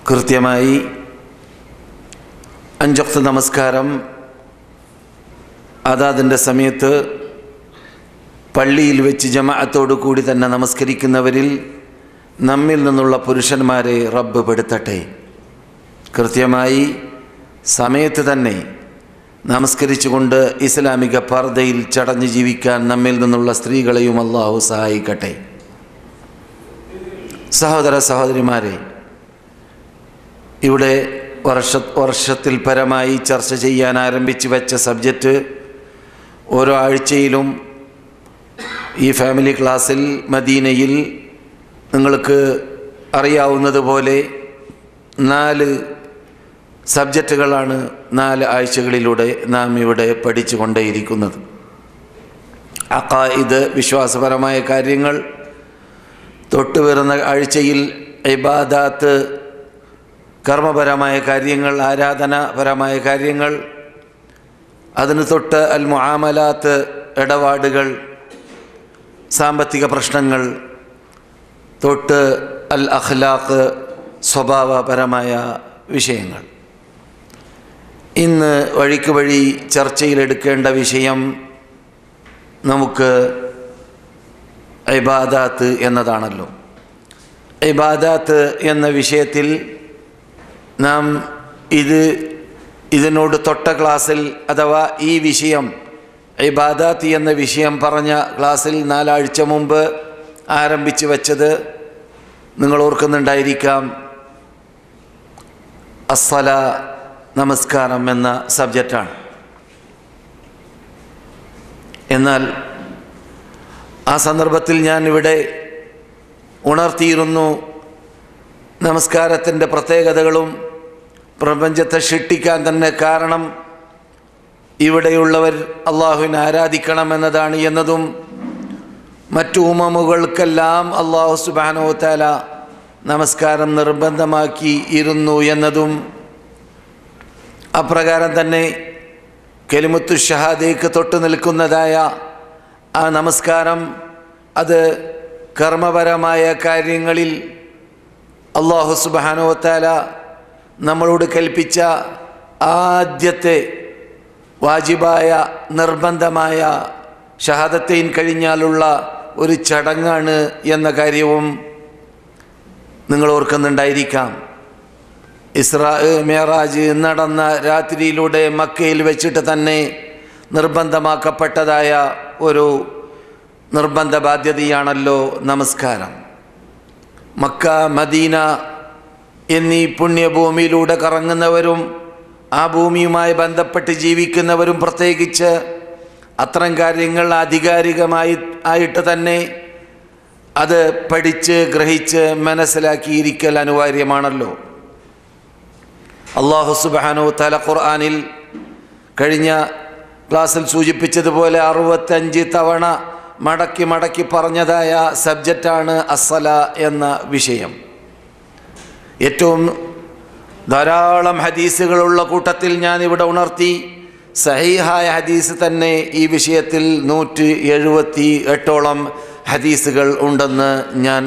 കൃത്യമായി 5 വഖ്ത് നമസ്കാരം അതാതിൻ്റെ സമയത്ത് പള്ളിയിൽ വെച്ച് ജമാഅത്തോടു കൂടി തന്നെ നമസ്കരിക്കുന്നവരിൽ നമ്മിൽ നിന്നുള്ള പുരുഷന്മാരെ റബ്ബ് പെടുത്തട്ടെ. കൃത്യമായി സമയത്ത് തന്നെ നമസ്കരിച്ചുകൊണ്ട് ഇസ്ലാമിക പർദയിൽ ചടഞ്ഞ് ജീവിക്കാൻ നമ്മിൽ നിന്നുള്ള സ്ത്രീകളെയും അല്ലാഹു സഹായിക്കട്ടെ. സഹോദര സഹോദരിമാരെ, ഇവിടെ വർഷത്തിൽ പരമായി ചർച്ച ചെയ്യാൻ ആരംഭിച്ചു വെച്ച സബ്ജക്റ്റ് ഓരോ ആഴ്ചയിലും ഈ ഫാമിലി ക്ലാസ്സിൽ മദീനയിൽ നിങ്ങൾക്ക് അറിയാവുന്നതുപോലെ 4 സബ്ജക്റ്റുകളാണ് 4 ആഴ്ചകളിലൂടെ നാം ഇവിടെ പഠിച്ചു കൊണ്ടേയിരിക്കുന്നത്. അഖായിദ്, വിശ്വാസപരമായ കാര്യങ്ങൾ, തൊട്ടുവരുന്ന ആഴ്ചയിൽ ഇബാദാത്ത്, കർമ്മപരമായ കാര്യങ്ങൾ, ആരാധനാപരമായ കാര്യങ്ങൾ, അതിന് തൊട്ട് അൽ മുആമലാത്ത്, ഇടപാടുകൾ, സാമ്പത്തിക പ്രശ്നങ്ങൾ, തൊട്ട് അൽ അഖ്ലാഖ്, സ്വഭാവപരമായ വിഷയങ്ങൾ. ഇന്ന് വഴിക്ക് വഴി ചർച്ചയിലെടുക്കേണ്ട വിഷയം നമുക്ക് ഇബാദാത്ത് എന്നതാണല്ലോ. ഇബാദാത്ത് എന്ന വിഷയത്തിൽ നാം ഇതിനോട് തൊട്ട ക്ലാസ്സിൽ അഥവാ ഈ വിഷയം ഇബാദാത്ത് എന്ന വിഷയം പറഞ്ഞ ക്ലാസ്സിൽ 4 ആഴ്ച മുമ്പ് ആരംഭിച്ചു വച്ചത് നിങ്ങൾ ഓർക്കുന്നുണ്ടായിരിക്കാം. അസ്സല, നമസ്കാരം എന്ന സബ്ജക്റ്റാണ്. എന്നാൽ ആ സന്ദർഭത്തിൽ ഞാൻ ഇവിടെ ഉണർത്തിയിരുന്നു നമസ്കാരത്തിൻ്റെ പ്രത്യേകതകളും പ്രപഞ്ചത്തെ സൃഷ്ടിക്കാൻ തന്നെ കാരണം ഇവിടെയുള്ളവർ അള്ളാഹുവിനെ ആരാധിക്കണമെന്നതാണ് എന്നതും മറ്റു ഉമ്മമുകൾക്കെല്ലാം അള്ളാഹു സുബ്ഹാനഹു വ തആല നമസ്കാരം നിർബന്ധമാക്കി ഇരുന്നു എന്നതും അപ്രകാരം തന്നെ കലിമത്തു ഷഹാദയ്ക്ക് തൊട്ട് നിൽക്കുന്നതായ ആ നമസ്കാരം അത് കർമ്മപരമായ കാര്യങ്ങളിൽ അള്ളാഹു സുബ്ഹാനഹു വ തആല നമ്മളോട് കൽപ്പിച്ച ആദ്യത്തെ വാജിബായ നിർബന്ധമായ ഷഹാദത്തൈൻ കഴിഞ്ഞാലുള്ള ഒരു ചടങ്ങാണ് എന്ന കാര്യവും നിങ്ങൾ ഓർക്കുന്നുണ്ടായിരിക്കാം. ഇസ്രാ മിഅ്റാജ് നടന്ന രാത്രിയിലൂടെ മക്കയിൽ വെച്ചിട്ട് തന്നെ നിർബന്ധമാക്കപ്പെട്ടതായ ഒരു നിർബന്ധ ബാധ്യതയാണല്ലോ നമസ്കാരം. മക്ക, മദീന എന്നീ പുണ്യഭൂമിയിലൂടെ കറങ്ങുന്നവരും ആ ഭൂമിയുമായി ബന്ധപ്പെട്ട് ജീവിക്കുന്നവരും പ്രത്യേകിച്ച് അത്തരം കാര്യങ്ങൾ ആധികാരികമായിട്ട് തന്നെ അത് പഠിച്ച് ഗ്രഹിച്ച് മനസ്സിലാക്കിയിരിക്കൽ അനിവാര്യമാണല്ലോ. അല്ലാഹു സുബ്ഹാനഹു വ തആല ഖുർആനിൽ കഴിഞ്ഞ ക്ലാസ്സിൽ സൂചിപ്പിച്ചതുപോലെ 65 തവണ മടക്കി പറഞ്ഞതായ സബ്ജക്റ്റാണ് അസ്സല എന്ന വിഷയം. ഏറ്റവും ധാരാളം ഹദീസുകളുള്ള കൂട്ടത്തിൽ ഞാൻ ഇവിടെ ഉണർത്തി സഹീഹായ ഹദീസ് തന്നെ ഈ വിഷയത്തിൽ 178ഓളം ഹദീസുകൾ ഉണ്ടെന്ന് ഞാൻ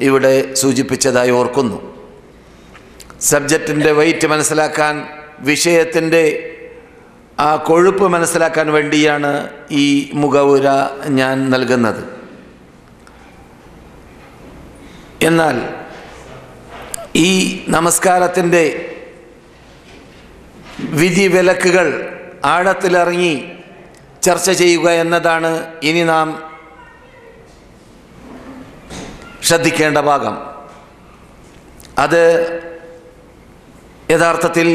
ഇവിടെ സൂചിപ്പിച്ചതായി ഓർക്കുന്നു. സബ്ജക്റ്റിൻ്റെ വെയിറ്റ് മനസ്സിലാക്കാൻ, വിഷയത്തിൻ്റെ ആ കൊഴുപ്പ് മനസ്സിലാക്കാൻ വേണ്ടിയാണ് ഈ മുഖവുര ഞാൻ നൽകുന്നത്. എന്നാൽ ഈ നമസ്കാരത്തിൻ്റെ വിധി വിലക്കുകൾ ആഴത്തിലിറങ്ങി ചർച്ച ചെയ്യുക എന്നതാണ് ഇനി നാം ശ്രദ്ധിക്കേണ്ട ഭാഗം. അത് യഥാർത്ഥത്തിൽ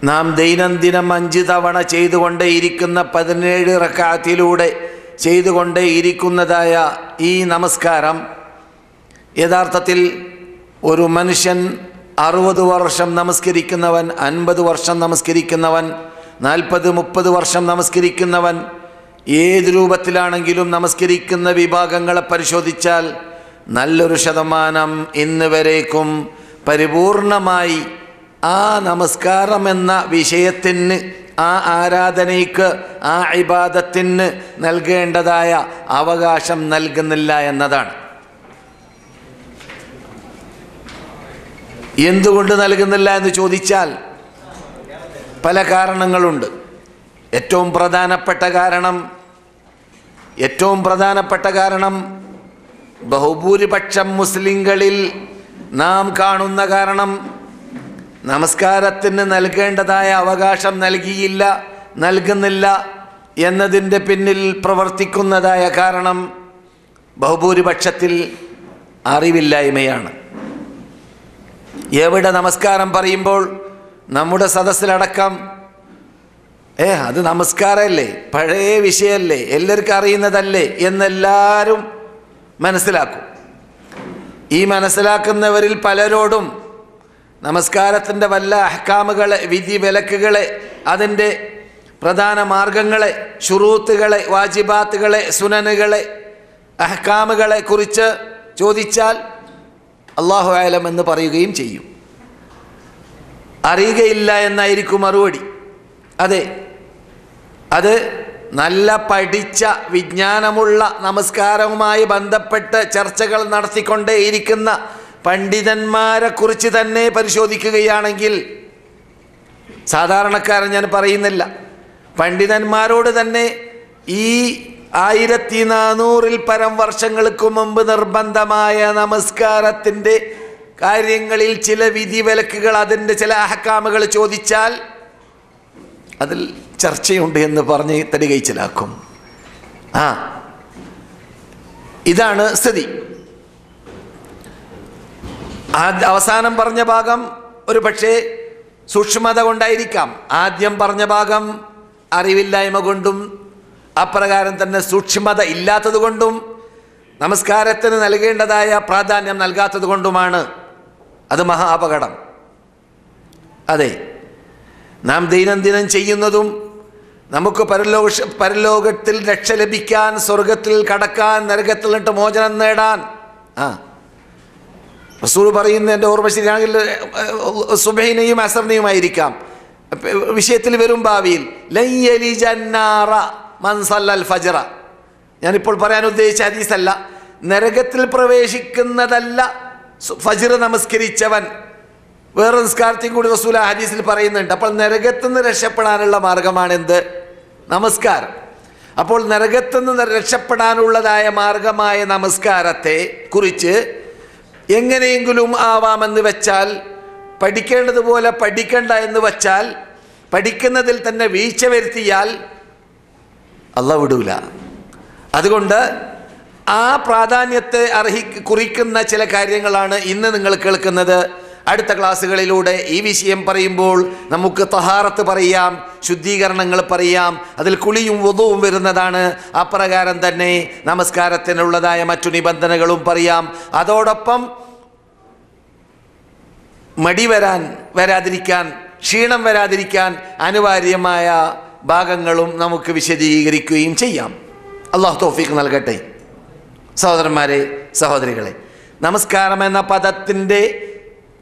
നാം ദൈനംദിനം 5 തവണ ചെയ്തുകൊണ്ടേയിരിക്കുന്ന 17 റക്അത്തിലൂടെ ചെയ്തുകൊണ്ടേയിരിക്കുന്നതായ ഈ നമസ്കാരം യഥാർത്ഥത്തിൽ ഒരു മനുഷ്യൻ 60 വർഷം നമസ്കരിക്കുന്നവൻ, 50 വർഷം നമസ്കരിക്കുന്നവൻ, 40-30 വർഷം നമസ്കരിക്കുന്നവൻ, ഏത് രൂപത്തിലാണെങ്കിലും നമസ്കരിക്കുന്ന വിഭാഗങ്ങളെ പരിശോധിച്ചാൽ നല്ലൊരു ശതമാനം ഇന്ന് വരേക്കും പരിപൂർണമായി ആ നമസ്കാരം എന്ന വിഷയത്തിന്, ആ ആരാധനയ്ക്ക്, ആ ഇബാദത്തിന് നൽകേണ്ടതായ അവകാശം നൽകുന്നില്ല എന്നതാണ്. എന്തുകൊണ്ട് നൽകുന്നില്ല എന്ന് ചോദിച്ചാൽ പല കാരണങ്ങളുണ്ട്. ഏറ്റവും പ്രധാനപ്പെട്ട കാരണം ബഹുഭൂരിപക്ഷം മുസ്ലിങ്ങളിൽ നാം കാണുന്ന കാരണം നമസ്കാരത്തിന് നൽകേണ്ടതായ അവകാശം നൽകുന്നില്ല എന്നതിൻ്റെ പിന്നിൽ പ്രവർത്തിക്കുന്നതായ കാരണം ബഹുഭൂരിപക്ഷത്തിൽ അറിവില്ലായ്മയാണ്. എവിടെ നമസ്കാരം പറയുമ്പോൾ നമ്മുടെ സദസ്സിലടക്കം അത് നമസ്കാരമല്ലേ, പഴയ വിഷയമല്ലേ, എല്ലാവർക്കും അറിയുന്നതല്ലേ എന്നെല്ലാവരും മനസ്സിലാക്കും. ഈ മനസ്സിലാക്കുന്നവരിൽ പലരോടും നമസ്കാരത്തിൻ്റെ വല്ല അഹ്കാമുകളെ, വിധി വിലക്കുകളെ, അതിൻ്റെ പ്രധാന മാർഗങ്ങളെ, ശുറൂത്തുകളെ, വാജിബാത്തുകളെ, സുനനുകളെ, അഹ്കാമുകളെ കുറിച്ച് ചോദിച്ചാൽ അല്ലാഹു അഅലം എന്ന് പറയുകയും ചെയ്യും. അറിയുകയില്ല എന്നായിരിക്കും മറുപടി. അതെ, അത് നല്ല പഠിച്ച വിജ്ഞാനമുള്ള നമസ്കാരവുമായി ബന്ധപ്പെട്ട് ചർച്ചകൾ നടത്തിക്കൊണ്ടേയിരിക്കുന്ന പണ്ഡിതന്മാരെ കുറിച്ച് തന്നെ പരിശോധിക്കുകയാണെങ്കിൽ, സാധാരണക്കാരൻ ഞാൻ പറയുന്നില്ല, പണ്ഡിതന്മാരോട് തന്നെ ഈ 1400 പരം വർഷങ്ങൾക്ക് മുമ്പ് നിർബന്ധമായ നമസ്കാരത്തിൻ്റെ കാര്യങ്ങളിൽ ചില വിധി വിലക്കുകൾ, അതിൻ്റെ ചില അഹ്കാമുകൾ ചോദിച്ചാൽ അതിൽ ചർച്ചയുണ്ട് എന്ന് പറഞ്ഞ് തടികയിച്ചിലാക്കും. ഇതാണ് സ്ഥിതി. അവസാനം പറഞ്ഞ ഭാഗം ഒരു പക്ഷേ സൂക്ഷ്മത കൊണ്ടായിരിക്കാം, ആദ്യം പറഞ്ഞ ഭാഗം അറിവില്ലായ്മ കൊണ്ടും അപ്രകാരം തന്നെ സൂക്ഷ്മത ഇല്ലാത്തത് കൊണ്ടും നമസ്കാരത്തിന് നൽകേണ്ടതായ പ്രാധാന്യം നൽകാത്തത് കൊണ്ടുമാണ്. അത് മഹാ അപകടം. അതെ, നാം ദൈനംദിനം ചെയ്യുന്നതും നമുക്ക് പരലോകത്തിൽ രക്ഷ ലഭിക്കാൻ, സ്വർഗത്തിൽ കടക്കാൻ, നരകത്തിൽ നിന്നിട്ട് മോചനം നേടാൻ റസൂൽ പറയുന്ന, എൻ്റെ ഓർമ്മ ശരിയാണെങ്കിൽ സുബഹിനെയും അസറിനെയുമായിരിക്കാം വിഷയത്തിൽ വരും ഭാവിയിൽ, ഫജ്റ, ഞാനിപ്പോൾ പറയാൻ ഉദ്ദേശിച്ച ഹദീസല്ല, നരകത്തിൽ പ്രവേശിക്കുന്നതല്ല ഫജ്ർ നമസ്കരിച്ചവൻ. വേറെ നിസ്കാരത്തെയും കൂടി റസൂൽ ആ ഹദീസിൽ പറയുന്നുണ്ട്. അപ്പോൾ നരകത്തിൽ നിന്ന് രക്ഷപ്പെടാനുള്ള മാർഗമാണെന്ത്? നമസ്കാരം. അപ്പോൾ നരകത്തിൽ നിന്ന് രക്ഷപ്പെടാനുള്ളതായ മാർഗമായ നമസ്കാരത്തെ കുറിച്ച് എങ്ങനെയെങ്കിലും ആവാമെന്ന് വെച്ചാൽ, പഠിക്കേണ്ടതുപോലെ പഠിക്കണ്ട എന്ന് വച്ചാൽ, പഠിക്കുന്നതിൽ തന്നെ വീഴ്ച വരുത്തിയാൽ അല്ലാഹു വിടൂല. അതുകൊണ്ട് ആ പ്രാധാന്യത്തെ കുറിക്കുന്ന ചില കാര്യങ്ങളാണ് ഇന്ന് നിങ്ങൾ കേൾക്കുന്നത്. അടുത്ത ക്ലാസ്സുകളിലൂടെ ഈ വിഷയം പറയുമ്പോൾ നമുക്ക് തഹാറത്ത് പറയാം, ശുദ്ധീകരണങ്ങൾ പറയാം, അതിൽ കുളിയും വുദൂവും വരുന്നതാണ്. അപ്രകാരം തന്നെ നമസ്കാരത്തിനുള്ളതായ മറ്റു നിബന്ധനകളും പറയാം. അതോടൊപ്പം മടി വരാതിരിക്കാൻ, ക്ഷീണം വരാതിരിക്കാൻ അനിവാര്യമായ ഭാഗങ്ങളും നമുക്ക് വിശദീകരിക്കുകയും ചെയ്യാം. അല്ലാഹു തൗഫീഖ് നൽകട്ടെ. സഹോദരന്മാരെ, സഹോദരികളെ, നമസ്കാരം എന്ന പദത്തിൻ്റെ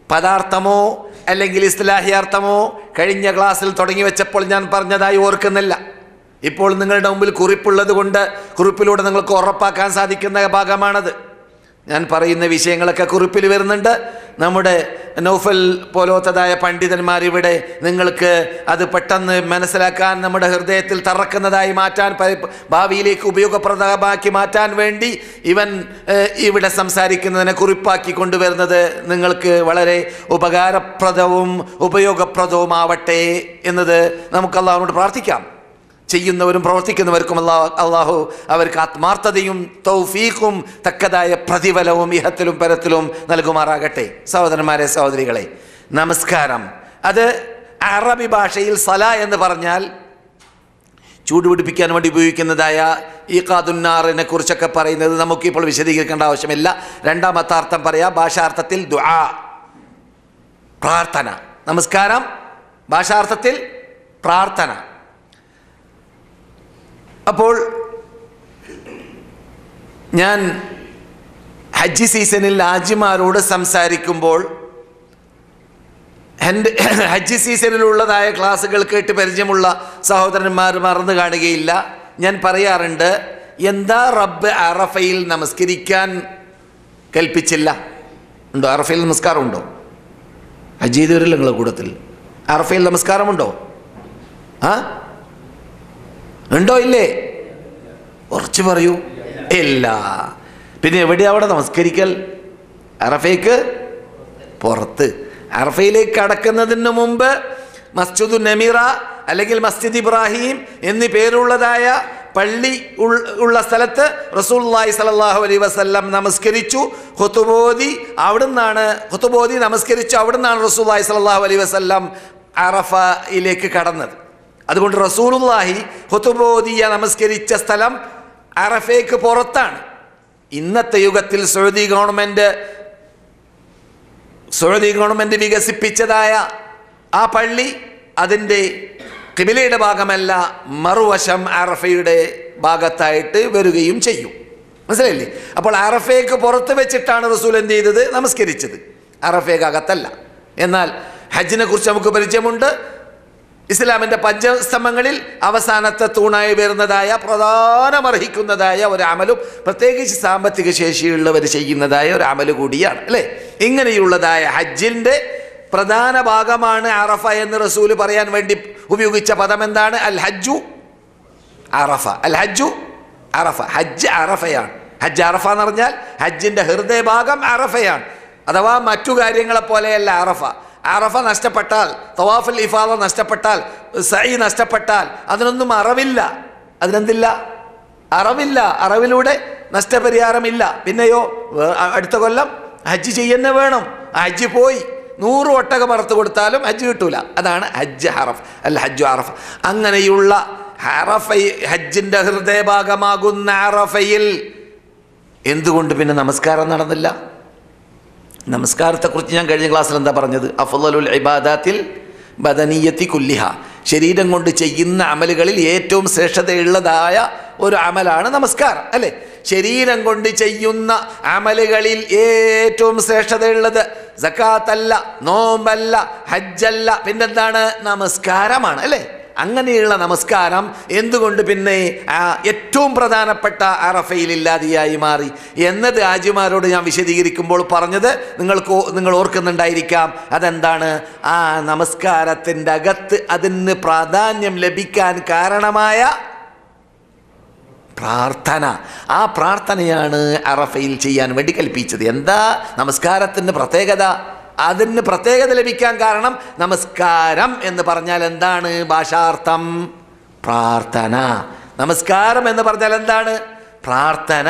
പദാർത്ഥമോ അല്ലെങ്കിൽ ഇസ്തിലാഹിയാർത്ഥമോ കഴിഞ്ഞ ക്ലാസ്സിൽ തുടങ്ങി വെച്ചപ്പോൾ ഞാൻ പറഞ്ഞതായി ഓർക്കുന്നില്ല. ഇപ്പോൾ നിങ്ങളുടെ മുമ്പിൽ കുറിപ്പുള്ളത് കൊണ്ട് കുറിപ്പിലൂടെ നിങ്ങൾക്ക് ഉറപ്പാക്കാൻ സാധിക്കുന്ന ഭാഗമാണത്. ഞാൻ പറയുന്ന വിഷയങ്ങളൊക്കെ കുറിപ്പിൽ വരുന്നുണ്ട്. നമ്മുടെ നൗഫൽ പോലത്തതായ പണ്ഡിതന്മാർ ഇവിടെ നിങ്ങൾക്ക് അത് പെട്ടെന്ന് മനസ്സിലാക്കാൻ, നമ്മുടെ ഹൃദയത്തിൽ തറക്കുന്നതായി മാറ്റാൻ, ഭാവിയിലേക്ക് ഉപയോഗപ്രദമാക്കി മാറ്റാൻ വേണ്ടി ഇവിടെ സംസാരിക്കുന്നതിനെ കുറിപ്പാക്കി കൊണ്ടുവരുന്നത് നിങ്ങൾക്ക് വളരെ ഉപകാരപ്രദവും ഉപയോഗപ്രദവുമാവട്ടെ എന്നത് നമുക്ക് അല്ലാഹുവിനോട് പ്രാർത്ഥിക്കാം. ചെയ്യുന്നവരും പ്രവർത്തിക്കുന്നവർക്കും അല്ലാഹു അവർക്ക് ആത്മാർത്ഥതയും തൗഫീഖും തക്കതായ പ്രതിഫലവും ഇഹത്തിലും പരത്തിലും നൽകുമാറാകട്ടെ. സഹോദരന്മാരെ, സഹോദരികളെ, നമസ്കാരം അത് അറബി ഭാഷയിൽ സല എന്ന് പറഞ്ഞാൽ ചൂടുപിടിപ്പിക്കാൻ വേണ്ടി ഉപയോഗിക്കുന്നതായ ഈ ഖാദുന്നാറിനെ കുറിച്ചൊക്കെ പറയുന്നത് നമുക്കിപ്പോൾ വിശദീകരിക്കേണ്ട ആവശ്യമില്ല. രണ്ടാമത്തെ അർത്ഥം പറയാം. ഭാഷാർത്ഥത്തിൽ ദുആ, പ്രാർത്ഥന. നമസ്കാരം ഭാഷാർത്ഥത്തിൽ പ്രാർത്ഥന. അപ്പോൾ ഞാൻ ഹജ്ജ് സീസണിൽ ഹാജിമാരോട് സംസാരിക്കുമ്പോൾ ഹജ്ജ് സീസണിലുള്ളതായ ക്ലാസ്സുകൾ കേട്ട് പരിചയമുള്ള സഹോദരന്മാർ മറന്നു കാണുകയില്ല. ഞാൻ പറയാറുണ്ട്, എന്താ റബ്ബ് അറഫയിൽ നമസ്കരിക്കാൻ കൽപ്പിച്ചില്ല? ഉണ്ടോ? അറഫയിൽ നമസ്കാരം ഉണ്ടോ? ഹജ്ജ് ചെയ്തവരില്ല നിങ്ങളെ കൂട്ടത്തിൽ? അറഫയിൽ നമസ്കാരമുണ്ടോ? ഉണ്ടോ ഇല്ലേ? കുറച്ച് പറയൂ. ഇല്ല. പിന്നെ എവിടെയാ അവിടെ നമസ്കരിക്കൽ? അറഫയ്ക്ക് പുറത്ത്. അറഫയിലേക്ക് കടക്കുന്നതിന് മുമ്പ് മസ്ജിദുൻ നമീറ അല്ലെങ്കിൽ മസ്ജിദ് ഇബ്രാഹിം എന്നീ പേരുള്ളതായ പള്ളി ഉള്ള സ്ഥലത്ത് റസൂലുള്ളാഹി സ്വല്ലല്ലാഹു അലൈഹി വസല്ലം നമസ്കരിച്ചു. ഖുതുബോദി നമസ്കരിച്ചു. അവിടുന്നാണ് റസൂലുള്ളാഹി സ്വല്ലല്ലാഹു അലൈഹി വസല്ലം അറഫയിലേക്ക് കടന്നത്. അതുകൊണ്ട് റസൂലുള്ളാഹി ഖുതുബോദിയ നമസ്കരിച്ച സ്ഥലം അറഫയ്ക്ക് പുറത്താണ്. ഇന്നത്തെ യുഗത്തിൽ സൗദി ഗവൺമെൻറ് വികസിപ്പിച്ചതായ ആ പള്ളി അതിൻ്റെ ഖിബിലയുടെ ഭാഗമല്ല, മറുവശം അറഫയുടെ ഭാഗത്തായിട്ട് വരികയും ചെയ്യും. മനസ്സിലായില്ലേ? അപ്പോൾ അറഫയ്ക്ക് പുറത്ത് വെച്ചിട്ടാണ് റസൂൽ എന്ത് ചെയ്തത്? നമസ്കരിച്ചത്. അറഫയ്ക്ക് അകത്തല്ല. എന്നാൽ ഹജ്ജിനെ കുറിച്ച് നമുക്ക് പരിചയമുണ്ട്. ഇസ്ലാമിൻ്റെ പഞ്ചസ്തംഭങ്ങളിൽ അവസാനത്തെ തൂണായി വരുന്നതായ പ്രധാനമർഹിക്കുന്നതായ ഒരു അമലും പ്രത്യേകിച്ച് സാമ്പത്തിക ശേഷിയുള്ളവർ ചെയ്യുന്നതായ ഒരു അമല് കൂടിയാണ്, അല്ലേ? ഇങ്ങനെയുള്ളതായ ഹജ്ജിൻ്റെ പ്രധാന ഭാഗമാണ് അറഫ എന്ന് റസൂല് പറയാൻ വേണ്ടി ഉപയോഗിച്ച പദം എന്താണ്? അൽ ഹജ്ജു അറഫ. അൽ ഹജ്ജു അറഫ. ഹജ്ജ് അറഫയാണ്. ഹജ്ജ് അറഫ എന്ന് പറഞ്ഞാൽ ഹജ്ജിൻ്റെ ഹൃദയഭാഗം അറഫയാണ്. അഥവാ മറ്റു കാര്യങ്ങളെ പോലെയല്ല അറഫ. അറഫ നഷ്ടപ്പെട്ടാൽ, തവാഫുൽ ഇഫാദ നഷ്ടപ്പെട്ടാൽ, സഈ നഷ്ടപ്പെട്ടാൽ അതിനൊന്നും അറവില്ല. അതിനെന്തില്ല? അറവില്ല. അറവിലൂടെ നഷ്ടപരിഹാരമില്ല. പിന്നെയോ അടുത്ത കൊല്ലം ഹജ്ജ് ചെയ്യുന്നേ വേണം. ഹജ്ജ് പോയി 100 ഒട്ടകം അറുത്ത് കൊടുത്താലും ഹജ്ജ് കിട്ടൂല. അതാണ് ഹജ്ജ് അറഫ. അൽ ഹജ്ജു അറഫ. അങ്ങനെയുള്ള ഹജ്ജിൻ്റെ ഹൃദയഭാഗമാകുന്ന അറഫയിൽ എന്തുകൊണ്ട് പിന്നെ നമസ്കാരം നടന്നില്ല? നമസ്കാരത്തെക്കുറിച്ച് ഞാൻ കഴിഞ്ഞ ക്ലാസ്സിൽ എന്താ പറഞ്ഞത്? അഫ്ളലുൽ ഇബാദാത്തിൽ ബദനിയത്തി കുല്ലിഹ. ശരീരം കൊണ്ട് ചെയ്യുന്ന അമലുകളിൽ ഏറ്റവും ശ്രേഷ്ഠതയുള്ളതായ ഒരു അമലാണ് നമസ്കാരം, അല്ലേ? ശരീരം കൊണ്ട് ചെയ്യുന്ന അമലുകളിൽ ഏറ്റവും ശ്രേഷ്ഠതയുള്ളത് സക്കാത്തല്ല, നോമ്പല്ല, ഹജ്ജല്ല, പിന്നെന്താണ്? നമസ്കാരമാണ്, അല്ലേ? അങ്ങനെയുള്ള നമസ്കാരം എന്തുകൊണ്ട് പിന്നെ ഏറ്റവും പ്രധാനപ്പെട്ട അറഫയിൽ ഇല്ലാതെയായി മാറി എന്നത് ഹാജിമാരോട് ഞാൻ വിശദീകരിക്കുമ്പോൾ പറഞ്ഞത് നിങ്ങൾ ഓർക്കുന്നുണ്ടായിരിക്കാം. അതെന്താണ്? ആ നമസ്കാരത്തിൻ്റെ അകത്ത് അതിന് പ്രാധാന്യം ലഭിക്കാൻ കാരണമായ പ്രാർത്ഥന. ആ പ്രാർത്ഥനയാണ് അറഫയിൽ ചെയ്യാൻ വേണ്ടി കൽപ്പിച്ചത്. എന്താ നമസ്കാരത്തിൻ്റെ പ്രത്യേകത? അതിന് പ്രത്യേകത ലഭിക്കാൻ കാരണം നമസ്കാരം എന്ന് പറഞ്ഞാൽ എന്താണ്? ഭാഷാർത്ഥം പ്രാർത്ഥന. നമസ്കാരം എന്ന് പറഞ്ഞാൽ എന്താണ്? പ്രാർത്ഥന.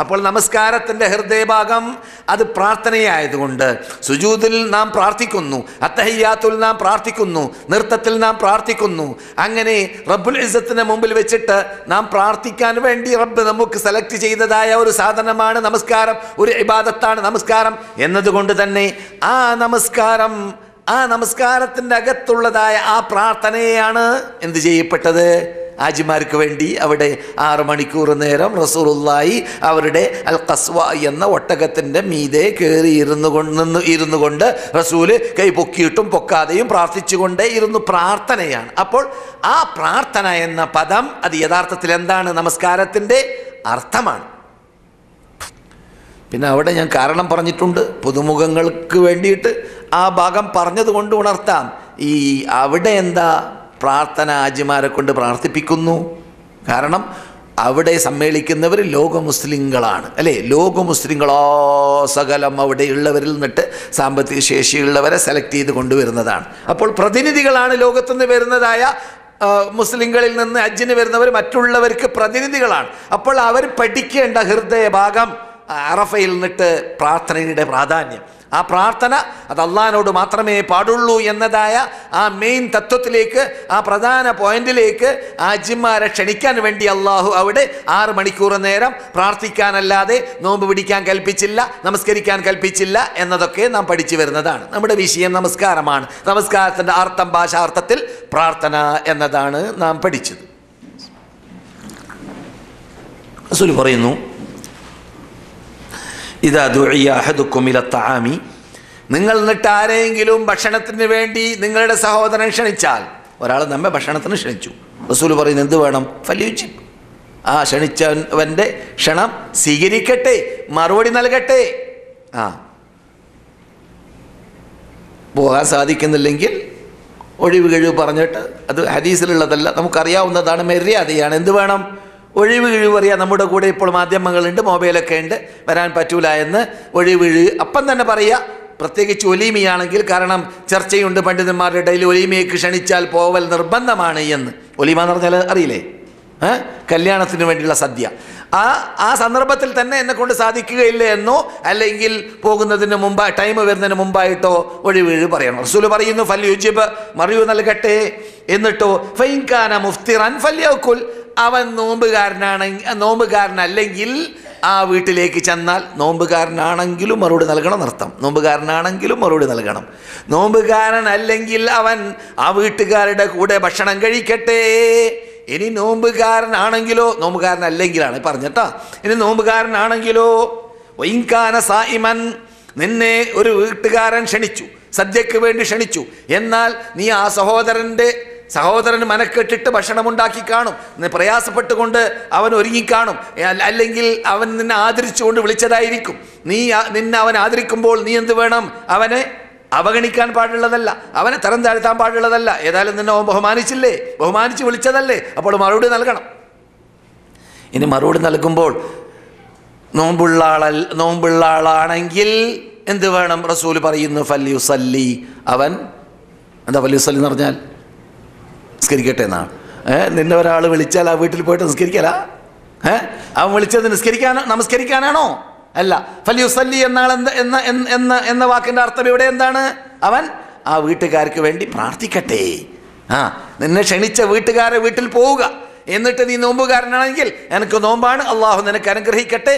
അപ്പോൾ നമസ്കാരത്തിൻ്റെ ഹൃദയഭാഗം അത് പ്രാർത്ഥനയായതുകൊണ്ട് സുജൂദിൽ നാം പ്രാർത്ഥിക്കുന്നു, അത്തഹിയ്യാത്തുൽ നാം പ്രാർത്ഥിക്കുന്നു, നൃത്തത്തിൽ നാം പ്രാർത്ഥിക്കുന്നു. അങ്ങനെ റബ്ബുൽ ഇസ്സത്തിന് മുമ്പിൽ വെച്ചിട്ട് നാം പ്രാർത്ഥിക്കാൻ വേണ്ടി റബ്ബ് നമുക്ക് സെലക്ട് ചെയ്തതായ ഒരു സാധനമാണ് നമസ്കാരം, ഒരു ഇബാദത്താണ് നമസ്കാരം. എന്നതുകൊണ്ട് തന്നെ ആ നമസ്കാരത്തിൻ്റെ അകത്തുള്ളതായ ആ പ്രാർത്ഥനയാണ് എന്ത് ചെയ്യപ്പെട്ടത്? ഹാജിമാർക്ക് വേണ്ടി അവിടെ 6 മണിക്കൂർ നേരം റസൂലുള്ളാഹി അവരുടെ അൽ ഖസ്വ എന്ന ഒട്ടകത്തിൻ്റെ മീതെ കയറി ഇരുന്നു കൊണ്ട് റസൂല് കൈ പൊക്കിയിട്ടും പൊക്കാതെയും പ്രാർത്ഥിച്ചുകൊണ്ടേ ഇരുന്നു. പ്രാർത്ഥനയാണ്. അപ്പോൾ ആ പ്രാർത്ഥന എന്ന പദം അത് യഥാർത്ഥത്തിൽ എന്താണ്? നമസ്കാരത്തിൻ്റെ അർത്ഥമാണ്. പിന്നെ അവിടെ ഞാൻ കാരണം പറഞ്ഞിട്ടുണ്ട്, പുതുമുഖങ്ങൾക്ക് വേണ്ടിയിട്ട് ആ ഭാഗം പറഞ്ഞതുകൊണ്ട് ഉണർത്താം. ഈ അവിടെ എന്താ പ്രാർത്ഥന ഹാജിമാരെ കൊണ്ട് പ്രാർത്ഥിപ്പിക്കുന്നു? കാരണം അവിടെ സമ്മേളിക്കുന്നവർ ലോക മുസ്ലിങ്ങളാണ്, അല്ലേ? ലോക മുസ്ലിങ്ങളോ സകലം അവിടെയുള്ളവരിൽ നിന്നിട്ട് സാമ്പത്തിക ശേഷിയുള്ളവരെ സെലക്ട് ചെയ്ത് കൊണ്ടുവരുന്നതാണ്. അപ്പോൾ പ്രതിനിധികളാണ് ലോകത്തുനിന്ന് വരുന്നതായ മുസ്ലിങ്ങളിൽ നിന്ന് ഹജ്ജിന് വരുന്നവർ മറ്റുള്ളവർക്ക് പ്രതിനിധികളാണ്. അപ്പോൾ അവർ പഠിക്കേണ്ട ഹൃദയഭാഗം അറഫയിൽ നിന്നിട്ട് പ്രാർത്ഥനയുടെ പ്രാധാന്യം. ആ പ്രാർത്ഥന അത് അള്ളാഹിനോട് മാത്രമേ പാടുള്ളൂ എന്നതായ ആ മെയിൻ തത്വത്തിലേക്ക്, ആ പ്രധാന പോയിന്റിലേക്ക് ഹാജിമാരെ ക്ഷണിക്കാൻ വേണ്ടി അള്ളാഹു അവിടെ 6 മണിക്കൂർ നേരം പ്രാർത്ഥിക്കാനല്ലാതെ നോമ്പ് പിടിക്കാൻ കൽപ്പിച്ചില്ല, നമസ്കരിക്കാൻ കൽപ്പിച്ചില്ല എന്നതൊക്കെ നാം പഠിച്ചു വരുന്നതാണ്. നമ്മുടെ വിഷയം നമസ്കാരമാണ്. നമസ്കാരത്തിൻ്റെ അർത്ഥം ഭാഷാർത്ഥത്തിൽ പ്രാർത്ഥന എന്നതാണ് നാം പഠിച്ചത്. റസൂൽ പറയുന്നു, ഇദാ ദുഇയ അഹദുക്കും ഇല തആമി, നിങ്ങൾ എന്നിട്ട് ആരെങ്കിലും ഭക്ഷണത്തിന് വേണ്ടി നിങ്ങളുടെ സഹോദരൻ ക്ഷണിച്ചാൽ, ഒരാൾ നമ്മെ ഭക്ഷണത്തിന് ക്ഷണിച്ചു, റസൂൽ പറയുന്നത് എന്ത് വേണം? ഫല്യുജിബ്, ആ ക്ഷണിച്ചവൻ്റെ ക്ഷണം സ്വീകരിക്കട്ടെ, മറുപടി നൽകട്ടെ. പോകാൻ സാധിക്കുന്നില്ലെങ്കിൽ ഒഴിവ് കഴിവ് പറഞ്ഞിട്ട്, അത് ഹദീസിലുള്ളതല്ല, നമുക്കറിയാവുന്നതാണ്, മര്യാദയാണ്. എന്ത് വേണം? ഒഴിവ് കഴിവ് പറയാം. നമ്മുടെ കൂടെ ഇപ്പോൾ മാധ്യമങ്ങളുണ്ട്, മൊബൈലൊക്കെ ഉണ്ട്, വരാൻ പറ്റൂല എന്ന് ഒഴിവ് കഴിവ് അപ്പം തന്നെ പറയുക. പ്രത്യേകിച്ച് ഒലീമയാണെങ്കിൽ, കാരണം ചർച്ചയുണ്ട് പണ്ഡിതന്മാരുടെ ഇടയിൽ, ഒലീമയ്ക്ക് ക്ഷണിച്ചാൽ പോവൽ നിർബന്ധമാണ് എന്ന്. ഒലീമ എന്ന് പറഞ്ഞാൽ അറിയില്ലേ? കല്യാണത്തിന് വേണ്ടിയുള്ള സദ്യ. ആ സന്ദർഭത്തിൽ തന്നെ എന്നെ കൊണ്ട് സാധിക്കുകയില്ല എന്നോ അല്ലെങ്കിൽ പോകുന്നതിന് മുമ്പ്, ടൈം വരുന്നതിന് മുമ്പായിട്ടോ ഒഴിവ് പറയണം. റസൂല് പറയുന്നു, ഫല്യുജിബ്, മറിയു നൽകട്ടെ. എന്നിട്ടോ ഫൈൻകാന മുഫ്തിറൻ ഫല്യകുൽ, അവൻ നോമ്പുകാരനല്ലെങ്കിൽ ആ വീട്ടിലേക്ക് ചെന്നാൽ, നോമ്പുകാരനാണെങ്കിലും മറുപടി നൽകണം എന്നർത്ഥം. നോമ്പുകാരനാണെങ്കിലും മറുപടി നൽകണം. നോമ്പുകാരനല്ലെങ്കിൽ അവൻ ആ വീട്ടുകാരുടെ കൂടെ ഭക്ഷണം കഴിക്കട്ടെ. ഇനി നോമ്പുകാരനാണെങ്കിലോ, നോമ്പുകാരനല്ലെങ്കിലാണ് പറഞ്ഞിട്ടാ. ഇനി നോമ്പുകാരനാണെങ്കിലോ, വൈൻകാന സായിമൻ, നിന്നെ ഒരു വീട്ടുകാരൻ ക്ഷണിച്ചു, സദ്യക്ക് വേണ്ടി ക്ഷണിച്ചു, എന്നാൽ നീ ആ സഹോദരന് മനക്കെട്ടിട്ട് ഭക്ഷണമുണ്ടാക്കി കാണും, പ്രയാസപ്പെട്ടുകൊണ്ട് അവൻ ഒരുങ്ങിക്കാണും, അല്ലെങ്കിൽ അവൻ നിന്നെ ആദരിച്ചുകൊണ്ട് വിളിച്ചതായിരിക്കും. നിന്നെ അവൻ ആദരിക്കുമ്പോൾ നീ എന്ത് വേണം? അവനെ അവഗണിക്കാൻ പാടുള്ളതല്ല, അവനെ തരം താഴ്ത്താൻ പാടുള്ളതല്ല. ഏതായാലും നിന്നെ അവൻ ബഹുമാനിച്ചില്ലേ, ബഹുമാനിച്ച് വിളിച്ചതല്ലേ, അപ്പോൾ മറുപടി നൽകണം. ഇനി മറുപടി നൽകുമ്പോൾ നോമ്പുള്ള ആളാണെങ്കിൽ എന്ത് വേണം? റസൂൽ പറയുന്നു, ഫല്യുസല്ലി, അവൻ എന്താ ഫല്യുസല്ലി എന്ന് പറഞ്ഞാൽ നിസ്കരിക്കട്ടെ എന്നാണ്. നിന്നെ ഒരാൾ വിളിച്ചാൽ ആ വീട്ടിൽ പോയിട്ട് നിസ്കരിക്കല? അവൻ വിളിച്ചത് നമസ്കരിക്കാനാണോ? അല്ല. ഫല്യുസല്ലി എന്ന വാക്കിൻ്റെ അർത്ഥം ഇവിടെ എന്താണ്? അവൻ ആ വീട്ടുകാർക്ക് വേണ്ടി പ്രാർത്ഥിക്കട്ടെ. നിന്നെ ക്ഷണിച്ച വീട്ടുകാരെ വീട്ടിൽ പോവുക, എന്നിട്ട് നീ നോമ്പുകാരനാണെങ്കിൽ എനിക്ക് നോമ്പാണ്, അള്ളാഹു നിനക്ക് അനുഗ്രഹിക്കട്ടെ,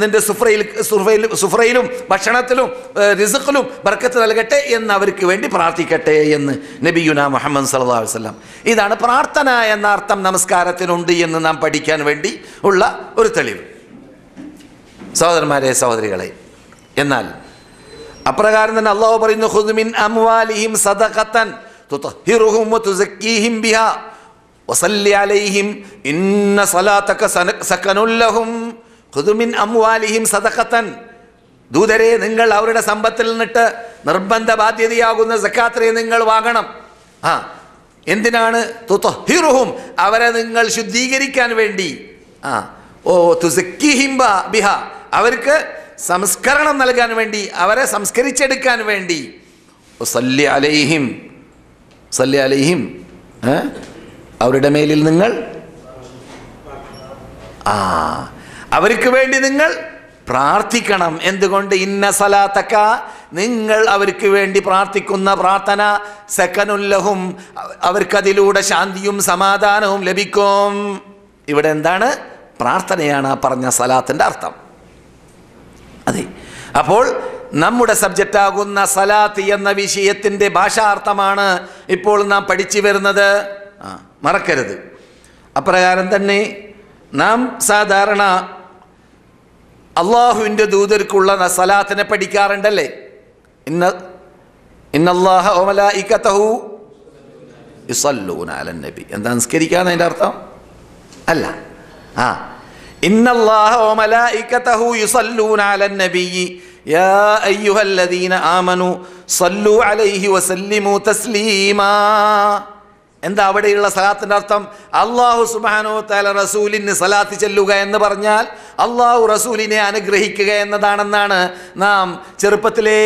നിന്റെ സുഫ്രയിലും ഭക്ഷണത്തിലും റിസ്ഖിലും ബർക്കത്ത് നൽകട്ടെ എന്ന് അവർക്ക് വേണ്ടി പ്രാർത്ഥിക്കട്ടെ എന്ന് നബിയുനാ മുഹമ്മദ് സല്ലല്ലാഹു അലൈഹി വസല്ലം. ഇതാണ് പ്രാർത്ഥന എന്ന അർത്ഥം നമസ്കാരത്തിനുണ്ട് എന്ന് നാം പഠിക്കാൻ വേണ്ടി ഉള്ള ഒരു തെളിവ്. സഹോദരന്മാരെ, സഹോദരികളെ, എന്നാൽ അപ്രകാരം തന്നെ അള്ളാഹു പറയുന്നു, ഖുദ് മിൻ അംവാലിഹിം സദഖതൻ തുതഹിറുഹും വതുസക്കീഹിം ബിഹാ വസല്ലി അലൈഹിം ഇന്ന സലാതക സകനുൽ ലഹും. ഖുദ് മിൻ അംവാലിഹിം സദഖതൻ, ദൂതരെ, നിങ്ങൾ അവരുടെ സമ്പത്തിൽ നിന്നിട്ട് നിർബന്ധ ബാധ്യതയാകുന്ന സക്കാത്തിനെ നിങ്ങൾ വാങ്ങണം. എന്തിനാണ്? തുതഹിറുഹും, അവരെ നിങ്ങൾ ശുദ്ധീകരിക്കാൻ വേണ്ടി. തുസക്കീഹിം ബിഹാ, അവർക്ക് സംസ്കരണം നൽകാൻ വേണ്ടി, അവരെ സംസ്കരിച്ചെടുക്കാൻ വേണ്ടി. സല്ലി അലൈഹിം, അവരുടെ മേലിൽ നിങ്ങൾ അവർക്ക് വേണ്ടി നിങ്ങൾ പ്രാർത്ഥിക്കണം. എന്തുകൊണ്ട്? ഇന്ന സലാത്തക, നിങ്ങൾ അവർക്ക് വേണ്ടി പ്രാർത്ഥിക്കുന്ന പ്രാർത്ഥന സകനുൽ ലഹും, അവർക്കതിലൂടെ ശാന്തിയും സമാധാനവും ലഭിക്കും. ഇവിടെ എന്താണ്? പ്രാർത്ഥനയാണ് ആ പറഞ്ഞ സലാത്തിൻ്റെ അർത്ഥം. അതെ, അപ്പോൾ നമ്മുടെ സബ്ജക്റ്റാകുന്ന സലാത്ത് എന്ന വിഷയത്തിൻ്റെ ഭാഷാർത്ഥമാണ് ഇപ്പോൾ നാം പഠിച്ചു വരുന്നത്. മറക്കരുത്. അപ്രകാരം തന്നെ നാം സാധാരണ അള്ളാഹുവിൻ്റെ ദൂതർക്കുള്ള സലാത്തിനെ പഠിക്കാറുണ്ടല്ലേ? ഇന്നല്ലാഹ വ മലായികതഹു യുസല്ലൂന അലൻ നബി. എന്താ നിസ്കരിക്കാന്ന് അതിൻ്റെ അർത്ഥം? അല്ല. ഇന്നല്ലാഹ വ മലായികതഹു യുസല്ലൂന അലൻ നബി യാ അയ്യുഹല്ലദീന ആമനു സല്ലു അലൈഹി വസല്ലിമു തസ്ലീമാ. എന്താ അവിടെയുള്ള സലാത്തിൻ്റെ അർത്ഥം? അള്ളാഹു സുബ്ഹാനഹു വ തആല റസൂലിന് സലാത്ത് ചെല്ലുക എന്ന് പറഞ്ഞാൽ അള്ളാഹു റസൂലിനെ അനുഗ്രഹിക്കുക എന്നതാണെന്നാണ് നാം ചെറുപ്പത്തിലേ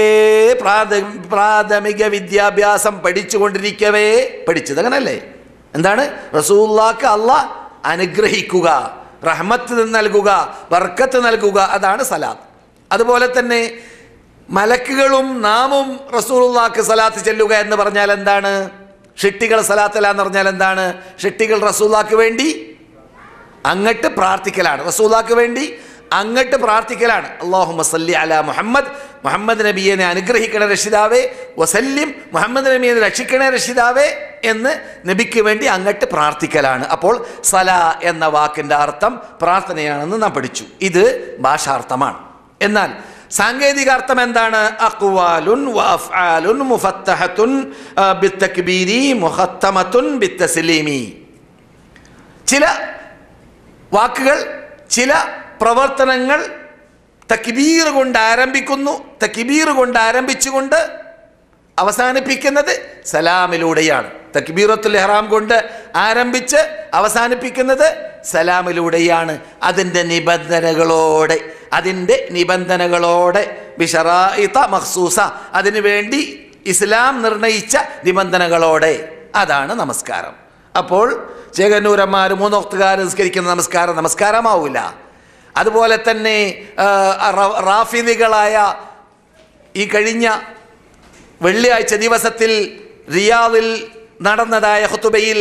പ്രാഥമിക വിദ്യാഭ്യാസം പഠിച്ചുകൊണ്ടിരിക്കവേ പഠിച്ചത്. അങ്ങനല്ലേ? എന്താണ്? റസൂലുള്ളാഹിക്ക് അള്ളാഹ് അനുഗ്രഹിക്കുക, റഹ്മത്ത് നൽകുക, ബർക്കത്ത് നൽകുക, അതാണ് സലാത്ത്. അതുപോലെ തന്നെ മലക്കുകളും നാമും റസൂലുള്ളാഹിക്ക് സലാത്ത് ചെല്ലുക എന്ന് പറഞ്ഞാൽ എന്താണ്? ഷിട്ടികൾ സലാത്തല്ല എന്ന് പറഞ്ഞാൽ എന്താണ്? ഷിട്ടികൾ റസൂലുള്ളാഹിക്ക് വേണ്ടി അങ്ങട്ട് പ്രാർത്ഥിക്കലാണ്, റസൂലുള്ളാഹിക്ക് വേണ്ടി അങ്ങട്ട് പ്രാർത്ഥിക്കലാണ്. അല്ലാഹുമ്മ സല്ലി അലാ മുഹമ്മദ്, മുഹമ്മദ് നബിയെ അനുഗ്രഹിക്കണേ രക്ഷിതാവേ, വസല്ലിം, മുഹമ്മദ് നബിയെ രക്ഷിക്കണേ രക്ഷിതാവേ എന്ന് നബിക്ക് വേണ്ടി അങ്ങട്ട് പ്രാർത്ഥിക്കലാണ്. അപ്പോൾ സലാ എന്ന വാക്കിൻ്റെ അർത്ഥം പ്രാർത്ഥനയാണെന്ന് നാം പഠിച്ചു. ഇത് ഭാഷാർത്ഥമാണ്. എന്നാൽ സാങ്കേതിക അർത്ഥം എന്താണ്? അഖ്വാലുൻ വഅഫ്ആലുൻ മുഫത്തഹത്തുൻ ബിത്തക്ബീരി മുഖത്തമത്തുൻ ബിത്തസ്ലീമി. ചില വാക്കുകൾ, ചില പ്രവർത്തനങ്ങൾ തക്ബീർ കൊണ്ട് ആരംഭിക്കുന്നു, തക്ബീർ കൊണ്ട് ആരംഭിച്ചുകൊണ്ട് അവസാനിപ്പിക്കുന്നത് സലാമിലൂടെയാണ്. തക്ബീറത്തുൽ ഇഹ്റാം കൊണ്ട് ആരംഭിച്ച് അവസാനിപ്പിക്കുന്നത് സലാമിലൂടെയാണ്. അതിൻ്റെ നിബന്ധനകളോടെ ബിശറായിത മഖ്സൂസ, അതിനു വേണ്ടി ഇസ്ലാം നിർണയിച്ച നിബന്ധനകളോടെ. അതാണ് നമസ്കാരം. അപ്പോൾ ചേകന്നൂരന്മാർ 3 വക്തുകാർ നിസ്കരിക്കുന്ന നമസ്കാരമാവില്ല. അതുപോലെ തന്നെ റാഫിദികളായ ഈ കഴിഞ്ഞ വെള്ളിയാഴ്ച ദിവസത്തിൽ റിയാദിൽ നടന്നതായ ഖുതുബയിൽ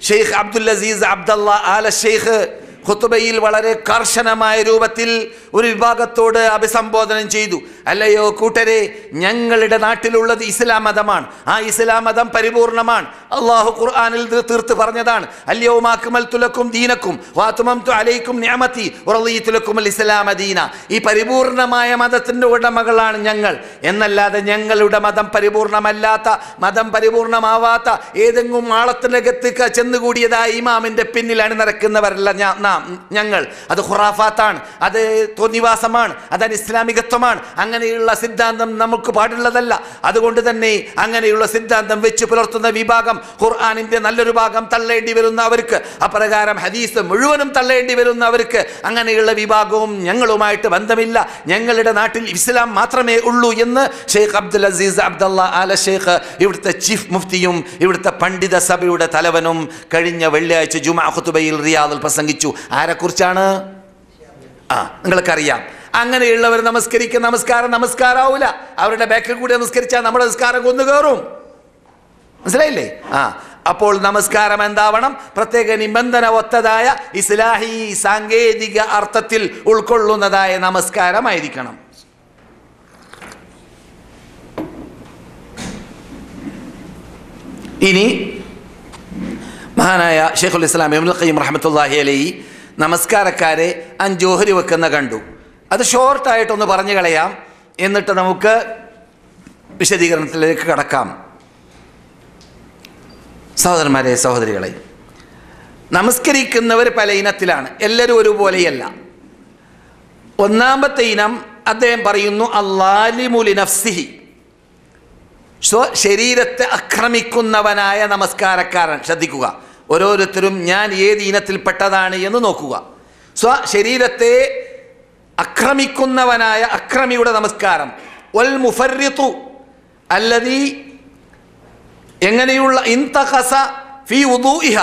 ഷെയ്ഖ് അബ്ദുൽ അസീസ് അബ്ദുള്ള ആല ഷെയ്ഖ് ഖുതുബയിൽ വളരെ കർശനമായ രൂപത്തിൽ ഒരു വിഭാഗത്തോട് അഭിസംബോധനം ചെയ്തു. അല്ലയോ കൂട്ടരെ, ഞങ്ങളുടെ നാട്ടിലുള്ളത് ഇസ്ലാം മതമാണ്. ആ ഇസ്ലാം മതം പരിപൂർണമാണ്. അള്ളാഹു ഖുർആനിൽ തീർത്ത് പറഞ്ഞതാണ്, അൽയൗമ അക്മൽതു ലക്കും ദീനക്കും വഅത്മംതു അലൈക്കും നിഅമതി വറളീതു ലക്കുമുൽ ഇസ്ലാമ ദീന. ഈ പരിപൂർണമായ മതത്തിൻ്റെ ഉടമകളാണ് ഞങ്ങൾ. എന്നല്ലാതെ ഞങ്ങളുടെ മതം പരിപൂർണമല്ലാത്ത, മതം പരിപൂർണമാവാത്ത ഏതെങ്കിലും ആളത്തിനകത്ത് ചെന്നുകൂടിയതായ ഇമാമിൻ്റെ പിന്നിൽ അണിനിരക്കുന്നവരല്ല ഞങ്ങൾ. അത് ഖുറാഫാത്താണ്, അത് തോന്നിവാസമാണ്, അത് ഇസ്ലാമികത്വമാണ്. അങ്ങനെയുള്ള സിദ്ധാന്തം നമുക്ക് പാടുള്ളതല്ല. അതുകൊണ്ട് തന്നെ അങ്ങനെയുള്ള സിദ്ധാന്തം വെച്ച് പുലർത്തുന്ന വിഭാഗം, ഖുർആനിൻ്റെ നല്ലൊരു ഭാഗം തള്ളേണ്ടി വരുന്നവർക്ക്, അപ്രകാരം ഹദീസ് മുഴുവനും തള്ളേണ്ടി വരുന്നവർക്ക്, അങ്ങനെയുള്ള വിഭാഗവും ഞങ്ങളുമായിട്ട് ബന്ധമില്ല. ഞങ്ങളുടെ നാട്ടിൽ ഇസ്ലാം മാത്രമേ ഉള്ളൂ എന്ന് ഷെയ്ഖ് അബ്ദുൽ അസീസ് അബ്ദുള്ള ആല ഷെയ്ഖ്, ഇവിടുത്തെ ചീഫ് മുഫ്തിയും ഇവിടുത്തെ പണ്ഡിത സഭയുടെ തലവനും കഴിഞ്ഞ വെള്ളിയാഴ്ച ജുമുഅ ഖുതുബയിൽ റിയാദിൽ പ്രസംഗിച്ചു. ആരെക്കുറിച്ചാണ്? നിങ്ങൾക്കറിയാം. അങ്ങനെയുള്ളവർ നമസ്കാരമാവില്ല. അവരുടെ ബാക്കിൽ കൂടി നമസ്കരിച്ചാൽ നമ്മുടെ നിസ്കാരം കൊന്നു കയറും. മനസ്സിലായില്ലേ? അപ്പോൾ നമസ്കാരം എന്താവണം? പ്രത്യേക നിബന്ധന ഒത്തതായ ഇസ്ലാഹി സാങ്കേതിക അർത്ഥത്തിൽ ഉൾക്കൊള്ളുന്നതായ നമസ്കാരമായിരിക്കണം. ഇനി മഹാനായ ഷെയ്ഖുൽ ഇസ്ലാം ഇബ്നുൽ ഖയ്യിം റഹ്മത്തുള്ളാഹി അലൈഹി നമസ്കാരക്കാരെ 5 ഓഹരി വെക്കുന്ന കണ്ടു. അത് ഷോർട്ടായിട്ടൊന്ന് പറഞ്ഞു കളയാം, എന്നിട്ട് നമുക്ക് വിശദീകരണത്തിലേക്ക് കടക്കാം. സഹോദരന്മാരെ, സഹോദരികളെ, നമസ്കരിക്കുന്നവർ പല ഇനത്തിലാണ്, എല്ലാവരും ഒരുപോലെയല്ല. ഒന്നാമത്തെ ഇനം അദ്ദേഹം പറയുന്നു, അല്ലാലിമു ലിനഫ്സിഹി, ശരീരത്തെ ആക്രമിക്കുന്നവനായ നമസ്കാരക്കാരൻ. ശ്രദ്ധിക്കുക, ഓരോരുത്തരും ഞാൻ ഏത് ഇനത്തിൽപ്പെട്ടതാണ് എന്ന് നോക്കുക. ശരീരത്തെ ആക്രമിക്കുന്നവനായ അക്രമിയുടെ നമസ്കാരം. വൽ മുഫർരിതു അല്ലദീ, എങ്ങനെയുള്ള ഇൻതഖസ ഫീ വുദൂഇഹ,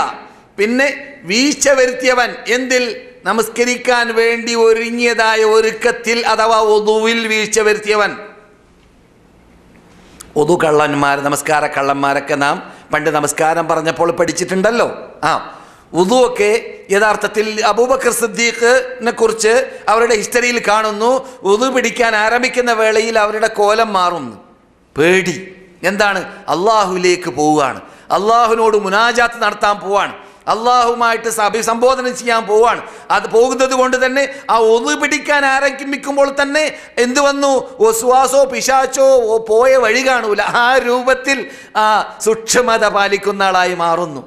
പിന്നെ വീഴ്ച വരുത്തിയവൻ. എന്തിൽ? നമസ്കരിക്കാൻ വേണ്ടി ഒരുങ്ങിയതായ ഒരുക്കത്തിൽ അഥവാ വുദൂവിൽ വീഴ്ച വരുത്തിയവൻ. വുദു കള്ളന്മാർ, നമസ്കാര കള്ളന്മാരൊക്കെ നാം പണ്ട് നമസ്കാരം പറഞ്ഞപ്പോൾ പഠിച്ചിട്ടുണ്ടല്ലോ. വുദു ഒക്കെ യഥാർത്ഥത്തിൽ അബൂബക്കർ സിദ്ദീഖിനെ കുറിച്ച് അവരുടെ ഹിസ്റ്ററിയിൽ കാണുന്നു. വുദു പിടിക്കാൻ ആരംഭിക്കുന്ന വേളയിൽ അവരുടെ കോലം മാറുന്നു. പേടി. എന്താണ്? അള്ളാഹുവിലേക്ക് പോവുകയാണ്, അള്ളാഹുവിനോട് മുനാജാത്ത് നടത്താൻ പോവാണ്, അള്ളാഹുമായിട്ട് അഭിസംബോധന ചെയ്യാൻ പോവാണ്. അത് പോകുന്നത് കൊണ്ട് തന്നെ ആ വുദു പിടിക്കാൻ ആരംഭിക്കുമ്പോൾ തന്നെ എന്ത് വന്നു? വസ്വാസോ പിശാച്ചോ പോയ വഴി കാണൂല. ആ രൂപത്തിൽ സൂക്ഷ്മത പാലിക്കുന്ന ആളായി മാറുന്നു.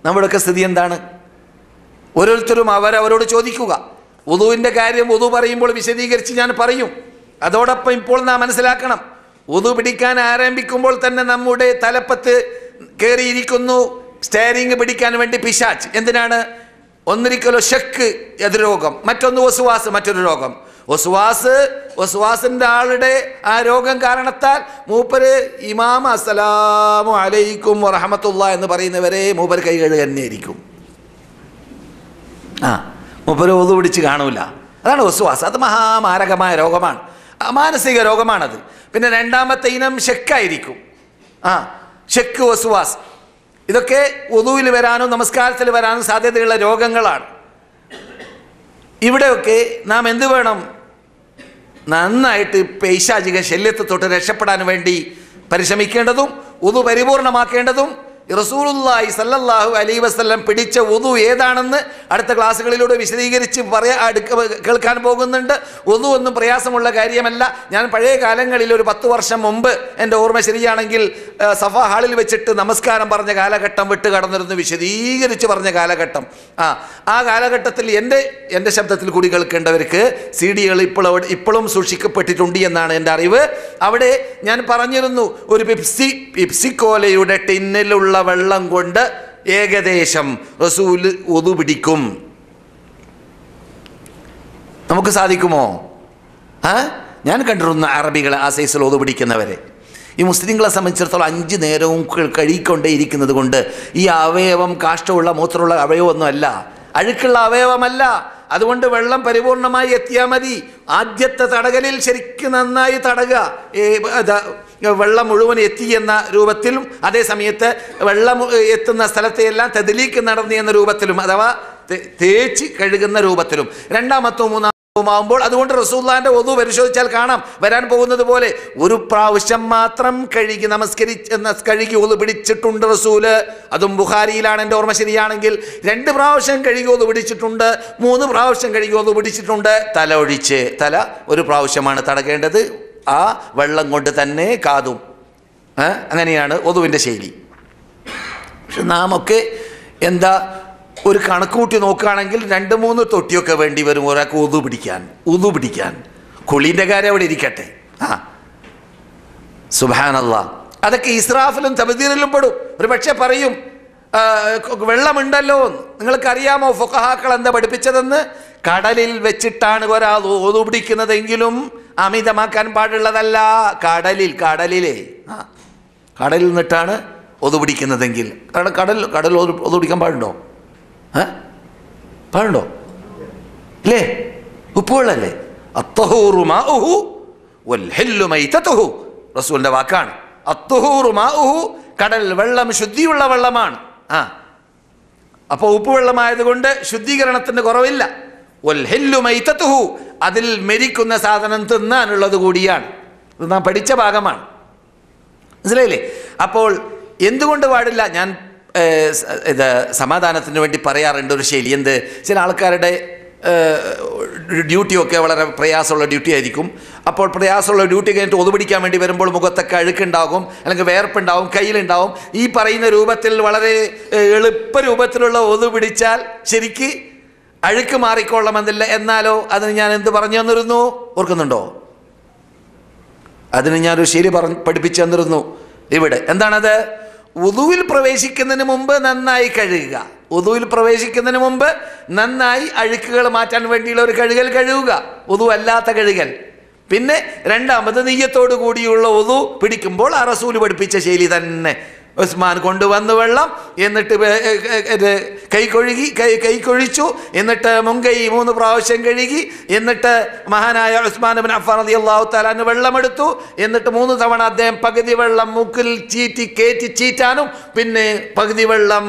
നമ്മുടെയൊക്കെ സ്ഥിതി എന്താണ്? ഓരോരുത്തരും അവരവരോട് ചോദിക്കുക. വുദുവിൻ്റെ കാര്യം വുദു പറയുമ്പോൾ വിശദീകരിച്ച് ഞാൻ പറയും. അതോടൊപ്പം ഇപ്പോൾ നാം മനസ്സിലാക്കണം, വുദു പിടിക്കാൻ ആരംഭിക്കുമ്പോൾ തന്നെ നമ്മുടെ തലപ്പത്ത് കയറിയിരിക്കുന്നു സ്റ്റെയറിംഗ് പിടിക്കാൻ വേണ്ടി പിശാച്ച്. എന്തിനാണ്? ഒന്നിരിക്കലോ ഷക്ക്, അത് രോഗം. മറ്റൊന്ന് വസ്വാസ്, മറ്റൊരു രോഗം. വസ്വാസിൻ്റെ ആളുടെ ആ രോഗം കാരണത്താൽ മൂപ്പര് ഇമാം അസ്സലാമു അലൈക്കും വറഹ്മത്തുള്ളാഹി എന്ന് പറയുന്നവരെ മൂപ്പര് കൈ കഴുകുക തന്നെയായിരിക്കും. മൂപ്പര് വുദു പിടിച്ച് കാണൂല. അതാണ് വസ്വാസ്. അത് മഹാമാരകമായ രോഗമാണ്, മാനസിക രോഗമാണത്. പിന്നെ രണ്ടാമത്തെ ഇനം ഷക്കായിരിക്കും. ഷക്ക്, വസ്വാസ്, ഇതൊക്കെ വുദുവിൽ വരാനും നമസ്കാരത്തിൽ വരാനും സാധ്യതയുള്ള രോഗങ്ങളാണ്. ഇവിടെയൊക്കെ നാം എന്ത് വേണം? നന്നായിട്ട് പൈശാചിക ശല്യത്തെ തൊട്ട് രക്ഷപ്പെടാൻ വേണ്ടി പരിശ്രമിക്കേണ്ടതും വുദു പരിപൂർണമാക്കേണ്ടതും റസൂലുള്ളാഹി സല്ലല്ലാഹു അലൈഹി വസല്ലം പിടിച്ച വുദു ഏതാണെന്ന് അടുത്ത ക്ലാസ്സുകളിലൂടെ വിശദീകരിച്ച് കേൾക്കാൻ പോകുന്നുണ്ട്. വുദു ഒന്നും പ്രയാസമുള്ള കാര്യമല്ല. ഞാൻ പഴയ കാലങ്ങളിൽ ഒരു 10 വർഷം മുമ്പ്, എൻ്റെ ഓർമ്മ ശരിയാണെങ്കിൽ, സഫ ഹാളിൽ വെച്ചിട്ട് നമസ്കാരം പറഞ്ഞ കാലഘട്ടം വിട്ട് കടന്നിരുന്നു, വിശദീകരിച്ച് പറഞ്ഞ കാലഘട്ടം. ആ കാലഘട്ടത്തിൽ എൻ്റെ ശബ്ദത്തിൽ കൂടി കേൾക്കേണ്ടവർക്ക് CD-കൾ ഇപ്പോഴും സൂക്ഷിക്കപ്പെട്ടിട്ടുണ്ട് എന്നാണ് എൻ്റെ അറിവ്. അവിടെ ഞാൻ പറഞ്ഞിരുന്നു, ഒരു പെപ്സിക്കോലയുടെ ടിന്നിലുള്ള വെള്ളം കൊണ്ട് ഏകദേശം റസൂല് വുദു പിടിക്കും. നമുക്ക് സാധിക്കുമോ? ഞാൻ കണ്ടിരുന്ന അറബികളെ ആ സൈസിൽ വുദു പിടിക്കുന്നവരെ. ഈ മുസ്ലിങ്ങളെ സംബന്ധിച്ചിടത്തോളം 5 നേരവും കഴുകിക്കൊണ്ടേയിരിക്കുന്നത് കൊണ്ട് ഈ അവയവം കാഷ്ടമുള്ള മൂത്രമുള്ള അവയവമൊന്നുമല്ല, അഴുക്കുള്ള അവയവമല്ല. അതുകൊണ്ട് വെള്ളം പരിപൂർണമായി എത്തിയാൽ മതി. ആദ്യത്തെ തടകലിൽ ശരിക്കും നന്നായി തടകുക, വെള്ളം മുഴുവൻ എത്തി എന്ന രൂപത്തിലും അതേ സമയത്ത് വെള്ളം എത്തുന്ന സ്ഥലത്തെയെല്ലാം തദ്ലീക്ക് നടന്നു എന്ന രൂപത്തിലും, അഥവാ തേച്ച് കഴുകുന്ന രൂപത്തിലും, രണ്ടാമത്തോ മൂന്നാമത്തുമാകുമ്പോൾ. അതുകൊണ്ട് റസൂലുള്ളാഹിന്റെ വുദു പരിശോധിച്ചാൽ കാണാം, വരാൻ പോകുന്നത് പോലെ ഒരു പ്രാവശ്യം മാത്രം കഴുകി വുദു പിടിച്ചിട്ടുണ്ട് റസൂല്. അതും ബുഖാരിയിലാണ് എൻ്റെ ഓർമ്മ ശരിയാണെങ്കിൽ. 2 പ്രാവശ്യം കഴുകി വുദു പിടിച്ചിട്ടുണ്ട്, 3 പ്രാവശ്യം കഴുകി വുദു പിടിച്ചിട്ടുണ്ട്. തല ഒഴിച്ച്, തല ഒരു പ്രാവശ്യമാണ് തടകേണ്ടത്, ആ വെള്ളം കൊണ്ട് തന്നെ കാതും. അങ്ങനെയാണ് വുദുവിൻ്റെ ശൈലി. പക്ഷെ നാം ഒക്കെ എന്താ, ഒരു കണക്ക് കൂട്ടി നോക്കുകയാണെങ്കിൽ 2-3 തൊട്ടിയൊക്കെ വേണ്ടി വരും ഒരാൾക്ക് വുദു പിടിക്കാൻ. കുളീൻ്റെ കാര്യം അവിടെ ഇരിക്കട്ടെ. സുബ്ഹാനല്ലാഹ്, അതൊക്കെ ഇസ്രാഫിലും തബ്ദീറിലും പെടും. ഒരു പക്ഷെ പറയും, വെള്ളമുണ്ടല്ലോ, നിങ്ങൾക്കറിയാമോ ഫുഖഹാക്കൾ എന്താ പഠിപ്പിച്ചതെന്ന്? കടലിൽ വെച്ചിട്ടാണ് ഒരാൾ വുദു പിടിക്കുന്നതെങ്കിലും അമിതമാക്കാൻ പാടുള്ളതല്ല. കടലിൽ നിന്നിട്ടാണ് വുദു പിടിക്കുന്നതെങ്കിൽ, കാരണം കടൽ വുദു പിടിക്കാൻ പാടുണ്ടോ? പാടുണ്ടോ? ഇല്ലേ? ഉപ്പുവെള്ളല്ലേ? അത്തഹൂറു മാഉഹു വൽഹില്ലു മൈതതുഹു, റസൂലിന്റെ വാക്കാണ്. അത്തഹൂറു മാഉഹു, കടൽ വെള്ളം ശുദ്ധിയുള്ള വെള്ളമാണ്. അപ്പോൾ ഉപ്പുവെള്ളമായതുകൊണ്ട് ശുദ്ധീകരണത്തിന് കുറവില്ല. വൽഹില്ലു മൈതതുഹു, അതിൽ മെരിക്കുന്ന സാധനം തിന്നാനുള്ളത് കൂടിയാണ്. ഇത് നാം പഠിച്ച ഭാഗമാണ്, മനസ്സിലായില്ലേ? അപ്പോൾ എന്തുകൊണ്ട് പാടില്ല? ഞാൻ ഇത് സമാധാനത്തിന് വേണ്ടി പറയാറുണ്ട് ഒരു ശൈലി. ചില ആൾക്കാരുടെ ഡ്യൂട്ടിയൊക്കെ വളരെ പ്രയാസമുള്ള ഡ്യൂട്ടി ആയിരിക്കും. അപ്പോൾ പ്രയാസമുള്ള ഡ്യൂട്ടി കഴിഞ്ഞിട്ട് വുദു പിടിക്കാൻ വേണ്ടി വരുമ്പോൾ മുഖത്തൊക്കെ അഴുക്കുണ്ടാകും, അല്ലെങ്കിൽ വേർപ്പുണ്ടാവും, കയ്യിലുണ്ടാവും. ഈ പറയുന്ന രൂപത്തിൽ വളരെ എളുപ്പ രൂപത്തിലുള്ള വുദു പിടിച്ചാൽ ശരിക്ക് അഴുക്ക് മാറിക്കൊള്ളണമെന്നില്ല. എന്നാലോ അതിന് ഞാൻ എന്ത് പറഞ്ഞു തന്നിരുന്നു, ഓർക്കുന്നുണ്ടോ? അതിന് ഞാനൊരു ശൈലി പഠിപ്പിച്ചു തന്നിരുന്നു ഇവിടെ. എന്താണത്? വുദുവിൽ പ്രവേശിക്കുന്നതിന് മുമ്പ് നന്നായി കഴുകുക. വുദുവിൽ പ്രവേശിക്കുന്നതിന് മുമ്പ് നന്നായി അഴുക്കുകൾ മാറ്റാൻ വേണ്ടിയുള്ള ഒരു കഴുകുക, വുദു അല്ലാത്ത കഴുകൽ. പിന്നെ രണ്ടാമത് നിയ്യത്തോടു കൂടിയുള്ള വുദു പിടിക്കുമ്പോൾ ആ റസൂൽ പഠിപ്പിച്ച ശൈലി തന്നെ. ഉസ്മാൻ കൊണ്ടുവന്ന് വെള്ളം, എന്നിട്ട് കൈ കൊഴിച്ചു, എന്നിട്ട് മുൻകൈ 3 പ്രാവശ്യം കഴുകി, എന്നിട്ട് മഹാനായ ഉസ്മാൻ ഇബ്നു അഫ്ഫാൻ റളിയല്ലാഹു തആല അൻഹു വെള്ളമെടുത്തു, എന്നിട്ട് 3 തവണ അദ്ദേഹം പകുതി വെള്ളം മൂക്കിൽ കയറ്റി ചീറ്റാനും പിന്നെ പകുതി വെള്ളം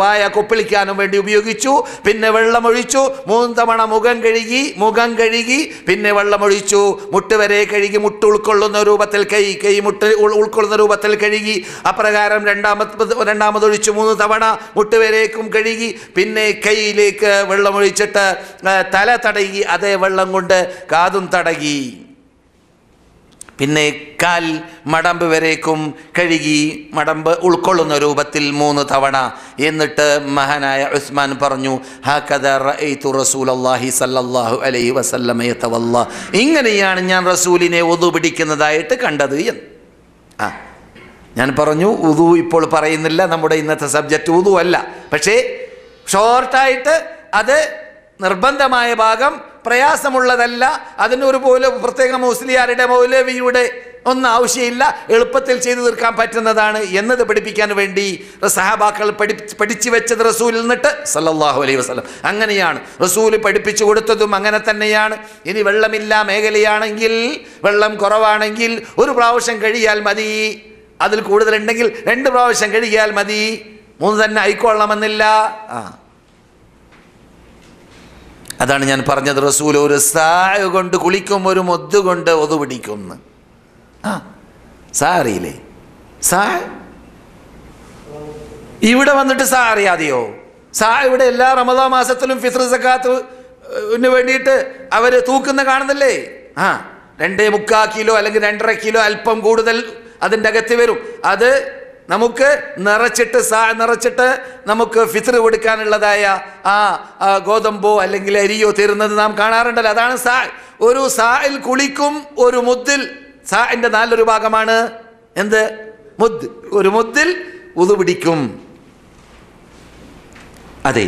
വായ കൊപ്പിളിക്കാനും വേണ്ടി ഉപയോഗിച്ചു. പിന്നെ വെള്ളമൊഴിച്ചു, 3 തവണ മുഖം കഴുകി, പിന്നെ വെള്ളമൊഴിച്ചു, മുട്ട് വരെ കഴുകി, മുട്ട് ഉൾക്കൊള്ളുന്ന രൂപത്തിൽ കൈ മുട്ട് ഉൾക്കൊള്ളുന്ന രൂപത്തിൽ കഴുകി. അപ്രകാരം രണ്ടാമതൊഴിച്ചു 3 തവണ മുട്ടുവരേക്കും കഴുകി. പിന്നെ കൈയിലേക്ക് വെള്ളമൊഴിച്ചിട്ട് തല തടകി, അതേ വെള്ളം കൊണ്ട് കാതും തടകി. പിന്നെ കാൽ മടമ്പ് വരേക്കും കഴുകി, മടമ്പ് ഉൾക്കൊള്ളുന്ന രൂപത്തിൽ 3 തവണ. എന്നിട്ട് മഹാനായ ഉസ്മാൻ പറഞ്ഞു, ഹകദാ റഅയ്തു റസൂലല്ലാഹി സല്ലല്ലാഹു അലൈഹി വസല്ലമ യതവല്ല, ഇങ്ങനെയാണ് ഞാൻ റസൂലിനെ വുദു പിടിക്കുന്നതായിട്ട് കണ്ടത് എന്ന്. ഞാൻ പറഞ്ഞു, വുദു ഇപ്പോൾ പറയുന്നില്ല, നമ്മുടെ ഇന്നത്തെ സബ്ജക്റ്റ് വുദു അല്ല. പക്ഷേ ഷോർട്ടായിട്ട് അത് നിർബന്ധമായ ഭാഗം, പ്രയാസമുള്ളതല്ല. അതിനൊരു പ്രത്യേക മുസ്ലിയാരുടെ മൗലവിയുടെ ഒന്നും ആവശ്യമില്ല, എളുപ്പത്തിൽ ചെയ്തു തീർക്കാൻ പറ്റുന്നതാണ് എന്നത് പഠിപ്പിക്കാൻ വേണ്ടി സഹാബാക്കൾ പഠിച്ചു വെച്ചത് റസൂലിൽ നിന്നിട്ട് സല്ലല്ലാഹു അലൈഹി വസല്ലം. അങ്ങനെയാണ് റസൂൽ പഠിപ്പിച്ചു കൊടുത്തതും അങ്ങനെ തന്നെയാണ്. ഇനി വെള്ളമില്ല മേഖലയാണെങ്കിൽ, വെള്ളം കുറവാണെങ്കിൽ 1 പ്രാവശ്യം കഴിയാൽ മതി. അതിൽ കൂടുതലുണ്ടെങ്കിൽ 2 പ്രാവശ്യം കഴുകിയാൽ മതി. 3 തന്നെ ആയിക്കൊള്ളണമെന്നില്ല. അതാണ് ഞാൻ പറഞ്ഞത്, റസൂൽ ഒരു സായ കൊണ്ട് കുളിക്കും, ഒരു മുദ്ദ് കൊണ്ട് വുദു പിടിക്കുന്നു. സാ അറിയില്ലേ? സാ ഇവിടെ വന്നിട്ട് സാ അറിയാതെയോ? സാ ഇവിടെ എല്ലാ റമദാൻ മാസത്തിലും ഫിത്ർ സക്കാത്തിന് വേണ്ടിയിട്ട് അവർ തൂക്കുന്ന കാണുന്നില്ലേ? 2.25 കിലോ അല്ലെങ്കിൽ 2.5 കിലോ അല്പം കൂടുതൽ അതിൻ്റെ അകത്ത് വരും. അത് നമുക്ക് നിറച്ചിട്ട് നമുക്ക് ഫിത്ർ കൊടുക്കാനുള്ളതായ ആ ഗോതമ്പോ അല്ലെങ്കിൽ അരിയോ തരുന്നത് നാം കാണാറുണ്ടല്ലോ. അതാണ് സാ. ഒരു സായിൽ കുളിക്കും, ഒരു മുദ്ദിൽ, സാന്റെ നല്ലൊരു ഭാഗമാണ് എന്ത്? മുദ്. ഒരു മുദ്ദിൽ ഉദു പിടിക്കും. അതെ.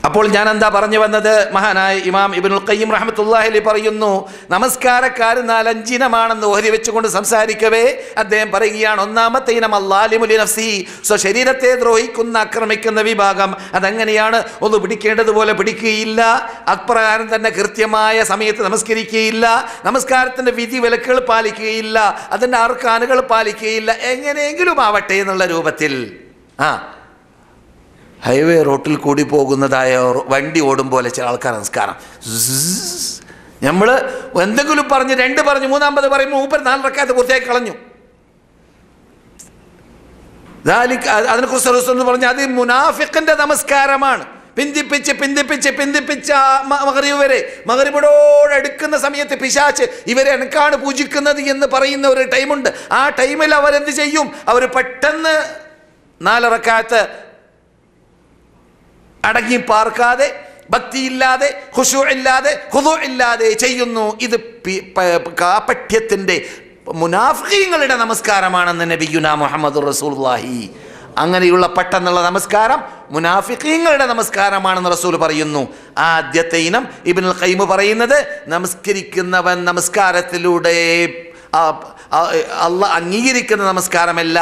അപ്പോൾ ഞാൻ എന്താ പറഞ്ഞു വന്നത്? മഹാനായ ഇമാം ഇബ്നുൽ ഖയ്യിം റഹ്മത്തുള്ളാഹി അലൈഹി പറയുന്നു, നമസ്കാരക്കാർ 4-5 ഇനമാണെന്ന് ഓഹരി വെച്ചുകൊണ്ട് സംസാരിക്കവേ അദ്ദേഹം പറയുകയാണ്, ഒന്നാമത്തെ ഇനം അല്ലാലിമു ലിനഫ്സിഹി, സ്വശരീരത്തെ ദ്രോഹിക്കുന്ന ആക്രമിക്കുന്ന വിഭാഗം. അതെങ്ങനെയാണ്? ഒന്ന് പിടിക്കേണ്ടതുപോലെ പിടിക്കുകയില്ല, അപ്രകാരം തന്നെ കൃത്യമായ സമയത്ത് നമസ്കരിക്കുകയില്ല, നമസ്കാരത്തിൻ്റെ വിധി വിലക്കുകൾ പാലിക്കുകയില്ല, അതിൻ്റെ അർക്കാനുകൾ പാലിക്കുകയില്ല, എങ്ങനെയെങ്കിലും ആവട്ടെ എന്നുള്ള രൂപത്തിൽ ഹൈവേ റോട്ടിൽ കൂടി പോകുന്നതായ വണ്ടി ഓടും പോലെ ചില ആൾക്കാർ നമസ്കാരം നമ്മൾ എന്തെങ്കിലും പറഞ്ഞ് 2 പറഞ്ഞ് 3-ാമത് പറയുമ്പോൾ 4 റക്അത്ത് പൂർത്തിയാക്കി കളഞ്ഞു. അതിനെക്കുറിച്ച് റസൂൽ പറഞ്ഞു, അത് മുനാഫിഖിന്റെ നമസ്കാരമാണ്. പിന്തിപ്പിച്ച മഗ്രിബ് വരെ, മഗ്രിബിനോട് അടുക്കുന്ന സമയത്ത് പിശാച് ഇവരെ എനിക്കാണ് പൂജിക്കുന്നത് എന്ന് പറയുന്ന ഒരു ടൈമുണ്ട്. ആ ടൈമിൽ അവരെന്ത് ചെയ്യും? അവർ പെട്ടെന്ന് 4 റക്അത്ത് അടങ്ങി പാർക്കാതെ, ഭക്തിയില്ലാതെ, ഖുശൂ ഇല്ലാതെ, ഖുദൂ ഇല്ലാതെ ചെയ്യുന്നു. ഇത് കാപട്യത്തിൻ്റെ മുനാഫിഖീങ്ങളുടെ നമസ്കാരമാണെന്ന് നബിയുനാ മുഹമ്മദുർ റസൂലുള്ളാഹി. അങ്ങനെയുള്ള പെട്ടെന്നുള്ള നമസ്കാരം മുനാഫിഖീങ്ങളുടെ നമസ്കാരമാണെന്ന് റസൂൽ പറയുന്നു. ആദ്യത്തെ ഇനം ഇബ്നുൽ ഖയ്യിം പറയുന്നത്, നമസ്കരിക്കുന്നവൻ നമസ്കാരത്തിലൂടെ അള്ളാഹ് അംഗീകരിക്കുന്ന നമസ്കാരമല്ല,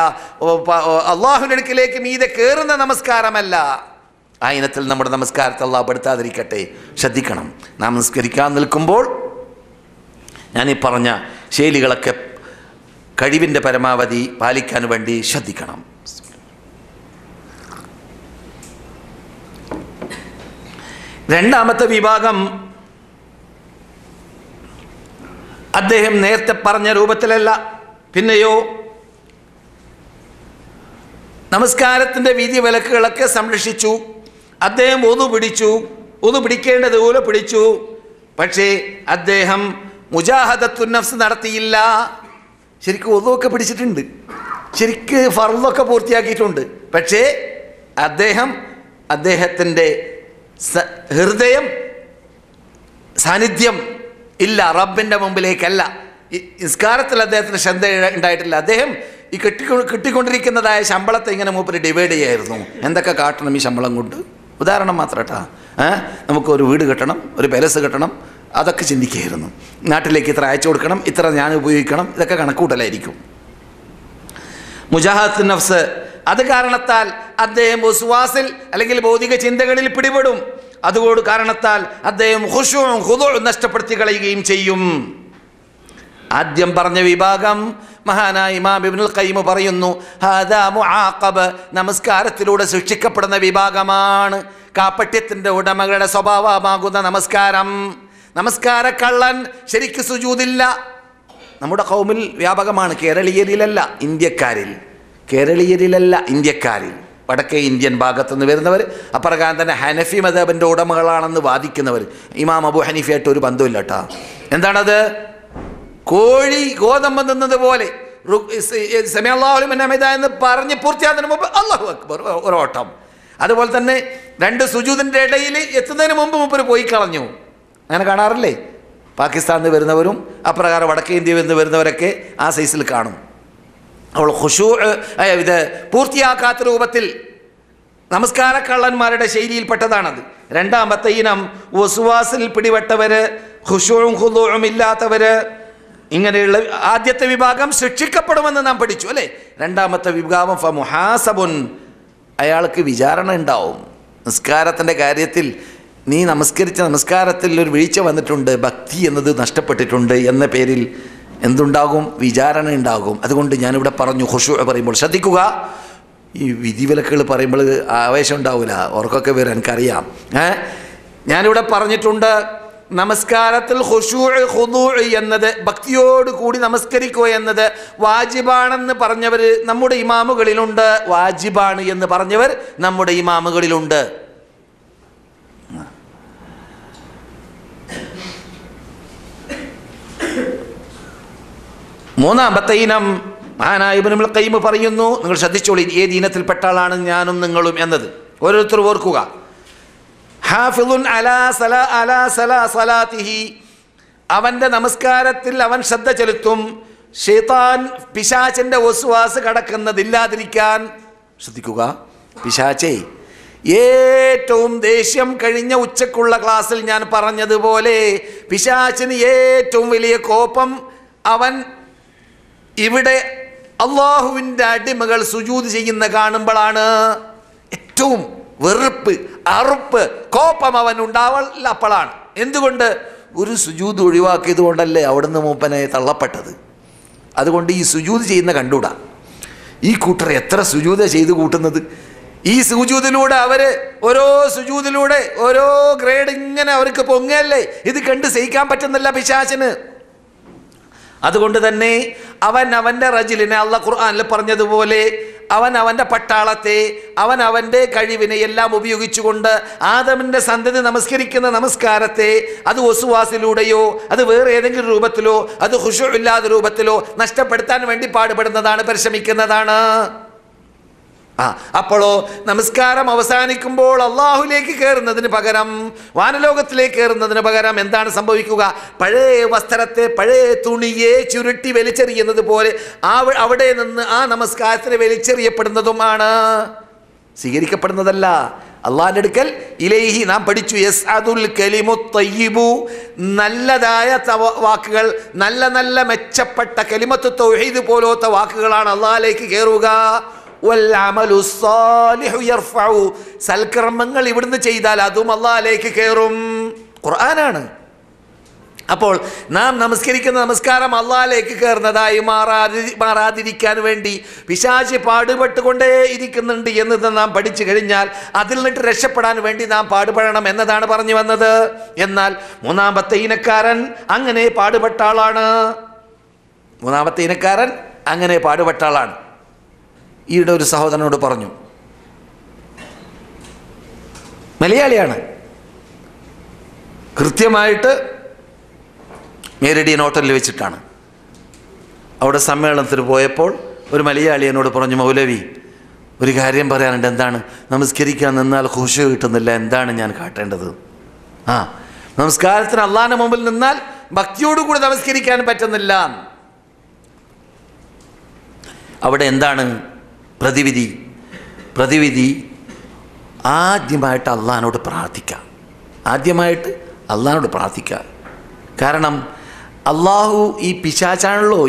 അള്ളാഹുവിന്റെ അടുക്കിലേക്ക് മീതെ കയറുന്ന നമസ്കാരമല്ല. ആ ഇനത്തിൽ നമ്മുടെ നമസ്കാരത്തെ അള്ളാഹ് പെടുത്താതിരിക്കട്ടെ. ശ്രദ്ധിക്കണം. നമസ്കരിക്കാൻ നിൽക്കുമ്പോൾ ഞാനീ പറഞ്ഞ ശൈലികളൊക്കെ കഴിവിൻ്റെ പരമാവധി പാലിക്കാൻ വേണ്ടി ശ്രദ്ധിക്കണം. രണ്ടാമത്തെ വിഭാഗം അദ്ദേഹം നേരത്തെ പറഞ്ഞ രൂപത്തിലല്ല. പിന്നെയോ നമസ്കാരത്തിൻ്റെ വിധി വിലക്കുകളൊക്കെ സംരക്ഷിച്ചു. അദ്ദേഹം ഒതു പിടിക്കേണ്ടതുപോലെ പിടിച്ചു. പക്ഷേ അദ്ദേഹം മുജാഹദത്തുൻ നഫ്സ് നടത്തിയില്ല. ശരിക്കും ഒതുവൊക്കെ പിടിച്ചിട്ടുണ്ട്, ശരിക്ക് ഫർളൊക്കെ പൂർത്തിയാക്കിയിട്ടുണ്ട്. പക്ഷേ അദ്ദേഹത്തിൻ്റെ ഹൃദയം സാന്നിധ്യം ഇല്ല, റബ്ബിൻ്റെ മുമ്പിലേക്കല്ല. നിസ്കാരത്തിൽ അദ്ദേഹത്തിന് ശ്രദ്ധ ഉണ്ടായിട്ടില്ല. അദ്ദേഹം ഈ കിട്ടിക്കൊണ്ടിരിക്കുന്നതായ ശമ്പളത്തെ ഇങ്ങനെ മൂപ്പര് ഡിവൈഡ് ചെയ്യായിരുന്നു. എന്തൊക്കെ കാട്ടണം ഈ ശമ്പളം കൊണ്ട്? ഉദാഹരണം മാത്രം കേട്ടാ. നമുക്കൊരു വീട് കെട്ടണം, ഒരു പാലസ് കെട്ടണം, അതൊക്കെ ചിന്തിക്കുകയായിരുന്നു. നാട്ടിലേക്ക് ഇത്ര അയച്ചു കൊടുക്കണം, ഇത്ര ഞാൻ ഉപയോഗിക്കണം, ഇതൊക്കെ കണക്കൂട്ടലായിരിക്കും. മുജാഹദത്തുൻ നഫ്സ് അത് കാരണത്താൽ അദ്ദേഹം വസ്വാസിൽ അല്ലെങ്കിൽ ഭൗതിക ചിന്തകളിൽ പിടിപെടും. അതുകൊണ്ട് കാരണത്താൽ അദ്ദേഹം ഖുശൂഉം ഖുദൂഉം നഷ്ടപ്പെടുത്തി കളയുകയും ചെയ്യും. ആദ്യം പറഞ്ഞ വിഭാഗം മഹാനായ ഇമാം ഇബ്നുൽ ഖയ്യിം പറയുന്നു, ഹാദാ മുആഖബ്, നമസ്കാരത്തിലൂടെ ശിക്ഷിക്കപ്പെടുന്ന വിഭാഗമാണ്. കാപട്യത്തിൻ്റെ ഉടമകളുടെ സ്വഭാവമാകുന്ന നമസ്കാരം. നമസ്കാര കള്ളൻ, ശരിക്ക് സുജൂദില്ല. നമ്മുടെ ഖൗമിൽ വ്യാപകമാണ്. കേരളീയരിലല്ല, ഇന്ത്യക്കാരിൽ വടക്കേ ഇന്ത്യൻ ഭാഗത്തുനിന്ന് വരുന്നവർ, അപ്രകാരം തന്നെ ഹനഫി മദ്ഹബിൻ്റെ ഉടമകളാണെന്ന് വാദിക്കുന്നവർ. ഇമാം അബൂ ഹനീഫയായിട്ട് ഒരു ബന്ധമില്ല കേട്ടോ. എന്താണത്? കോഴി ഗോതമ്പ് തിന്നത് പോലെ സമീഅ അല്ലാഹു ലിമൻ ഹമിദ എന്ന് പറഞ്ഞ് പൂർത്തിയാകുന്നതിന് മുമ്പ് അല്ലാഹു അക്ബർ ഒരു ഓട്ടം. അതുപോലെ തന്നെ 2 സുജൂദിൻ്റെ ഇടയിൽ എത്തുന്നതിന് മുമ്പ് മൂപ്പര് പോയി കളഞ്ഞു. അങ്ങനെ കാണാറില്ലേ? പാകിസ്ഥാനിൽ നിന്ന് വരുന്നവരും അപ്രകാരം വടക്കേ ഇന്ത്യയിൽ നിന്ന് വരുന്നവരൊക്കെ ആ സൈസിൽ കാണും. അവൾ ഖുശൂ ഇത് പൂർത്തിയാക്കാത്ത രൂപത്തിൽ നമസ്കാര കള്ളന്മാരുടെ ശൈലിയിൽപ്പെട്ടതാണത്. രണ്ടാമത്തെ ഇനം വസ്വാസിൽ പിടിപെട്ടവർ, ഖുശൂഉം ഖുദൂഉം ഇല്ലാത്തവർ. ഇങ്ങനെയുള്ള ആദ്യത്തെ വിഭാഗം ശിക്ഷിക്കപ്പെടുമെന്ന് നാം പഠിച്ചു അല്ലേ? രണ്ടാമത്തെ വിഭാഗം ഫമുഹാസബുൻ, അയാൾക്ക് വിചാരണ ഉണ്ടാവും. നിസ്കാരത്തിൻ്റെ കാര്യത്തിൽ നീ നമസ്കരിച്ച നമസ്കാരത്തിൽ ഒരു വീഴ്ച വന്നിട്ടുണ്ട്, ഭക്തി എന്നത് നഷ്ടപ്പെട്ടിട്ടുണ്ട് എന്ന പേരിൽ എന്തുണ്ടാകും? വിചാരണ ഉണ്ടാകും. അതുകൊണ്ട് ഞാനിവിടെ പറഞ്ഞു, ഖുശൂ പറയുമ്പോൾ ശ്രദ്ധിക്കുക. ഈ വിധിവിലക്കുകൾ പറയുമ്പോൾ ആവേശം ഉണ്ടാവില്ല, ഓർക്കൊക്കെ വരും, എനിക്കറിയാം. ഞാനിവിടെ പറഞ്ഞിട്ടുണ്ട്, നമസ്കാരത്തിൽ ഖുശൂഅ് ഖുദൂഅ് എന്നത് ഭക്തിയോട് കൂടി നമസ്കരിക്കുക എന്നത് വാജിബാണെന്ന് പറഞ്ഞവർ നമ്മുടെ ഇമാമുകളിലുണ്ട്. വാജിബാണ് എന്ന് പറഞ്ഞവർ നമ്മുടെ ഇമാമുകളിലുണ്ട്. മൂന്നാമത്തെ ഇനം മഹാനായ ഇബ്നുൽ ഖയ്യിം പറയുന്നു, നിങ്ങൾ ശ്രദ്ധിച്ചോളി ഏത് ഇനത്തിൽപ്പെട്ട ആളാണ് ഞാനും നിങ്ങളും എന്നത് ഓരോരുത്തർ ഓർക്കുക. ഹാഫിളുൻ അലാ സലാത്തിഹി, അവൻ്റെ നമസ്കാരത്തിൽ അവൻ ശ്രദ്ധ ചെലുത്തും. ശൈത്താൻ പിശാചിൻ്റെ വസ്വാസ് കടക്കുന്നതില്ലാതിരിക്കാൻ ശ്രദ്ധിക്കുക. പിശാചേ ഏറ്റവും ദേഷ്യം കഴിഞ്ഞ ഉച്ചക്കുള്ള ക്ലാസ്സിൽ ഞാൻ പറഞ്ഞതുപോലെ പിശാചിന് ഏറ്റവും വലിയ കോപം അവൻ ഇവിടെ അള്ളാഹുവിൻ്റെ അടിമകൾ സുജൂദ് ചെയ്യുന്ന കാണുമ്പോഴാണ്. ഏറ്റവും വെറുപ്പ്, അറുപ്പ്, കോപം അവൻ ഉണ്ടാവല്ല അപ്പോഴാണ്. എന്തുകൊണ്ട്? ഒരു സുജൂദ് ഒഴിവാക്കിയത് കൊണ്ടല്ലേ അവിടുന്ന് മൂപ്പനെ തള്ളപ്പെട്ടത്. അതുകൊണ്ട് ഈ സുജൂദ് ചെയ്യുന്ന കണ്ടൂടാ. ഈ കൂട്ടർ എത്ര സുജൂദ ചെയ്ത് കൂട്ടുന്നത്. ഈ സുജൂദിലൂടെ അവർ ഓരോ സുജൂദിലൂടെ ഓരോ ഗ്രേഡ് ഇങ്ങനെ അവർക്ക് പൊങ്ങല്ലേ. ഇത് കണ്ട് സഹിക്കാൻ പറ്റുന്നില്ല പിശാചിന്. അതുകൊണ്ട് തന്നെ അവൻ അവൻ്റെ റജിലിനെ അല്ലാഹ് ഖുർആനിൽ പറഞ്ഞതുപോലെ അവൻ അവൻ്റെ പട്ടാളത്തെ അവൻ അവൻ്റെ കഴിവിനെ എല്ലാം ഉപയോഗിച്ചുകൊണ്ട് ആദമിൻ്റെ സന്തതി നമസ്കരിക്കുന്ന നമസ്കാരത്തെ അത് വസ്വാസിലൂടെയോ അത് വേറെ ഏതെങ്കിലും രൂപത്തിലോ അത് ഖുശൂ ഇല്ലാത്ത രൂപത്തിലോ നഷ്ടപ്പെടുത്താൻ വേണ്ടി പാടുപെടുന്നതാണ്, പരിശ്രമിക്കുന്നതാണ്. അപ്പോഴോ നമസ്കാരം അവസാനിക്കുമ്പോൾ അള്ളാഹുലേക്ക് കയറുന്നതിന് പകരം വാനലോകത്തിലേക്ക് കയറുന്നതിന് പകരം എന്താണ് സംഭവിക്കുക? പഴയ വസ്ത്രത്തെ പഴയ തുണിയെ ചുരുട്ടി വലിച്ചെറിയുന്നത് പോലെ അവിടെ നിന്ന് ആ നമസ്കാരത്തിന് വലിച്ചെറിയപ്പെടുന്നതുമാണ്, സ്വീകരിക്കപ്പെടുന്നതല്ല. അള്ളാഹിൻ്റെ അടുക്കൽ ഇലൈഹി നാം പഠിച്ചു യസ്അദുൽ കലിമുത് തയ്യിബു, നല്ലതായ വാക്കുകൾ, നല്ല നല്ല മെച്ചപ്പെട്ട കലിമത്ത് തൗഹീദ് പോലത്തെ വാക്കുകളാണ് അള്ളാഹിലേക്ക് കയറുക. സൽക്കർമ്മങ്ങൾ ഇവിടുന്ന് ചെയ്താൽ അതും അള്ളാഹിലേക്ക് കയറും. ഖുർആനാണ്. അപ്പോൾ നാം നമസ്കരിക്കുന്ന നമസ്കാരം അള്ളാഹിലേക്ക് കയറുന്നതായി മാറാതിരിക്കാൻ വേണ്ടി പിശാച് പാടുപെട്ടുകൊണ്ടേ ഇരിക്കുന്നുണ്ട് എന്ന് നാം പഠിച്ചു കഴിഞ്ഞാൽ അതിൽ നിന്നിട്ട് രക്ഷപ്പെടാൻ വേണ്ടി നാം പാടുപെടണം എന്നതാണ് പറഞ്ഞു വന്നത്. എന്നാൽ മൂന്നാമത്തെ ഇനക്കാരൻ അങ്ങനെ പാടുപെട്ട ആളാണ്. മൂന്നാമത്തെ ഇനക്കാരൻ അങ്ങനെ പാടുപെട്ട ആളാണ്. ഈയിടെ ഒരു സഹോദരനോട് പറഞ്ഞു, മലയാളിയാണ്, കൃത്യമായിട്ട് മേരിഡിയൻ ഹോട്ടലിൽ വെച്ചിട്ടാണ്. അവിടെ സമ്മേളനത്തിന് പോയപ്പോൾ ഒരു മലയാളി എന്നോട് പറഞ്ഞു, മൗലവി ഒരു കാര്യം പറയാനുണ്ട്. എന്താണ്? നമസ്കരിക്കാൻ നിന്നാൽ ഖുശൂ കിട്ടുന്നില്ല, എന്താണ് ഞാൻ കാട്ടേണ്ടത്? നമസ്കാരത്തിന് അള്ളാഹിന്റെ മുമ്പിൽ നിന്നാൽ ഭക്തിയോടുകൂടി നമസ്കരിക്കാൻ പറ്റുന്നില്ല. അവിടെ എന്താണ് പ്രതിവിധി? ആദ്യമായിട്ട് അള്ളാഹിനോട് പ്രാർത്ഥിക്കുക. കാരണം അള്ളാഹു ഈ പിശാചാണല്ലോ,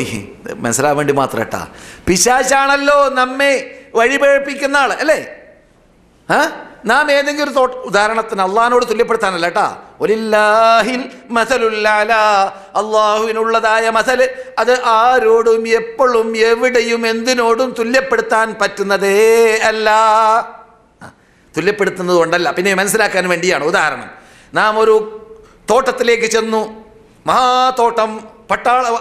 മനസ്സിലാവാൻ വേണ്ടി മാത്രം കേട്ടാ, പിശാചാണല്ലോ നമ്മെ വഴിപഴപ്പിക്കുന്ന ആൾ അല്ലേ. നാം ഏതെങ്കിലും ഒരു ഉദാഹരണത്തിന് അള്ളാഹിനോട് തുല്യപ്പെടുത്താനല്ല കേട്ടാ. വലില്ലാഹിൽ മസലുൽ അലാ, അള്ളാഹുവിനുള്ളതായ മസല് അത് ആരോടും എപ്പോഴും എവിടെയും എന്തിനോടും തുല്യപ്പെടുത്താൻ പറ്റുന്നതേ അല്ല. തുല്യപ്പെടുത്തുന്നത് കൊണ്ടല്ല, പിന്നെ മനസ്സിലാക്കാൻ വേണ്ടിയാണ്. ഉദാഹരണം, നാം ഒരു തോട്ടത്തിലേക്ക് ചെന്നു, മഹാതോട്ടം,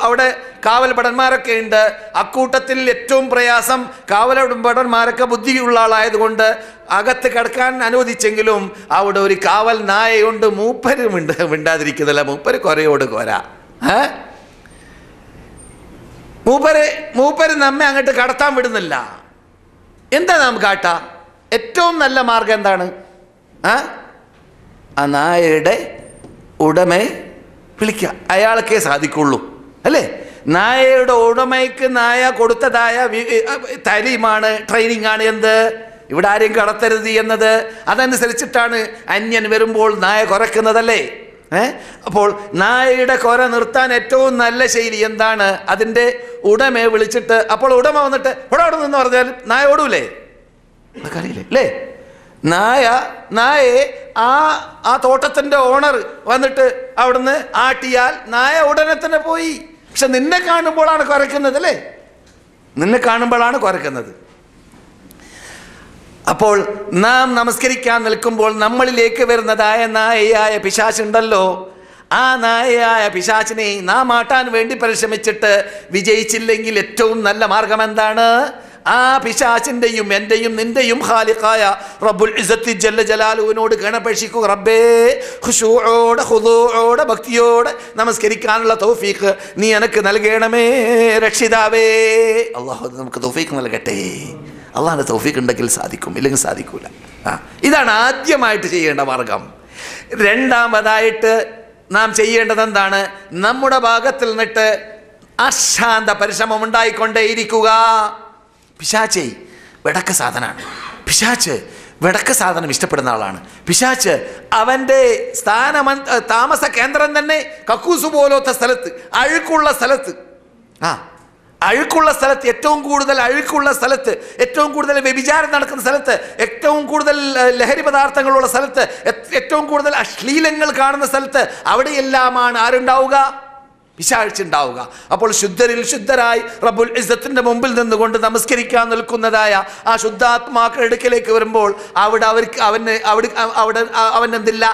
അവിടെ കാവൽ ഭടന്മാരൊക്കെ ഉണ്ട്. അക്കൂട്ടത്തിൽ ഏറ്റവും പ്രയാസം കാവൽ ഭടന്മാരൊക്കെ ബുദ്ധിയുള്ള ആളായതുകൊണ്ട് അകത്ത് കിടക്കാൻ അനുവദിച്ചെങ്കിലും അവിടെ ഒരു കാവൽ നായയുണ്ട്. മൂപ്പര് മിണ്ടാതിരിക്കുന്നില്ല. മൂപ്പര് കൊരയോട് കൊര. മൂപ്പര് നമ്മെ അങ്ങോട്ട് കടത്താൻ വിടുന്നില്ല. എന്താ നാം കാട്ടാ? ഏറ്റവും നല്ല മാർഗം എന്താണ്? ആ നായയുടെ ഉടമയെ വിളിക്കുക. അയാൾക്കേ സാധിക്കുള്ളൂ അല്ലേ. നായയുടെ ഉടമയ്ക്ക് നായ കൊടുത്തതായ താലീമാണ്, ട്രെയിനിങ് ആണ്. എന്ത്? ഇവിടെ ആരെയും കടത്തരുത് എന്നത്. അതനുസരിച്ചിട്ടാണ് അന്യൻ വരുമ്പോൾ നായ കുരക്കുന്നതല്ലേ. അപ്പോൾ നായയുടെ കുര നിർത്താൻ ഏറ്റവും നല്ല ശൈലി എന്താണ്? അതിൻ്റെ ഉടമയെ വിളിച്ചിട്ട്, അപ്പോൾ ഉടമ വന്നിട്ട് ഇവിടെ നിന്ന് പറഞ്ഞാൽ നായ ഓടൂലേ? അറിയില്ലേ അല്ലേ? നായയെ ആ തോട്ടത്തിൻ്റെ ഓണർ വന്നിട്ട് അവിടുന്ന് ആട്ടിയാൽ നായ ഉടനെ തന്നെ പോയി. പക്ഷെ നിന്നെ കാണുമ്പോഴാണ് കുരയ്ക്കുന്നത് അല്ലേ, നിന്നെ കാണുമ്പോഴാണ് കുരയ്ക്കുന്നത്. അപ്പോൾ നാം നമസ്കരിക്കാൻ നിൽക്കുമ്പോൾ നമ്മളിലേക്ക് വരുന്നതായ നായയായ പിശാചുണ്ടല്ലോ, ആ നായയായ പിശാചിനെ നാം മാറ്റാൻ വേണ്ടി പരിശ്രമിച്ചിട്ട് വിജയിച്ചില്ലെങ്കിൽ ഏറ്റവും നല്ല മാർഗം എന്താണ്? ആ പിശാചിന്റെയും എന്റെയും നിന്റെയും ഖാലിഖായ റബ്ബുൽ ഇസ്സത്തി ജല്ല ജലാലുവിനോട് ഗണപേക്ഷിക്കുക, റബ്ബേ ഖുശൂഅോടെ ഖുദൂഅോടെ ഭക്തിയോടെ നമസ്കരിക്കാനുള്ള തൗഫീഖ് നീ എനിക്ക് നൽകണമേ രക്ഷിതാവേ. അല്ലാഹു നമുക്ക് തൗഫീഖ് നൽകട്ടെ. അള്ളാഹിന്റെ തൗഫീഖ് ഉണ്ടെങ്കിൽ സാധിക്കും, ഇല്ലെങ്കിൽ സാധിക്കൂല. ഇതാണ് ആദ്യമായിട്ട് ചെയ്യേണ്ട മാർഗം. രണ്ടാമതായിട്ട് നാം ചെയ്യേണ്ടത് എന്താണ്? നമ്മുടെ ഭാഗത്തിൽ നിന്നിട്ട് അശാന്ത പരിശ്രമം ഉണ്ടായിക്കൊണ്ടേയിരിക്കുക. പിശാച് വെടക്ക് സാധനമാണ്. പിശാച് വെടക്ക് സാധനം ഇഷ്ടപ്പെടുന്ന ആളാണ്. പിശാച് അവൻ്റെ താമസ കേന്ദ്രം തന്നെ കക്കൂസ് പോലത്തെ സ്ഥലത്ത്, അഴുക്കുള്ള സ്ഥലത്ത്, അഴുക്കുള്ള സ്ഥലത്ത്, ഏറ്റവും കൂടുതൽ അഴുക്കുള്ള സ്ഥലത്ത്, ഏറ്റവും കൂടുതൽ വ്യഭിചാരം നടക്കുന്ന സ്ഥലത്ത്, ഏറ്റവും കൂടുതൽ ലഹരി പദാർത്ഥങ്ങളുള്ള സ്ഥലത്ത്, ഏറ്റവും കൂടുതൽ അശ്ലീലങ്ങൾ കാണുന്ന സ്ഥലത്ത്, അവിടെയെല്ലാമാണ് ആരുണ്ടാവുക? പിശാചുണ്ടാവുക. അപ്പോൾ ശുദ്ധരിൽ ശുദ്ധരായി റബ്ബുൽ ഇസ്സത്തിന്റെ മുമ്പിൽ നിന്നുകൊണ്ട് നമസ്കരിക്കാൻ നിൽക്കുന്നതായ ആ ശുദ്ധാത്മാക്കളുടെ അടുക്കലേക്ക് വരുമ്പോൾ അവിടെ അവനെന്തില്ല?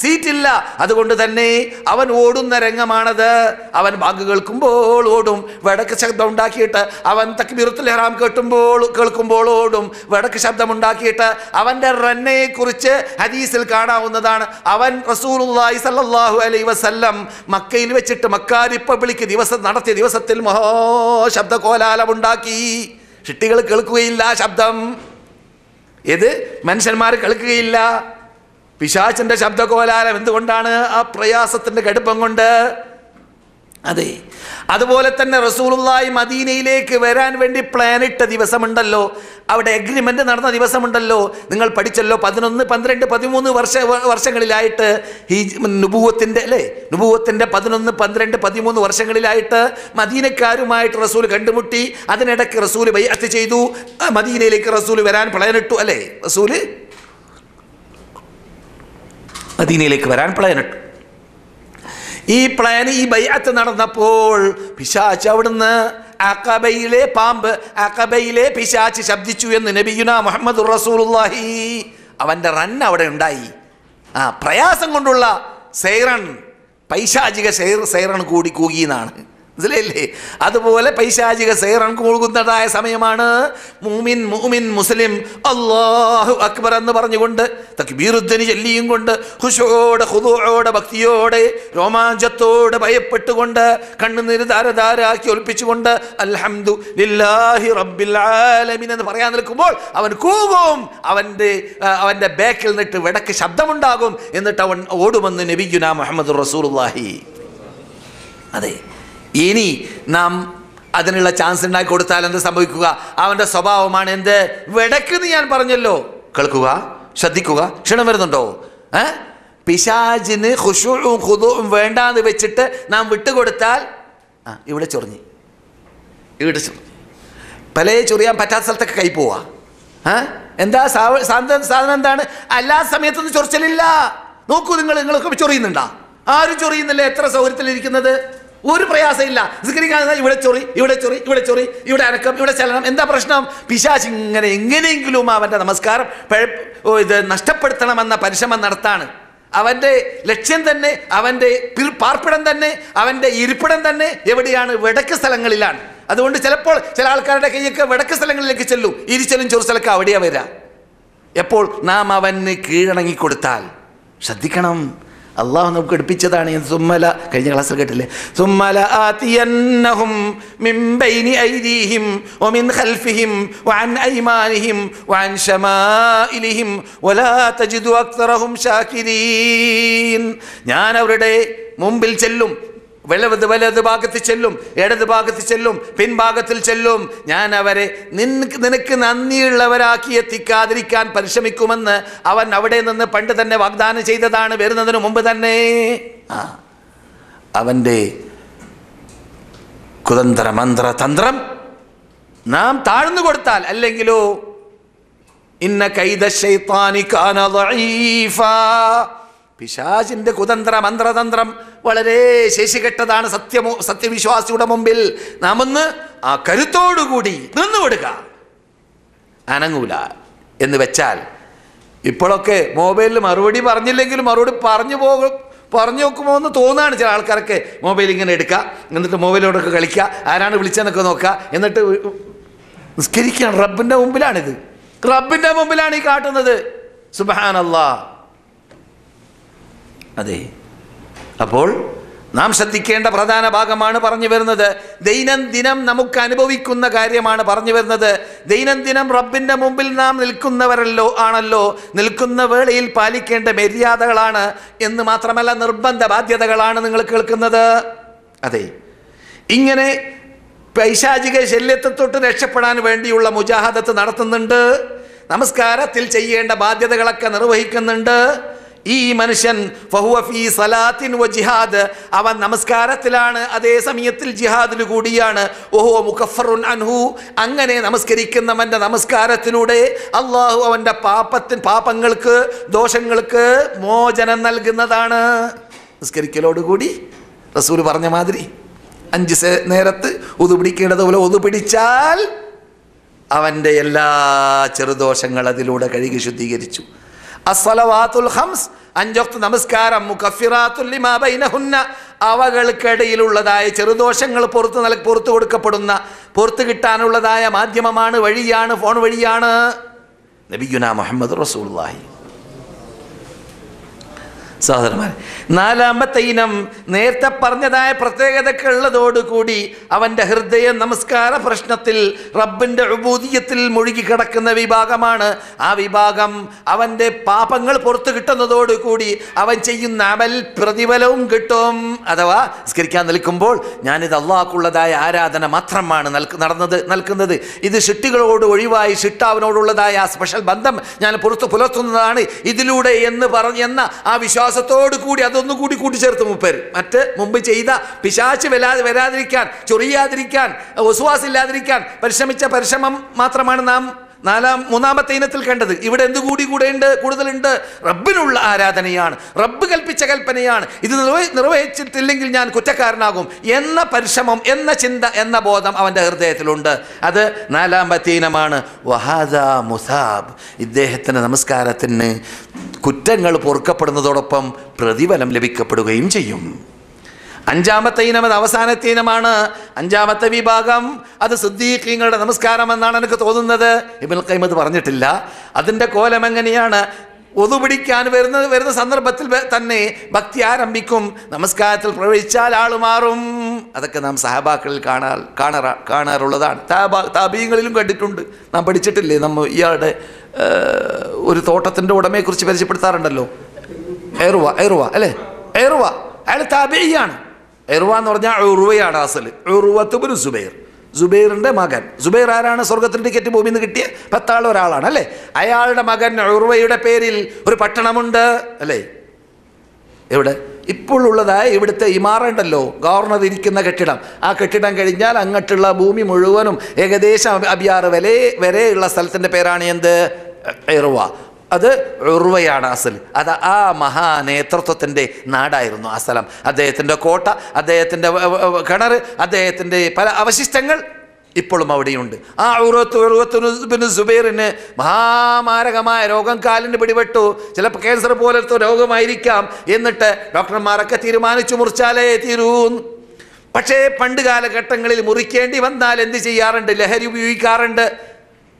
സീറ്റില്ല. അതുകൊണ്ട് തന്നെ അവൻ ഓടുന്ന രംഗമാണത്. അവൻ ബാങ്ക് കേൾക്കുമ്പോൾ ഓടും, വടക്ക് ശബ്ദം ഉണ്ടാക്കിയിട്ട്. അവൻ തക്ബീറത്തുൽ ഇഹ്റാം കേൾക്കുമ്പോൾ ഓടും, വടക്ക് ശബ്ദം ഉണ്ടാക്കിയിട്ട്. അവന്റെ റന്നയെ കുറിച്ച് ഹദീസിൽ കാണാവുന്നതാണ്. അവൻ റസൂലുള്ളാഹി സ്വല്ലല്ലാഹു അലൈഹി വസല്ലം മക്കയിൽ വെച്ചിട്ട് മക്ക റിപ്പബ്ലിക് നടത്തിയ ദിവസത്തിൽ മഹാശബ്ദ കോലാലമുണ്ടാക്കി. ഷിട്ടികൾ കേൾക്കുകയില്ല ശബ്ദം. ഏത് മനുഷ്യന്മാർ കേൾക്കുകയില്ല. പിശാചിന്റെ ശബ്ദ കോലാലം. എന്തുകൊണ്ടാണ്? ആ പ്രയാസത്തിന്റെ കടുപ്പം കൊണ്ട്. അതെ, അതുപോലെ തന്നെ റസൂലുള്ളാഹി മദീനയിലേക്ക് വരാൻ വേണ്ടി പ്ലാനിട്ട ദിവസമുണ്ടല്ലോ, അവിടെ എഗ്രിമെന്റ് നടന്ന ദിവസമുണ്ടല്ലോ. നിങ്ങൾ പഠിച്ചല്ലോ, 11, 12, 13 വർഷങ്ങളിലായിട്ട് ഈ നുബുവത്തിന്റെ 11, 12, 13 വർഷങ്ങളിലായിട്ട് മദീനക്കാരുമായിട്ട് റസൂൽ കണ്ടുമുട്ടി. അതിനിടയ്ക്ക് റസൂൽ ബൈഅത്ത് ചെയ്തു. മദീനയിലേക്ക് റസൂൽ വരാൻ പ്ലാനിട്ടു. അല്ലേ, റസൂല് മദീനയിലേക്ക് വരാൻ പ്ലാനിട്ടു. ഈ ബൈഅത്ത് നടന്നപ്പോൾ പിശാച് അവിടുന്ന് അഖബയിലെ പാമ്പ്, അഖബയിലെ പിശാച് ശബ്ദിച്ചു എന്ന് നബിയുനാ മുഹമ്മദുർ റസൂലുള്ളാഹി. അവന്റെ റൺ അവിടെ ഉണ്ടായി. പ്രയാസം കൊണ്ടുള്ള സൈറൺ, പൈശാചിക സൈറൺ കൂടി കൂകിയെന്നാണ്. മനസ്സിലായില്ലേ? അതുപോലെ പൈശാചിക സൈറൺ കൂകുന്നതായ സമയമാണ്. മുഅ്മിൻ മുസ്ലിം അല്ലാഹു അക്ബർ എന്ന് പറഞ്ഞുകൊണ്ട് തക്ബീറുദ്ദീന് ചൊല്ലിയും കൊണ്ട് ഖുശൂഅോടെ ഖുദൂഅോടെ ഭക്തിയോടെ രോമാഞ്ചത്തോടെ ഭയപ്പെട്ടുകൊണ്ട് കണ്ണുനീര് ധാരധാരാക്കി ഒൽപ്പിച്ചുകൊണ്ട് അൽഹംദുലില്ലാഹി റബ്ബിൽ ആലമീൻ എന്ന് പറയാൻ നിൽക്കുമ്പോൾ അവൻ കൂകും. അവന്റെ ബാക്കിൽ നിന്നിട്ട് വെടക്ക് ശബ്ദമുണ്ടാകും. എന്നിട്ട് അവൻ ഓടുമെന്ന് നബിയുനാ മുഹമ്മദുർ റസൂലുള്ളാഹി. അതെ, ഇനി നാം അതിനുള്ള ചാൻസ് ഉണ്ടാക്കി കൊടുത്താൽ എന്ത് സംഭവിക്കുക? അവന്റെ സ്വഭാവമാണ് എന്ത്? വെടക്കെന്ന് ഞാൻ പറഞ്ഞല്ലോ. കേൾക്കുക, ശ്രദ്ധിക്കുക. ക്ഷണം വരുന്നുണ്ടോ? പിശാചിന് ഖുശൂഉം ഖുദൂഉം വേണ്ടാന്ന് വെച്ചിട്ട് നാം വിട്ടുകൊടുത്താൽ ഇവിടെ ചൊറിഞ്ഞ്, ഇവിടെ പല ചൊറിയാൻ പറ്റാത്ത സ്ഥലത്തൊക്കെ കൈ പോവാ. എന്താ സാധനം എന്താണ്? എല്ലാ സമയത്തൊന്നും ചൊറിച്ചലില്ല. നോക്കൂ, നിങ്ങളൊക്കെ ചൊറിയുന്നുണ്ടാ? ആരും ചൊറിയുന്നില്ല. എത്ര സൗകര്യത്തിലിരിക്കുന്നത്, ഒരു പ്രയാസമില്ല. ഇവിടെ ചൊറി, ഇവിടെ ചൊറി, ഇവിടെ ചൊറി, ഇവിടെ അനക്കം, ഇവിടെ ചലനം. എന്താ പ്രശ്നം? പിശാച് ഇങ്ങനെ എങ്ങനെയെങ്കിലും അവന്റെ നമസ്കാരം ഇത് നഷ്ടപ്പെടുത്തണമെന്ന പരിശ്രമം നടത്താണ്. അവന്റെ ലക്ഷ്യം തന്നെ, അവന്റെ പാർപ്പിടം തന്നെ, അവന്റെ ഇരിപ്പിടം തന്നെ എവിടെയാണ്? വടക്ക് സ്ഥലങ്ങളിലാണ്. അതുകൊണ്ട് ചിലപ്പോൾ ചില ആൾക്കാരുടെ കൈയൊക്കെ വടക്ക് സ്ഥലങ്ങളിലേക്ക് ചെല്ലും, ഇരിച്ചലും ചൊറിച്ചലൊക്കെ അവിടെയാ വരാ. എപ്പോൾ നാം അവന് കീഴടങ്ങി കൊടുത്താൽ ശ്രദ്ധിക്കണം. അള്ളാഹു നമുക്ക് എടുപ്പിച്ചതാണ്. സുമ്മല കഴിഞ്ഞ ക്ലാസ്സിൽ കേട്ടില്ലേ? സുമ്മല ആതിയന്നഹും മിൻ ബൈനി ഐദീഹിം വമിൻ ഖൽഫിഹിം വഅൻ ഐമാനിഹിം വഅൻ ശമാഇലിഹിം വലാ തജിദു അക്തറഹും ശാകിരീൻ. ഞാൻ അവരുടെ മുമ്പിൽ ചെല്ലും, വലത് ഭാഗത്ത് ചെല്ലും, ഇടത് ഭാഗത്ത് ചെല്ലും, പിൻഭാഗത്തിൽ ചെല്ലും. ഞാൻ അവരെ നിനക്ക് നന്ദിയുള്ളവരാക്കി എത്തിക്കാതിരിക്കാൻ പരിശ്രമിക്കുമെന്ന് അവൻ അവിടെ നിന്ന് പണ്ട് തന്നെ വാഗ്ദാനം ചെയ്തതാണ്, വരുന്നതിന് മുമ്പ് തന്നെ. അവന്റെ കുതന്ത്ര മന്ത്ര തന്ത്രം നാം താഴ്ന്നു കൊടുത്താൽ, അല്ലെങ്കിലോ ഇന്ന കൈദ ശൈത്താനി കാന ദഈഫാ. പിശാചിന്റെ കുതന്ത്ര മന്ത്രതന്ത്രം വളരെ ശേഷികെട്ടതാണ്. സത്യവിശ്വാസിയുടെ മുമ്പിൽ നാം ഒന്ന് ആ കരുത്തോടുകൂടി നിന്നുകൊടുക്കുക. അനങ്ങൂല എന്ന് വെച്ചാൽ ഇപ്പോഴൊക്കെ മൊബൈലിൽ മറുപടി പറഞ്ഞില്ലെങ്കിലും മറുപടി പറഞ്ഞു പറഞ്ഞു നോക്കുമ്പോൾ ഒന്ന് തോന്നുകയാണ് ചില ആൾക്കാർക്ക്. മൊബൈൽ ഇങ്ങനെ എടുക്കുക, എന്നിട്ട് മൊബൈലോടൊക്കെ കളിക്കുക, ആരാണ് വിളിച്ചതെന്നൊക്കെ നോക്കുക, എന്നിട്ട് നിസ്കരിക്കുകയാണ്. റബ്ബിൻ്റെ മുമ്പിലാണിത്, റബ്ബിൻ്റെ മുമ്പിലാണ് ഈ കാട്ടുന്നത്. സുബ്ഹാനല്ലാഹ്. അതെ, അപ്പോൾ നാം ശ്രദ്ധിക്കേണ്ട പ്രധാന ഭാഗമാണ് പറഞ്ഞു വരുന്നത്. ദൈനംദിനം നമുക്ക് അനുഭവിക്കുന്ന കാര്യമാണ് പറഞ്ഞു വരുന്നത്. ദൈനംദിനം റബ്ബിൻ്റെ മുമ്പിൽ നാം ആണല്ലോ. നിൽക്കുന്ന വേളയിൽ പാലിക്കേണ്ട മര്യാദകളാണ് എന്ന് മാത്രമല്ല നിർബന്ധ ബാധ്യതകളാണ് നിങ്ങൾ കേൾക്കുന്നത്. അതെ, ഇങ്ങനെ പൈശാചിക ശല്യത്തെ തൊട്ട് രക്ഷപ്പെടാൻ വേണ്ടിയുള്ള മുജാഹദത്ത് നടത്തുന്നുണ്ട്. നമസ്കാരത്തിൽ ചെയ്യേണ്ട ബാധ്യതകളൊക്കെ നിർവഹിക്കുന്നുണ്ട്. ഈ മനുഷ്യൻ ഫഹുവ ഫീ സലാത്തിൻ വ ജിഹാദ്, അവൻ നമസ്കാരത്തിലാണ്, അതേ സമയത്തിൽ ജിഹാദിൽ കൂടിയാണ്. വഹുവ മുകഫറുൻ അൻഹു, അങ്ങനെ നമസ്കരിക്കുന്നവൻ്റെ നമസ്കാരത്തിലൂടെ അള്ളാഹു അവൻ്റെ പാപങ്ങൾക്ക് ദോഷങ്ങൾക്ക് മോചനം നൽകുന്നതാണ്. നിസ്കരിക്കലോടുകൂടി റസൂൽ പറഞ്ഞ മാതിരി 5 നേരത്ത് ഉദു പിടിക്കേണ്ടതുപോലെ ഉദു പിടിച്ചാൽ അവൻ്റെ എല്ലാ ചെറുദോഷങ്ങൾ അതിലൂടെ കഴുകി ശുദ്ധീകരിച്ചു. അസ്സലവാത്തുൽ ഖംസ്, 5 വക്ത് നമസ്കാരം, മുകഫിറാത്തുൽ ലിമാ ബൈനഹുന്ന, അവകൾക്കിടയിലുള്ളതായ ചെറുദോഷങ്ങൾ പുറത്തു കൊടുക്കപ്പെടുന്ന, പുറത്തു കിട്ടാനുള്ളതായ മാധ്യമമാണ്, വഴിയാണ്, ഫോൺ വഴിയാണ്. നബിയുനാ മുഹമ്മദ് റസൂലുള്ളാഹി. സഹോദരന്മാരെ, 4-ാമത്തെ ഇനം നേരത്തെ പറഞ്ഞതായ പ്രത്യേകതകൾ ഉള്ളതോടുകൂടി അവൻ്റെ ഹൃദയം നമസ്കാര പ്രശ്നത്തിൽ റബ്ബിൻ്റെ ഉബൂദിയത്തിൽ മുഴുകി കിടക്കുന്ന വിഭാഗമാണ്. ആ വിഭാഗം അവൻ്റെ പാപങ്ങൾ പുറത്തു കിട്ടുന്നതോടുകൂടി അവൻ ചെയ്യുന്ന അമൽ പ്രതിഫലവും കിട്ടും. അഥവാ നിസ്കരിക്കാൻ നിൽക്കുമ്പോൾ ഞാനിത് അള്ളാഹ്ക്കുള്ളതായ ആരാധന മാത്രമാണ് നൽകുന്നത്, ഇത് ഷിട്ടുകളോട് ഒഴിവായി ഷിട്ടാവിനോടുള്ളതായ ആ സ്പെഷ്യൽ ബന്ധം ഞാൻ പുലർത്തുന്നതാണ് ഇതിലൂടെ എന്ന ആ വിശ്വാസത്തോടു കൂടി അതൊന്നുകൂടി കൂട്ടിച്ചേർത്ത് മൂപ്പർ മുമ്പ് ചെയ്ത പിശാച് വരാതിരിക്കാൻ, ചൊറിയാതിരിക്കാൻ, വസ്വാസില്ലാതിരിക്കാൻ പരിശ്രമിച്ച പരിശ്രമം മാത്രമാണ് നാം 3-ാമത്തെ ഇനത്തിൽ കണ്ടത്. ഇവിടെ കൂടുതലുണ്ട്. റബ്ബിനുള്ള ആരാധനയാണ്, റബ്ബ് കൽപ്പിച്ച കൽപ്പനയാണ്, ഇത് നിർവഹിച്ചിട്ടില്ലെങ്കിൽ ഞാൻ കുറ്റക്കാരനാകും എന്ന പരിശ്രമം, എന്ന ചിന്ത, എന്ന ബോധം അവൻ്റെ ഹൃദയത്തിലുണ്ട്. അത് 4-ാമത്തെ ഇനമാണ്. വഹാദാ മുസാബ്, ഇദ്ദേഹത്തിന് നമസ്കാരത്തിന് കുറ്റങ്ങൾ പൊറുക്കപ്പെടുന്നതോടൊപ്പം പ്രതിഫലം ലഭിക്കപ്പെടുകയും ചെയ്യും. 5-ാമത്തെ ഇനം, അത് അവസാനത്തെ ഇനമാണ്. 5-ാമത്തെ വിഭാഗം അത് സിദ്ദീഖീങ്ങളുടെ നമസ്കാരം എന്നാണ് എനിക്ക് തോന്നുന്നത്. ഇബ്നുൽ ഖയ്യിം അത് പറഞ്ഞിട്ടില്ല. അതിൻ്റെ കോലം എങ്ങനെയാണ്? ഒതു പിടിക്കാൻ വരുന്ന സന്ദർഭത്തിൽ തന്നെ ഭക്തി ആരംഭിക്കും. നമസ്കാരത്തിൽ പ്രവേശിച്ചാൽ ആൾ മാറും. അതൊക്കെ നാം സഹാബാക്കളിൽ കാണാറുള്ളതാണ്. താബീങ്ങളിലും കണ്ടിട്ടുണ്ട്. നാം പഠിച്ചിട്ടില്ലേ? ഇയാളുടെ ഒരു തോട്ടത്തിൻ്റെ ഉടമയെക്കുറിച്ച് പരിചയപ്പെടുത്താറുണ്ടല്ലോ. എറുവ അല്ലേ? എറുവ, അയാൾ താബിഈയാണ്. എറുവ എന്ന് പറഞ്ഞാൽ ഉറുവയാണ് അസൽ. ഉറുവത്ത് ഇബ്നു സുബൈർ, സുബൈറിൻ്റെ മകൻ. സുബൈർ ആരാണ്? സ്വർഗത്തിൻ്റെ ടിക്കറ്റ് ഭൂമിയിൽ നിന്ന് കിട്ടിയ 10 ആൾ ഒരാളാണ് അല്ലേ? അയാളുടെ മകൻ ഉറുവയുടെ പേരിൽ ഒരു പട്ടണമുണ്ട് അല്ലേ? എവിടെ? ഇപ്പോഴുള്ളതായ ഇവിടുത്തെ ഇമാറ ഉണ്ടല്ലോ, ഗവർണർ ഇരിക്കുന്ന കെട്ടിടം. ആ കെട്ടിടം കഴിഞ്ഞാൽ അങ്ങോട്ടുള്ള ഭൂമി മുഴുവനും ഏകദേശം അബിയാർ വരെയുള്ള സ്ഥലത്തിൻ്റെ പേരാണ് എന്ത്? എറുവ. അത് ഉറുവയാണ് അസൽ. അത് ആ മഹാനേതൃത്വത്തിൻ്റെ നാടായിരുന്നു ആ സ്ഥലം. അദ്ദേഹത്തിൻ്റെ കോട്ട, അദ്ദേഹത്തിൻ്റെ കിണർ, അദ്ദേഹത്തിൻ്റെ പല അവശിഷ്ടങ്ങൾ ഇപ്പോഴും അവിടെയുണ്ട്. ആ ഉറുവത്ത് സുബൈറിന് മഹാമാരകമായ രോഗം, കാലിന് പിടിപെട്ടു. ചിലപ്പോൾ ക്യാൻസർ പോലത്തെ രോഗമായിരിക്കാം. എന്നിട്ട് ഡോക്ടർമാരൊക്കെ തീരുമാനിച്ചു മുറിച്ചാലേ തീരൂന്ന്. പക്ഷേ പണ്ട് കാലഘട്ടങ്ങളിൽ മുറിക്കേണ്ടി വന്നാൽ എന്ത് ചെയ്യാറുണ്ട്? ലഹരി ഉപയോഗിക്കാറുണ്ട്.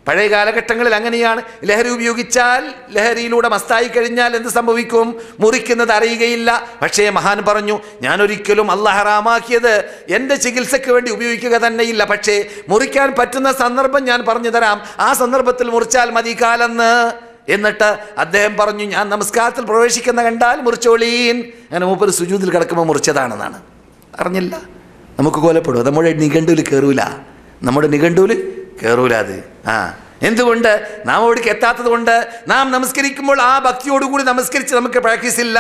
പഴയ കാലഘട്ടങ്ങളിൽ അങ്ങനെയാണ്. ലഹരി ഉപയോഗിച്ചാൽ, ലഹരിയിലൂടെ മസ്തായി കഴിഞ്ഞാൽ എന്ത് സംഭവിക്കും? മുറിക്കുന്നത് അറിയുകയില്ല. പക്ഷേ മഹാൻ പറഞ്ഞു, ഞാനൊരിക്കലും അല്ലാഹ് ഹറാമാക്കിയത് എൻ്റെ ചികിത്സയ്ക്ക് വേണ്ടി ഉപയോഗിക്കുക തന്നെയില്ല. പക്ഷേ മുറിക്കാൻ പറ്റുന്ന സന്ദർഭം ഞാൻ പറഞ്ഞു തരാം, ആ സന്ദർഭത്തിൽ മുറിച്ചാൽ മതി കാലെന്ന്. എന്നിട്ട് അദ്ദേഹം പറഞ്ഞു, ഞാൻ നമസ്കാരത്തിൽ പ്രവേശിക്കുന്ന കണ്ടാൽ മുറിച്ചോളീൻ. അങ്ങനെ മൂപ്പര് സുജൂദിൽ കിടക്കുമ്പോൾ മുറിച്ചതാണെന്നാണ്. അറിഞ്ഞില്ല. നമുക്ക് കൊലപ്പെടും. നമ്മുടെ നിഘണ്ടുവിൽ കയറൂല അത്. എന്തുകൊണ്ട്? നാം അവിടേക്ക് എത്താത്തത് കൊണ്ട്. നാം നമസ്കരിക്കുമ്പോൾ ആ ഭക്തിയോടുകൂടി നമസ്കരിച്ച് നമുക്ക് പ്രാക്ടീസ് ഇല്ല.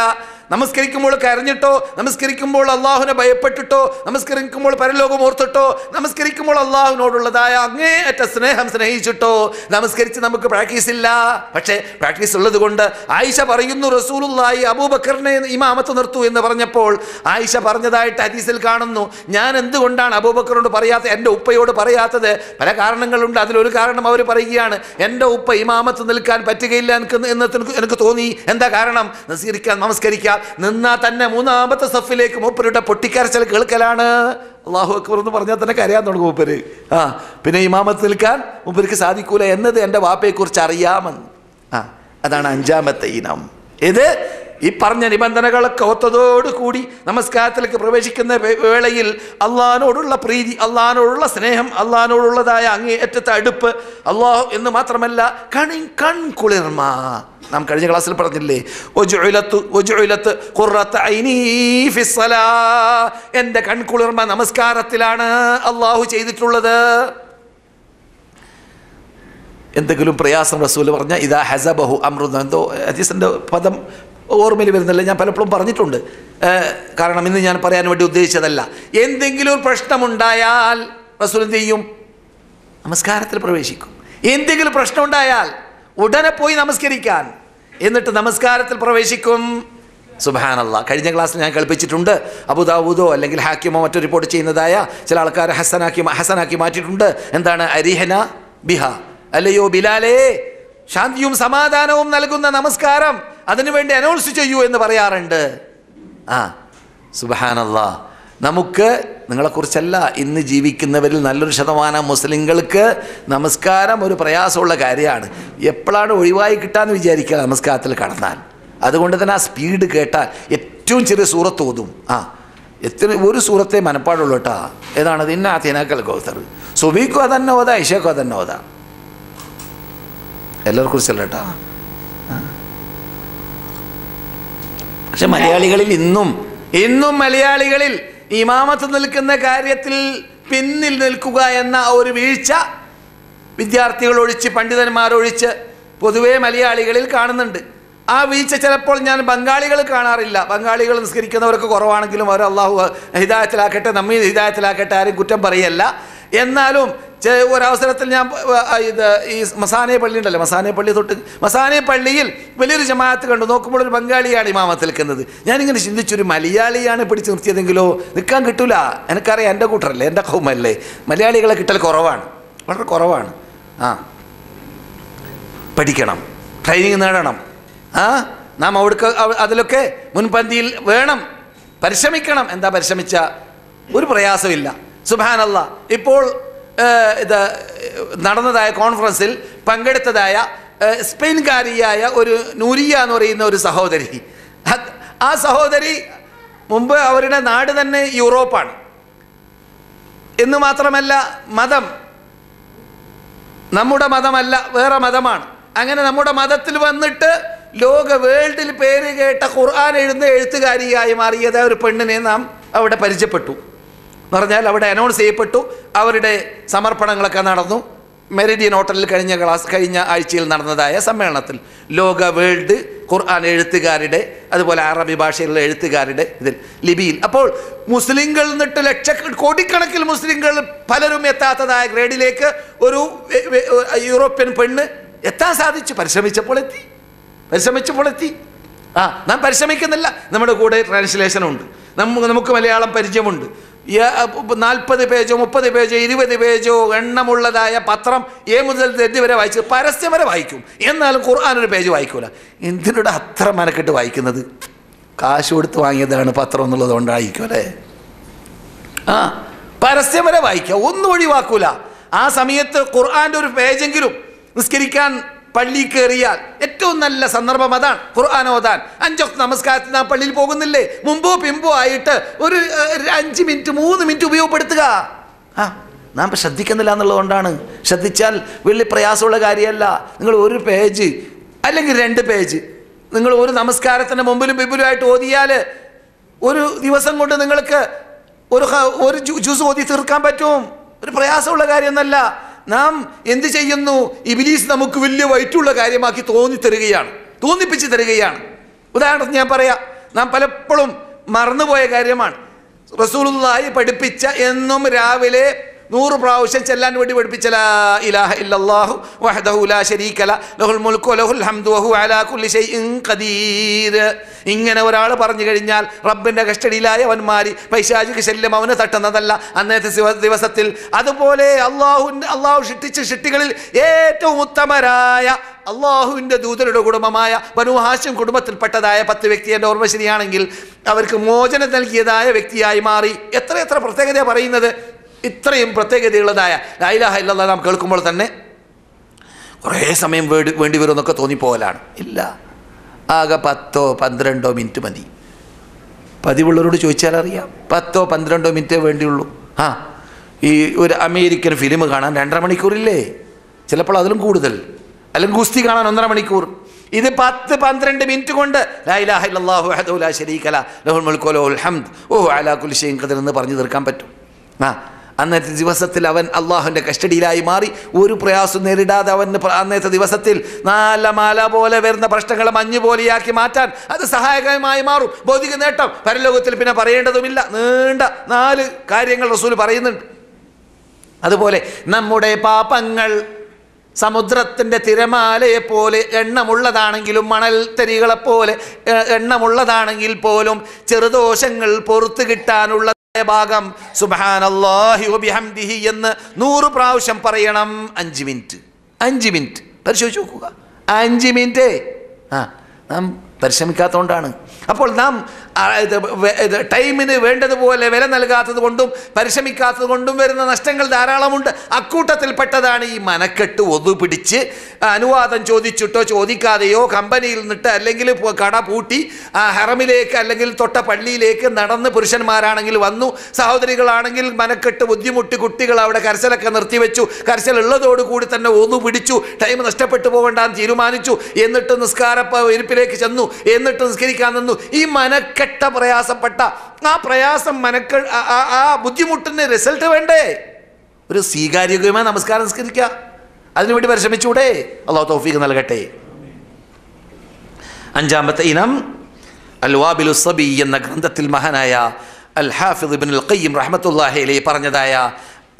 നമസ്കരിക്കുമ്പോൾ കരഞ്ഞിട്ടോ, നമസ്കരിക്കുമ്പോൾ അള്ളാഹുവിനെ ഭയപ്പെട്ടിട്ടോ, നമസ്കരിക്കുമ്പോൾ പരലോകം ഓർത്തിട്ടോ, നമസ്കരിക്കുമ്പോൾ അള്ളാഹുവിനോടുള്ളതായ അങ്ങേയറ്റ സ്നേഹം സ്നേഹിച്ചിട്ടോ നമസ്കരിച്ച് നമുക്ക് പ്രാക്ടീസ് ഇല്ല. പക്ഷേ പ്രാക്ടീസ് ഉള്ളത് കൊണ്ട് ആയിഷ പറയുന്നു, റസൂലുള്ളാഹി അബൂബക്കറിനെ ഇമാമത്ത് നിർത്തൂ എന്ന് പറഞ്ഞപ്പോൾ ആയിഷ പറഞ്ഞതായിട്ട് ഹദീസിൽ കാണുന്നു, ഞാൻ എന്തുകൊണ്ടാണ് അബൂബക്കറിനോട് പറയാത്തത്, എൻ്റെ ഉപ്പയോട് പറയാത്തത്? പല കാരണങ്ങളുണ്ട്. അതിലൊരു കാരണം അവർ പറയുകയാണ്, എൻ്റെ ഉപ്പ ഇമാമത്ത് നിൽക്കാൻ പറ്റുകയില്ല എനിക്ക് തോന്നി. എന്താ കാരണം? നമസ്കരിക്കാൻ കയറിയാൽ നിന്നാൽ തന്നെ മൂന്നാമത്തെ സഫിലേക്ക് മൂപ്പരുടെ പൊട്ടിക്കരച്ചൽ കേൾക്കലാണ്. അല്ലാഹു അക്ബർ എന്ന് പറഞ്ഞാൽ തന്നെ കരയാൻ തുടങ്ങും മൂപ്പര്. പിന്നെ ഇമാമത്ത് നിൽക്കാൻ മൂപ്പർക്ക് സാധിക്കൂല എന്നത് എൻ്റെ വാപ്പയെക്കുറിച്ച് അറിയാമെന്ന്. അതാണ് അഞ്ചാമത്തെ ഇനം. ഇത് ഈ പറഞ്ഞ നിബന്ധനകളൊക്കെ ഒത്തതോടുകൂടി നമസ്കാരത്തിലേക്ക് പ്രവേശിക്കുന്ന വേളയിൽ അള്ളാഹിനോടുള്ള പ്രീതി, അള്ളാഹിനോടുള്ള സ്നേഹം, അള്ളാഹിനോടുള്ളതായ അങ്ങേയറ്റത്തെ അടുപ്പ്, അള്ളാഹു എന്ന് മാത്രമല്ല കൺകുളിർമ. നാം കഴിഞ്ഞ ക്ലാസ്സിൽ പറഞ്ഞില്ലേ, എൻ്റെ കൺകുളിർമ നമസ്കാരത്തിലാണ് അള്ളാഹു ചെയ്തിട്ടുള്ളത്. എന്തെങ്കിലും പ്രയാസം റസൂൽ പറഞ്ഞ ഇദാ ഹസബഹു അംറുൻ, എന്തോ ഹദീസിൻ്റെ പദം ഓർമ്മയിൽ വരുന്നില്ല, ഞാൻ പലപ്പോഴും പറഞ്ഞിട്ടുണ്ട്. കാരണം ഇന്ന് ഞാൻ പറയാൻ വേണ്ടി ഉദ്ദേശിച്ചതല്ല. എന്തെങ്കിലും പ്രശ്നമുണ്ടായാൽ റസൂൽ എന്ത് ചെയ്യും? നമസ്കാരത്തിൽ പ്രവേശിക്കും. എന്തെങ്കിലും പ്രശ്നമുണ്ടായാൽ ഉടനെ പോയി നമസ്കരിക്കാൻ, എന്നിട്ട് നമസ്കാരത്തിൽ പ്രവേശിക്കും. സുബ്ഹാനല്ലാഹ്. കഴിഞ്ഞ ക്ലാസ്സിൽ ഞാൻ കേൾപ്പിച്ചിട്ടുണ്ട്. അബൂദാവൂദോ അല്ലെങ്കിൽ ഹാക്കിമോ മറ്റോ റിപ്പോർട്ട് ചെയ്യുന്നതായ ചില ആൾക്കാർ ഹസനാക്കി മാറ്റിയിട്ടുണ്ട്. എന്താണ്? അരിഹന ബിഹ, അല്ലയോ ബിലാലേ, ശാന്തിയും സമാധാനവും നൽകുന്ന നമസ്കാരം അതിനുവേണ്ടി അനൗൺസ് ചെയ്യൂ എന്ന് പറയാറുണ്ട്. സുബ്ഹാനല്ലാഹ്. നമുക്ക്, നിങ്ങളെക്കുറിച്ചല്ല, ഇന്ന് ജീവിക്കുന്നവരിൽ നല്ലൊരു ശതമാനം മുസ്ലിങ്ങൾക്ക് നമസ്കാരം ഒരു പ്രയാസമുള്ള കാര്യമാണ്. എപ്പോഴാണ് ഒഴിവായി കിട്ടാന്ന് വിചാരിക്കുക നമസ്കാരത്തിൽ കടന്നാൽ. അതുകൊണ്ട് തന്നെ ആ സ്പീഡ് കേട്ടാൽ ഏറ്റവും ചെറിയ സൂറത്ത് ഓതും. ഒരു സൂറത്തെ മനപ്പാടുള്ളൂ കേട്ടാ. ഏതാണത്? ഇന്ന ആതിനാക്കൽ കൗസർ. സുബീക്കും അതന്നെ ഓതാ, ഇഷയ്ക്കും അതന്നെ ഓതാ. എല്ലാവർക്കും കുറിച്ചല്ല കേട്ടാ. പക്ഷെ മലയാളികളിൽ ഇന്നും മലയാളികളിൽ ഇമാമത്ത് നിൽക്കുന്ന കാര്യത്തിൽ പിന്നിൽ നിൽക്കുക എന്ന ഒരു വീഴ്ച വിദ്യാർത്ഥികളൊഴിച്ച് പണ്ഡിതന്മാരൊഴിച്ച് പൊതുവേ മലയാളികളിൽ കാണുന്നുണ്ട്. ആ വീഴ്ച ചിലപ്പോൾ ഞാൻ ബംഗാളികൾ കാണാറില്ല. ബംഗാളികൾ നിസ്കരിക്കുന്നവരൊക്കെ കുറവാണെങ്കിലും അവർ അള്ളാഹു ഹിദായത്തിലാക്കട്ടെ, നമ്മെ ഹിദായത്തിലാക്കട്ടെ, ആരും കുറ്റം പറയല്ല. എന്നാലും ഒരവസരത്തിൽ ഞാൻ ഈ മസാനെ പള്ളി ഉണ്ടല്ലോ, മസാനെ പള്ളിയിൽ വലിയൊരു ജമാഅത്ത് കണ്ടു. നോക്കുമ്പോൾ ഒരു ബംഗാളിയാണ് ഇമാമത്ത് നിൽക്കുന്നത്. ഞാനിങ്ങനെ ചിന്തിച്ചൊരു മലയാളിയാണ് പിടിച്ച് നിർത്തിയതെങ്കിലോ നിൽക്കാൻ കിട്ടൂല. എനിക്കറിയാം, എൻ്റെ കൂട്ടരല്ലേ, എൻ്റെ കൗമല്ലേ, മലയാളികളെ കിട്ടൽ കുറവാണ്, വളരെ കുറവാണ്. പഠിക്കണം, ട്രെയിനിങ് നേടണം. നാം അതിലൊക്കെ മുൻപന്തിയിൽ വേണം, പരിശ്രമിക്കണം. എന്താ പരിശ്രമിച്ച ഒരു പ്രയാസമില്ല. സുബ്ഹാനല്ലാഹ്. ഇപ്പോൾ ഇത് നടന്നതായ കോൺഫറൻസിൽ പങ്കെടുത്തതായ സ്പെയിൻകാരിയായ ഒരു നൂരിയ എന്ന് പറയുന്ന ഒരു സഹോദരി, ആ സഹോദരി മുമ്പ് അവരുടെ നാട് തന്നെ യൂറോപ്പാണ് എന്ന് മാത്രമല്ല മതം നമ്മുടെ മതമല്ല, വേറെ മതമാണ്. അങ്ങനെ നമ്മുടെ മതത്തിൽ വന്നിട്ട് വേൾഡിൽ പേര് കേട്ട ഖുർആൻ എഴുതുന്ന എഴുത്തുകാരിയായി മാറിയത് ഒരു പെണ്ണിനെ നാം അവിടെ പരിചയപ്പെട്ടു. എന്ന് പറഞ്ഞാൽ അവിടെ അനൗൺസ് ചെയ്യപ്പെട്ടു. അവരുടെ സമർപ്പണങ്ങളൊക്കെ നടന്നു. മെറിഡിയൻ ഹോട്ടലിൽ കഴിഞ്ഞ ആഴ്ചയിൽ നടന്നതായ സമ്മേളനത്തിൽ വേൾഡ് ഖുർആൻ എഴുത്തുകാരുടെ, അതുപോലെ അറബി ഭാഷയിലുള്ള എഴുത്തുകാരുടെ ഇതിൽ ലിപിയിൽ. അപ്പോൾ മുസ്ലിങ്ങൾ എന്നിട്ട് കോടിക്കണക്കിൽ മുസ്ലിങ്ങൾ പലരും എത്താത്തതായ ഗ്രേഡിലേക്ക് ഒരു യൂറോപ്യൻ പെണ്ണ് എത്താൻ സാധിച്ചു. പരിശ്രമിച്ചപ്പോൾ എത്തി. നാം പരിശ്രമിക്കുന്നില്ല. നമ്മുടെ കൂടെ ട്രാൻസ്ലേഷനുണ്ട്, നമുക്ക് മലയാളം പരിചയമുണ്ട്. 40 പേജോ 30 പേജോ 20 പേജോ എണ്ണമുള്ളതായ പത്രം എ മുതൽ Z വരെ വായിച്ചു, പരസ്യം വരെ വായിക്കും. എന്നാലും ഖുർആൻ ഒരു പേജ് വായിക്കൂല. എന്തിനോട് അത്ര മനക്കെട്ട് വായിക്കുന്നത്? കാശ് കൊടുത്ത് വാങ്ങിയതാണ് പത്രം എന്നുള്ളത് കൊണ്ടായിരിക്കും അല്ലേ? പരസ്യം വരെ വായിക്കുക, ഒന്നും ഒഴിവാക്കൂല. ആ സമയത്ത് ഖുർആൻ്റെ ഒരു പേജെങ്കിലും നിസ്കരിക്കാൻ പള്ളി കയറിയാൽ ഏറ്റവും നല്ല സന്ദർഭം അതാണ്, ഖുർആൻ ഓതാൻ. 5 വക്ത് നമസ്കാരത്തിൽ നാം പള്ളിയിൽ പോകുന്നില്ലേ? മുമ്പോ പിമ്പോ ആയിട്ട് ഒരു 5 മിനിറ്റ് 3 മിനിറ്റ് ഉപയോഗപ്പെടുത്തുക. നാം ശ്രദ്ധിക്കുന്നില്ല എന്നുള്ളതുകൊണ്ടാണ്. ശ്രദ്ധിച്ചാൽ വലിയ പ്രയാസമുള്ള കാര്യമല്ല. നിങ്ങൾ ഒരു പേജ് അല്ലെങ്കിൽ 2 പേജ് നിങ്ങൾ ഒരു നമസ്കാരത്തിൻ്റെ മുമ്പിലും പിമ്പിലുമായിട്ട് ഓതിയാൽ ഒരു ദിവസം കൊണ്ട് നിങ്ങൾക്ക് ഒരു ജ്യൂസ് ഓതി തീർക്കാൻ പറ്റും. ഒരു പ്രയാസമുള്ള കാര്യമൊന്നല്ല. നാം എന്ത് ചെയ്യുന്നു? ഇബ്ലീസ് നമുക്ക് വലിയ വൈറ്റുള്ള കാര്യമാക്കി തോന്നിപ്പിച്ച് തരികയാണ്. ഉദാഹരണത്തിന് ഞാൻ പറയാം, നാം പലപ്പോഴും മറന്നുപോയ കാര്യമാണ്. റസൂലുള്ളാഹി പഠിപ്പിച്ച എന്നും രാവിലെ 100 പ്രാവശ്യം ചെല്ലാൻ വേണ്ടി പഠിപ്പിച്ച ലാ ഇലാഹ ഇല്ലല്ലാഹു വഹ്ദഹു ലാ ശരീക ലഹു ലഹുൽ മുൽക്കു വലഹുൽ ഹംദു വഹു അലാ കുല്ലി ഷൈഇൻ ഖദീർ. ഇങ്ങനെ ഒരാൾ പറഞ്ഞു കഴിഞ്ഞാൽ റബ്ബിൻ്റെ കസ്റ്റഡിയിലായവന്മാർ പൈശാചിക ശല്യം അവന് തട്ടുന്നതല്ല അന്നത്തെ ദിവസത്തിൽ. അതുപോലെ അള്ളാഹു സൃഷ്ടിച്ച സൃഷ്ടികളിൽ ഏറ്റവും ഉത്തമരായ അള്ളാഹുവിൻ്റെ ദൂതരുടെ കുടുംബമായ ബനൂ ഹാശിം കുടുംബത്തിൽപ്പെട്ടതായ 10 വ്യക്തി, എൻ്റെ ഓർമ്മ ശരിയാണെങ്കിൽ, അവർക്ക് മോചനം നൽകിയതായ വ്യക്തിയായി മാറി. എത്ര പ്രത്യേകതയാണ് പറയുന്നത്. ഇത്രയും പ്രത്യേകതയുള്ളതായ ലാ ഇലാഹ ഇല്ലല്ലാഹ് നാം കേൾക്കുമ്പോൾ തന്നെ കുറേ സമയം വേണ്ടി വരുമെന്നൊക്കെ തോന്നിപ്പോകലാണ്. ഇല്ല, ആകെ 10-12 മിനിറ്റ് മതി. പതിവുള്ളവരോട് ചോദിച്ചാൽ അറിയാം, 10-12 മിനിറ്റേ വേണ്ടിയുള്ളൂ. ഈ ഒരു അമേരിക്കൻ ഫിലിം കാണാൻ 2.5 മണിക്കൂറില്ലേ, ചിലപ്പോൾ അതിലും കൂടുതൽ. അല്ലെങ്കിൽ ഗുസ്തി കാണാൻ 1.5 മണിക്കൂർ. ഇത് 10-12 മിനിറ്റ് കൊണ്ട് ലാ ഇലാഹ ഇല്ലല്ലാഹു വഹ്ദഹു ലാ ശരീക ലഹു ലഹുൽ മുൽക്കു വലഹുൽ ഹംദ് വഹുവ അലാ കുല്ലി ഷൈഇൻ ഖദീർ എന്ന് പറഞ്ഞു തീർക്കാൻ പറ്റും. അന്നത്തെ ദിവസത്തിൽ അവൻ അള്ളാഹുവിൻ്റെ കസ്റ്റഡിയിലായി മാറി. ഒരു പ്രയാസം നേരിടാതെ അവന് അന്നത്തെ ദിവസത്തിൽ 4 മാല പോലെ വരുന്ന പ്രശ്നങ്ങളെ മഞ്ഞ് പോലെയാക്കി മാറ്റാൻ അത് സഹായകമായി മാറും. ഭൗതിക നേട്ടം പരലോകത്തിൽ പിന്നെ പറയേണ്ടതുമില്ല. നീണ്ട 4 കാര്യങ്ങൾ റസൂൽ പറയുന്നുണ്ട്. അതുപോലെ നമ്മുടെ പാപങ്ങൾ സമുദ്രത്തിൻ്റെ തിരമാലയെ പോലെ എണ്ണമുള്ളതാണെങ്കിലും മണൽ തരികളെപ്പോലെ എണ്ണമുള്ളതാണെങ്കിൽ പോലും ചെറുദോഷങ്ങൾ പുറത്തു കിട്ടാനുള്ള ഭാഗം സുബ്ഹാനല്ലാഹി വബിഹംദിഹി എന്ന് 100 പ്രാവശ്യം പറയണം. 5 മിനിറ്റ് പരിശോധിച്ച് നോക്കുക. 5 മിനിറ്റ് നാം പരിശ്രമിക്കാത്തതുകൊണ്ടാണ്. അപ്പോൾ നാം ടൈമിന് വേണ്ടതുപോലെ വില നൽകാത്തത് കൊണ്ടും പരിശ്രമിക്കാത്തത് കൊണ്ടും വരുന്ന നഷ്ടങ്ങൾ ധാരാളമുണ്ട്. അക്കൂട്ടത്തിൽപ്പെട്ടതാണ് ഈ മനക്കെട്ട് ഒതു പിടിച്ച് അനുവാദം ചോദിച്ചിട്ടോ ചോദിക്കാതെയോ കമ്പനിയിൽ നിന്നിട്ട് അല്ലെങ്കിൽ കട പൂട്ടി ഹറമിലേക്ക് അല്ലെങ്കിൽ തൊട്ട പള്ളിയിലേക്ക് നടന്ന് പുരുഷന്മാരാണെങ്കിൽ വന്നു, സഹോദരികളാണെങ്കിൽ മനക്കെട്ട് ബുദ്ധിമുട്ടി കുട്ടികൾ അവിടെ കരച്ചിലൊക്കെ നിർത്തിവെച്ചു. കരച്ചിലുള്ളതോടുകൂടി തന്നെ ഒതു പിടിച്ചു, ടൈം നഷ്ടപ്പെട്ടു പോകണ്ടെന്ന് തീരുമാനിച്ചു. എന്നിട്ട് ഇരിപ്പിലേക്ക് ചെന്നു, എന്നിട്ട് നിസ്കരിക്കാൻ നിന്നു. ഈ മനക്കെട്ട പ്രയാസപ്പെട്ട ആ പ്രയാസം ആ ബുദ്ധിമുട്ടിന് റിസൾട്ട് വേണ്ടേ? ഒരു സ്വീകാര്യമായ നമസ്കാരം നിസ്കരിക്കുക, അതിനുവേണ്ടി പരിശ്രമിച്ചൂടെ? അല്ലാഹു തൗഫീഖ് നൽകട്ടെ. 5-ാമത്തെ ഇനം അൽ വാബിലു സബി എന്ന ഗ്രന്ഥത്തിൽ മഹാനായ അൽ ഹാഫിദ് ഇബ്നുൽ ഖയ്യിം റഹ്മത്തുള്ളാഹി അലൈഹി പറഞ്ഞതായ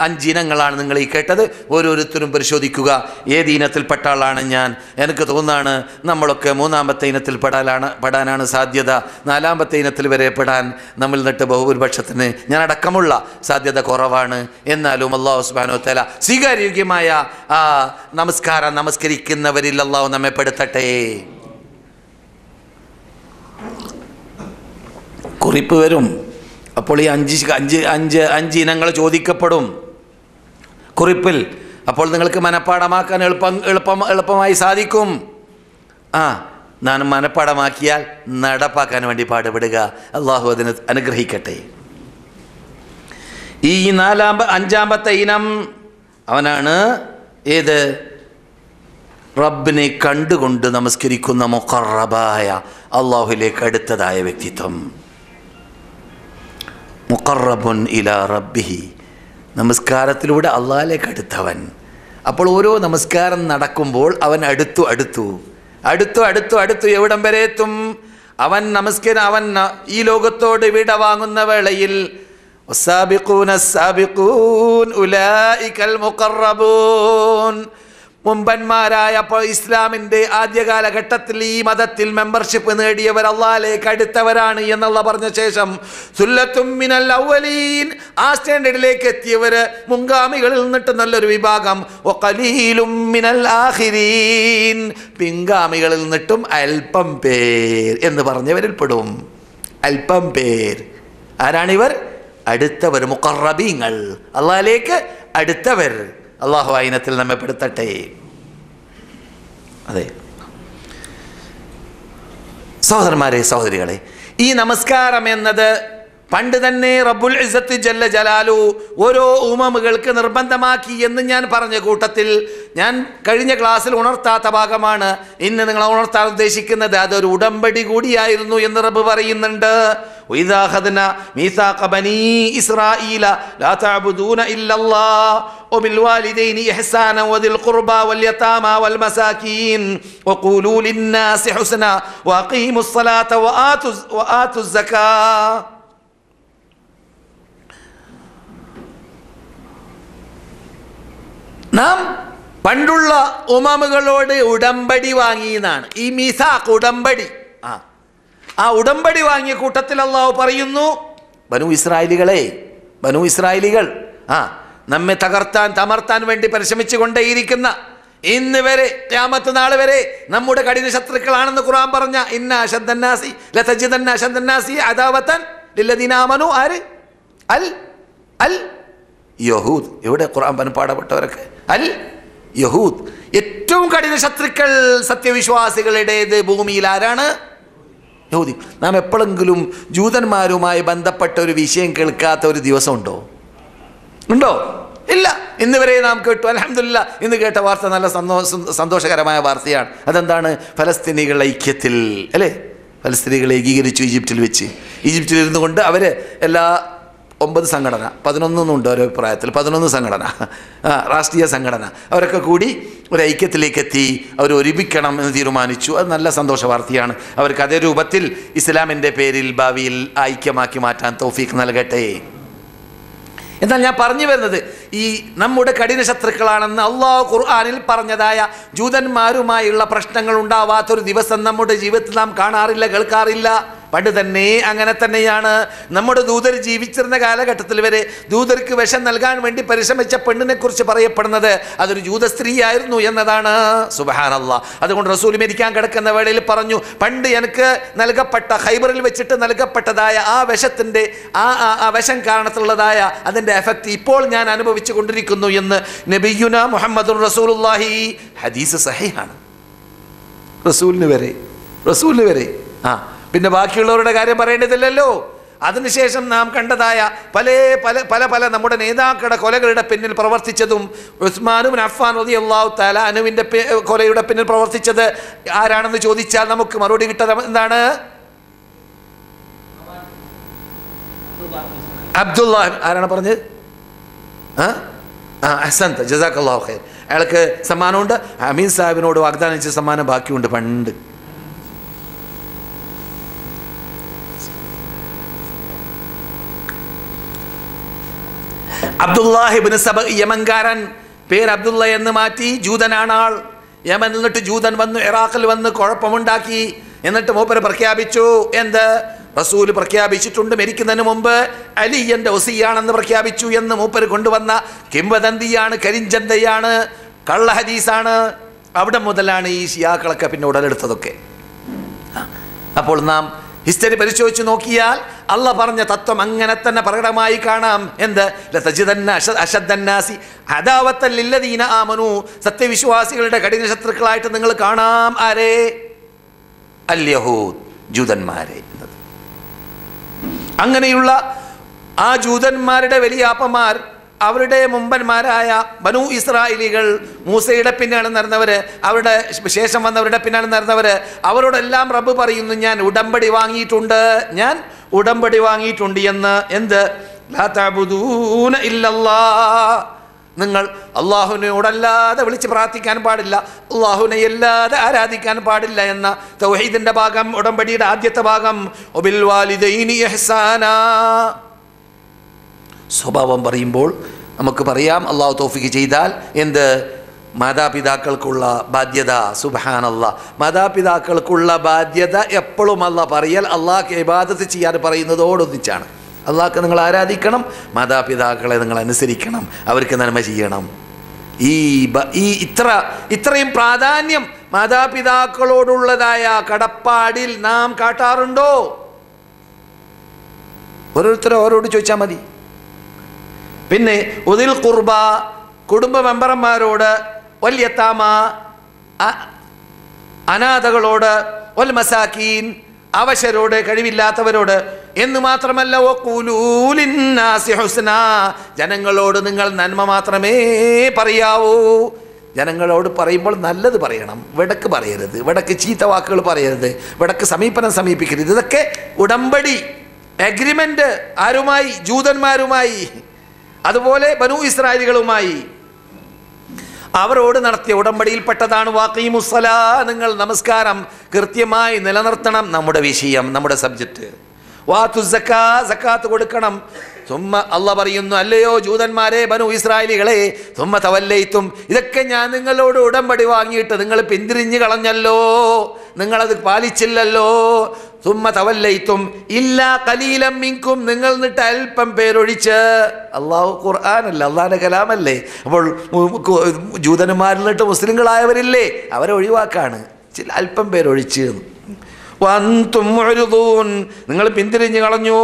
5 ഇനങ്ങളാണ് നിങ്ങൾ ഈ കേട്ടത്. ഓരോരുത്തരും പരിശോധിക്കുക, ഏത് ഇനത്തിൽപ്പെട്ട ആളാണ് ഞാൻ. എനിക്ക് തോന്നുകയാണ് നമ്മളൊക്കെ 3-ാമത്തെ ഇനത്തിൽ പെടാനാണ് സാധ്യത. 4-ാമത്തെ ഇനത്തിൽ വരെ പെടാൻ നമ്മിൽ നിന്നിട്ട് ബഹുഭൂരിപക്ഷത്തിന് ഞാൻ അടക്കമുള്ള സാധ്യത കുറവാണ്. എന്നാലും അല്ലാഹു സുബ്ഹാനഹു വ തആല സ്വീകാര്യോഗ്യമായ ആ നമസ്കരിക്കുന്നവരിൽ അല്ലാഹു നമ്മെ പെടുത്തട്ടെ. കുറിപ്പ് വരും. അപ്പോൾ ഈ 5 ഇനങ്ങൾ ചോദിക്കപ്പെടും കുറിപ്പിൽ. അപ്പോൾ നിങ്ങൾക്ക് മനപ്പാടമാക്കാൻ എളുപ്പമായി സാധിക്കും. ഞാൻ മനപ്പാടമാക്കിയാൽ നടപ്പാക്കാൻ വേണ്ടി പാടുപെടുക. അള്ളാഹു അതിന് അനുഗ്രഹിക്കട്ടെ. ഈ 5-ാമത്തെ ഇനം അവനാണ് ഏത്? റബ്ബിനെ കണ്ടുകൊണ്ട് നമസ്കരിക്കുന്ന മുഖറബായ അള്ളാഹുലേക്ക് അടുത്തതായ വ്യക്തിത്വം. മുഖറബുൻ ഇലാ റബ്ബിഹി, നമസ്കാരത്തിലൂടെ അള്ളാഹിലേക്ക് അടുത്തവൻ. അപ്പോൾ ഓരോ നമസ്കാരം നടക്കുമ്പോൾ അവൻ അടുത്തു എവിടം വരെ എത്തും? അവൻ ഈ ലോകത്തോട് വിട വാങ്ങുന്ന വേളയിൽ മുമ്പന്മാരായ ഇസ്ലാമിൻ്റെ ആദ്യ കാലഘട്ടത്തിൽ ഈ മതത്തിൽ മെമ്പർഷിപ്പ് നേടിയവർ അള്ളാഹിലേക്ക് അടുത്തവരാണ് എന്നുള്ള പറഞ്ഞ ശേഷം സുല്ലത്തും മിനൽ അവ്വലീൻ, ആ സ്റ്റാൻഡേർഡിലേക്ക് എത്തിയവർ മുൻഗാമികളിൽ നിന്നിട്ട് നല്ലൊരു വിഭാഗം, വഖലീലും മിനൽ ആഖിരീൻ, പിൻഗാമികളിൽ നിന്നിട്ടും അല്പം പേർ എന്ന് പറഞ്ഞവരിൽ പെടും. അല്പം പേർ ആരാണിവർ? അടുത്തവർ, മുഖറബീങ്ങൾ, അള്ളാഹിലേക്ക് അടുത്തവർ. അള്ളാഹു ആ ഇനത്തിൽ നമ്മെ പെടുത്തട്ടെ. അതെ സഹോദരന്മാരെ, സഹോദരികളെ, ഈ നമസ്കാരം എന്നത് പണ്ട് തന്നെ റബ്ബുൽ ഇസ്സത്ത് ജല്ല ജലാലു ഓരോ ഉമ്മമുകൾക്ക് നിർബന്ധമാക്കി എന്ന് ഞാൻ പറഞ്ഞ കൂട്ടത്തിൽ ഞാൻ കഴിഞ്ഞ ക്ലാസ്സിൽ ഉണർത്താത്ത ഭാഗമാണ് ഇന്ന് നിങ്ങളെ ഉണർത്താൻ ഉദ്ദേശിക്കുന്നത്. അതൊരു ഉടമ്പടി കൂടിയായിരുന്നു എന്ന് റബ്ബ് പറയുന്നുണ്ട്. وإذا أخذنا ميثاق بني إسرائيل لا تعبدون إلا الله وبالوالدين إحسانا وذي القربى واليتامى والمساكين وقولوا للناس حسنا وأقيموا الصلاة وآتوا الزكاة. നാം പണ്ടുള്ള ഉമ്മമുകളോട് ഉടമ്പടി വാങ്ങിയെന്നാണ് ഈ മീസാഖ് ഉടമ്പടി. ആ ഉടമ്പടി വാങ്ങിയ കൂട്ടത്തിൽ അള്ളാഹു പറയുന്നു, ബനു ഇസ്രായേലികൾ നമ്മെ തമർത്താൻ വേണ്ടി പരിശ്രമിച്ചു കൊണ്ടേയിരിക്കുന്ന ഇന്ന് വരെ ഖിയാമത്ത് നാൾ വരെ നമ്മുടെ കഠിന ശത്രുക്കളാണെന്ന് ഖുർആൻ പറഞ്ഞ ഇന്ന അശദ്ദന്നാസി ലതജിദന്ന അശദ്ദന്നാസി അദാവതൻ ലില്ലദീന ആമനു ആര് അൽ അൽ യഹൂദ്. എവിടെ ഖുർആൻ പാടപ്പെട്ടവരൊക്കെ? അൽ യഹൂദ്. ഏറ്റവും കഠിന ശത്രുക്കൾ സത്യവിശ്വാസികളുടേത് ഭൂമിയിൽ ആരാണ്? യഹൂദി. നാം എപ്പോഴെങ്കിലും ജൂതന്മാരുമായി ബന്ധപ്പെട്ട ഒരു വിഷയം കേൾക്കാത്ത ഒരു ദിവസം ഉണ്ടോ? ഇല്ല. ഇന്ന് വരെ നാം കേട്ടു. അൽഹംദുലില്ലാ, ഇന്ന് കേട്ട വാർത്ത നല്ല സന്തോഷകരമായ വാർത്തയാണ്. അതെന്താണ്? ഫലസ്തീനികളുടെ ഐക്യത്തിൽ അല്ലേ? ഫലസ്തീനികളെ ഏകീകരിച്ചു ഈജിപ്തിൽ വെച്ച്. ഈജിപ്തിൽ ഇരുന്നു കൊണ്ട് അവർ എല്ലാ 9 സംഘടന 11 ഉണ്ട് ഓരോ അഭിപ്രായത്തിൽ 11 സംഘടന, രാഷ്ട്രീയ സംഘടന, അവരൊക്കെ കൂടി ഒരു ഐക്യത്തിലേക്ക് എത്തി. അവർ ഒരുമിക്കണം എന്ന് തീരുമാനിച്ചു. അത് നല്ല സന്തോഷ വാർത്തയാണ്. അവർക്ക് അതേ രൂപത്തിൽ ഇസ്ലാമിൻ്റെ പേരിൽ ഭാവിയിൽ ഐക്യമാക്കി മാറ്റാൻ തൗഫീഖ് നൽകട്ടെ. എന്നാൽ ഞാൻ പറഞ്ഞു വരുന്നത്, ഈ നമ്മുടെ കഠിന ശത്രുക്കളാണെന്ന് അള്ളാഹു ഖുർആനിൽ പറഞ്ഞതായ ജൂതന്മാരുമായുള്ള പ്രശ്നങ്ങൾ ഉണ്ടാവാത്തൊരു ദിവസം നമ്മുടെ ജീവിതത്തിൽ നാം കാണാറില്ല, കേൾക്കാറില്ല. പണ്ട് തന്നെ അങ്ങനെ തന്നെയാണ്. നമ്മുടെ ദൂതർ ജീവിച്ചിരുന്ന കാലഘട്ടത്തിൽ വരെ ദൂതർക്ക് വിഷം നൽകാൻ വേണ്ടി പരിശ്രമിച്ച പെണ്ണിനെ കുറിച്ച് പറയപ്പെടുന്നത് അതൊരു ജൂത സ്ത്രീയായിരുന്നു എന്നതാണ്. സുബ്ഹാനല്ലാഹ്. അതുകൊണ്ട് റസൂൽ മരിക്കാൻ കിടക്കുന്ന വേളയിൽ പറഞ്ഞു, പണ്ട് എനിക്ക് നൽകപ്പെട്ട ഖൈബറിൽ വെച്ചിട്ട് നൽകപ്പെട്ടതായ ആ വിഷത്തിൻ്റെ ആ വിഷം കാരണത്തിലുള്ളതായ അതിൻ്റെ എഫക്റ്റ് ഇപ്പോൾ ഞാൻ അനുഭവിച്ചു കൊണ്ടിരിക്കുന്നു എന്ന് നബിയുന മുഹമ്മദുർ റസൂലുള്ളാഹി. ഹദീസ് സഹീഹാണ്. റസൂലിന് വരെ പിന്നെ ബാക്കിയുള്ളവരുടെ കാര്യം പറയേണ്ടതില്ലല്ലോ. അതിനുശേഷം നാം കണ്ടതായ പല നമ്മുടെ നേതാക്കളുടെ കൊലകളുടെ പിന്നിൽ പ്രവർത്തിച്ചതും ഉസ്മാൻ ഇബ്നു അഫ്ഫാൻ റളിയല്ലാഹു തആല അൻഹുവിന്റെ കൊലയുടെ പിന്നിൽ പ്രവർത്തിച്ചത് ആരാണെന്ന് ചോദിച്ചാൽ നമുക്ക് മറുപടി കിട്ടുക എന്താണ്? അബ്ദുല്ലാഹ്. ആരാണ് പറഞ്ഞത്? അഹ്സൻത, ജസാക്കല്ലാഹു ഖൈർ. അയാൾക്ക് സമ്മാനമുണ്ട്. അമീൻ സാഹിബിനോട് വാഗ്ദാനം ചെയ്ത സമ്മാനം ബാക്കിയുണ്ട് പണ്ട്. അബ്ദുല്ലാഹി ഇബ്നു സബ, യമൻകാരൻ. പേര് അബ്ദുള്ള എന്ന് മാറ്റി. ജൂതനാണ് ആൾ. യമൻ നിന്നിട്ട് ജൂതൻ വന്നു ഇറാഖിൽ വന്ന് കുഴപ്പമുണ്ടാക്കി. എന്നിട്ട് മൂപ്പര് പ്രഖ്യാപിച്ചു. എന്ത്? റസൂൽ പ്രഖ്യാപിച്ചിട്ടുണ്ട് മരിക്കുന്നതിന് മുമ്പ് അലി എൻ്റെ ഒസിയാണെന്ന് പ്രഖ്യാപിച്ചു എന്ന് മൂപ്പര് കൊണ്ടുവന്ന കിംവദന്തിയാണ്, കരിഞ്ചന്തയാണ്, കള്ള ഹദീസാണ്. അവിടെ മുതലാണ് ഈ ഷിയാക്കളൊക്കെ പിന്നെ ഉടലെടുത്തതൊക്കെ. അപ്പോൾ നാം ഹിസ്റ്ററി പരിശോധിച്ച് നോക്കിയാൽ അള്ളാഹ് പറഞ്ഞ തത്വം അങ്ങനെ തന്നെ പ്രകടമായി കാണാം. എന്ത്? ലതജിദന്ന അശദ്ദന്നാസി അദാവത്തൻ ലില്ലദീന ആമനു. സത്യവിശ്വാസികളുടെ കഠിന ശത്രുക്കളായിട്ട് നിങ്ങൾ കാണാം. ആരെ? അൽ യഹൂദ്, ജൂതന്മാരെ. അങ്ങനെയുള്ള ആ ജൂതന്മാരുടെ വലിയാപ്പന്മാർ, അവരുടെ മുമ്പന്മാരായ ബനൂ ഇസ്രായേലികൾ, മൂസയുടെ പിന്നാലെ നടന്നവര്, അവരുടെ ശേഷം വന്നവരുടെ പിന്നാലെ നടന്നവര്, അവരോടെല്ലാം റബ്ബ് പറയുന്നു, ഞാൻ ഉടമ്പടി വാങ്ങിയിട്ടുണ്ട് എന്ന്. എന്ത്? ലാ തഅബുദൂന ഇല്ലല്ലാഹ്. നിങ്ങൾ അള്ളാഹുവിനോടല്ലാതെ വിളിച്ച് പ്രാർത്ഥിക്കാൻ പാടില്ല, അള്ളാഹുവിനെ അല്ലാതെ ആരാധിക്കാൻ പാടില്ല എന്ന തൗഹീദിന്റെ ഭാഗം, ഉടമ്പടിയുടെ ആദ്യത്തെ ഭാഗം. വബിൽ വാലിദൈനി ഇഹ്സാനാ. സ്വഭാവം പറയുമ്പോൾ നമുക്ക് പറയാം, അള്ളാഹു തൗഫീഖ് ചെയ്താൽ എന്ത്? മാതാപിതാക്കൾക്കുള്ള ബാധ്യത. സുബ്ഹാനല്ലാഹ്. മാതാപിതാക്കൾക്കുള്ള ബാധ്യത എപ്പോഴും അള്ളാഹ് പറയൽ അള്ളാഹ്ക്ക് ഇബാദത്ത് ചെയ്യാൻ പറയുന്നതോടൊന്നിച്ചാണ്. അള്ളാഹ്ക്ക് നിങ്ങൾ ആരാധിക്കണം, മാതാപിതാക്കളെ നിങ്ങൾ അനുസരിക്കണം, അവർക്ക് നന്മ ചെയ്യണം. ഇത്രയും പ്രാധാന്യം മാതാപിതാക്കളോടുള്ളതായ കടപ്പാടിൽ നാം കാട്ടാറുണ്ടോ? ഓരോരുത്തരും ഓരോട് ചോദിച്ചാൽ മതി. പിന്നെ ഉദിൽ ഖുർബ, കുടുംബ മെമ്പർമാരോട്, വൽ യതാമ, അനാഥകളോട്, വൽ മസാക്കീൻ, അവശരോട്, കഴിവില്ലാത്തവരോട് എന്ന് മാത്രമല്ല, വഖൂലൂ ലിന്നാസി ഹുസ്നാ, ജനങ്ങളോട് നിങ്ങൾ നന്മ മാത്രമേ പറയാവൂ. ജനങ്ങളോട് പറയുമ്പോൾ നല്ലത് പറയണം, വിടക്ക് പറയരുത്, വിടക്ക് ചീത്ത വാക്കുകൾ പറയരുത്, വിടക്ക് സമീപിക്കരുത്. ഇതൊക്കെ ഉടമ്പടി, അഗ്രിമെന്റ്. ആരുമായി? ജൂതന്മാരുമായി, അതുപോലെ ബനൂ ഇസ്രായേലുകളുമായി അവരോട് നടത്തിയ ഉടമ്പടിയിൽപ്പെട്ടതാണ് വാഖീമുസ്സലാ, നിങ്ങൾ നമസ്കാരം കൃത്യമായി നിലനിർത്തണം. നമ്മുടെ വിഷയം, നമ്മുടെ സബ്ജക്റ്റ്. വാതു സക്കാ, സക്കാത്ത് കൊടുക്കണം. സുമ്മ അള്ളാഹ് പറയുന്നു, അല്ലയോ ജൂതന്മാരെ, ബനു ഇസ്രായേലികളെ, സുമ്മ തവല്ലൈത്തും, ഇതൊക്കെ ഞാൻ നിങ്ങളോട് ഉടമ്പടി വാങ്ങിയിട്ട് നിങ്ങൾ പിന്തിരിഞ്ഞു കളഞ്ഞല്ലോ, നിങ്ങളത് പാലിച്ചില്ലല്ലോ. സുമ്മ തവല്ലൈത്തും ഇല്ലാ ഖലീലം മിൻകും, നിങ്ങൾ എന്നിട്ട് അല്പം പേരൊഴിച്ച്. അള്ളാഹു ഖുർആനല്ല, അള്ളാഹിന്റെ കലാമല്ലേ. അപ്പോൾ ജൂതന്മാരിൽ നിന്നിട്ട് മുസ്ലിങ്ങളായവരില്ലേ, അവരെ ഒഴിവാക്കാണ്, അല്പം പേരൊഴിച്ച്. വഅൻതും മുഅ്രിദൂൻ, നിങ്ങൾ പിന്തിരിഞ്ഞു കളഞ്ഞു.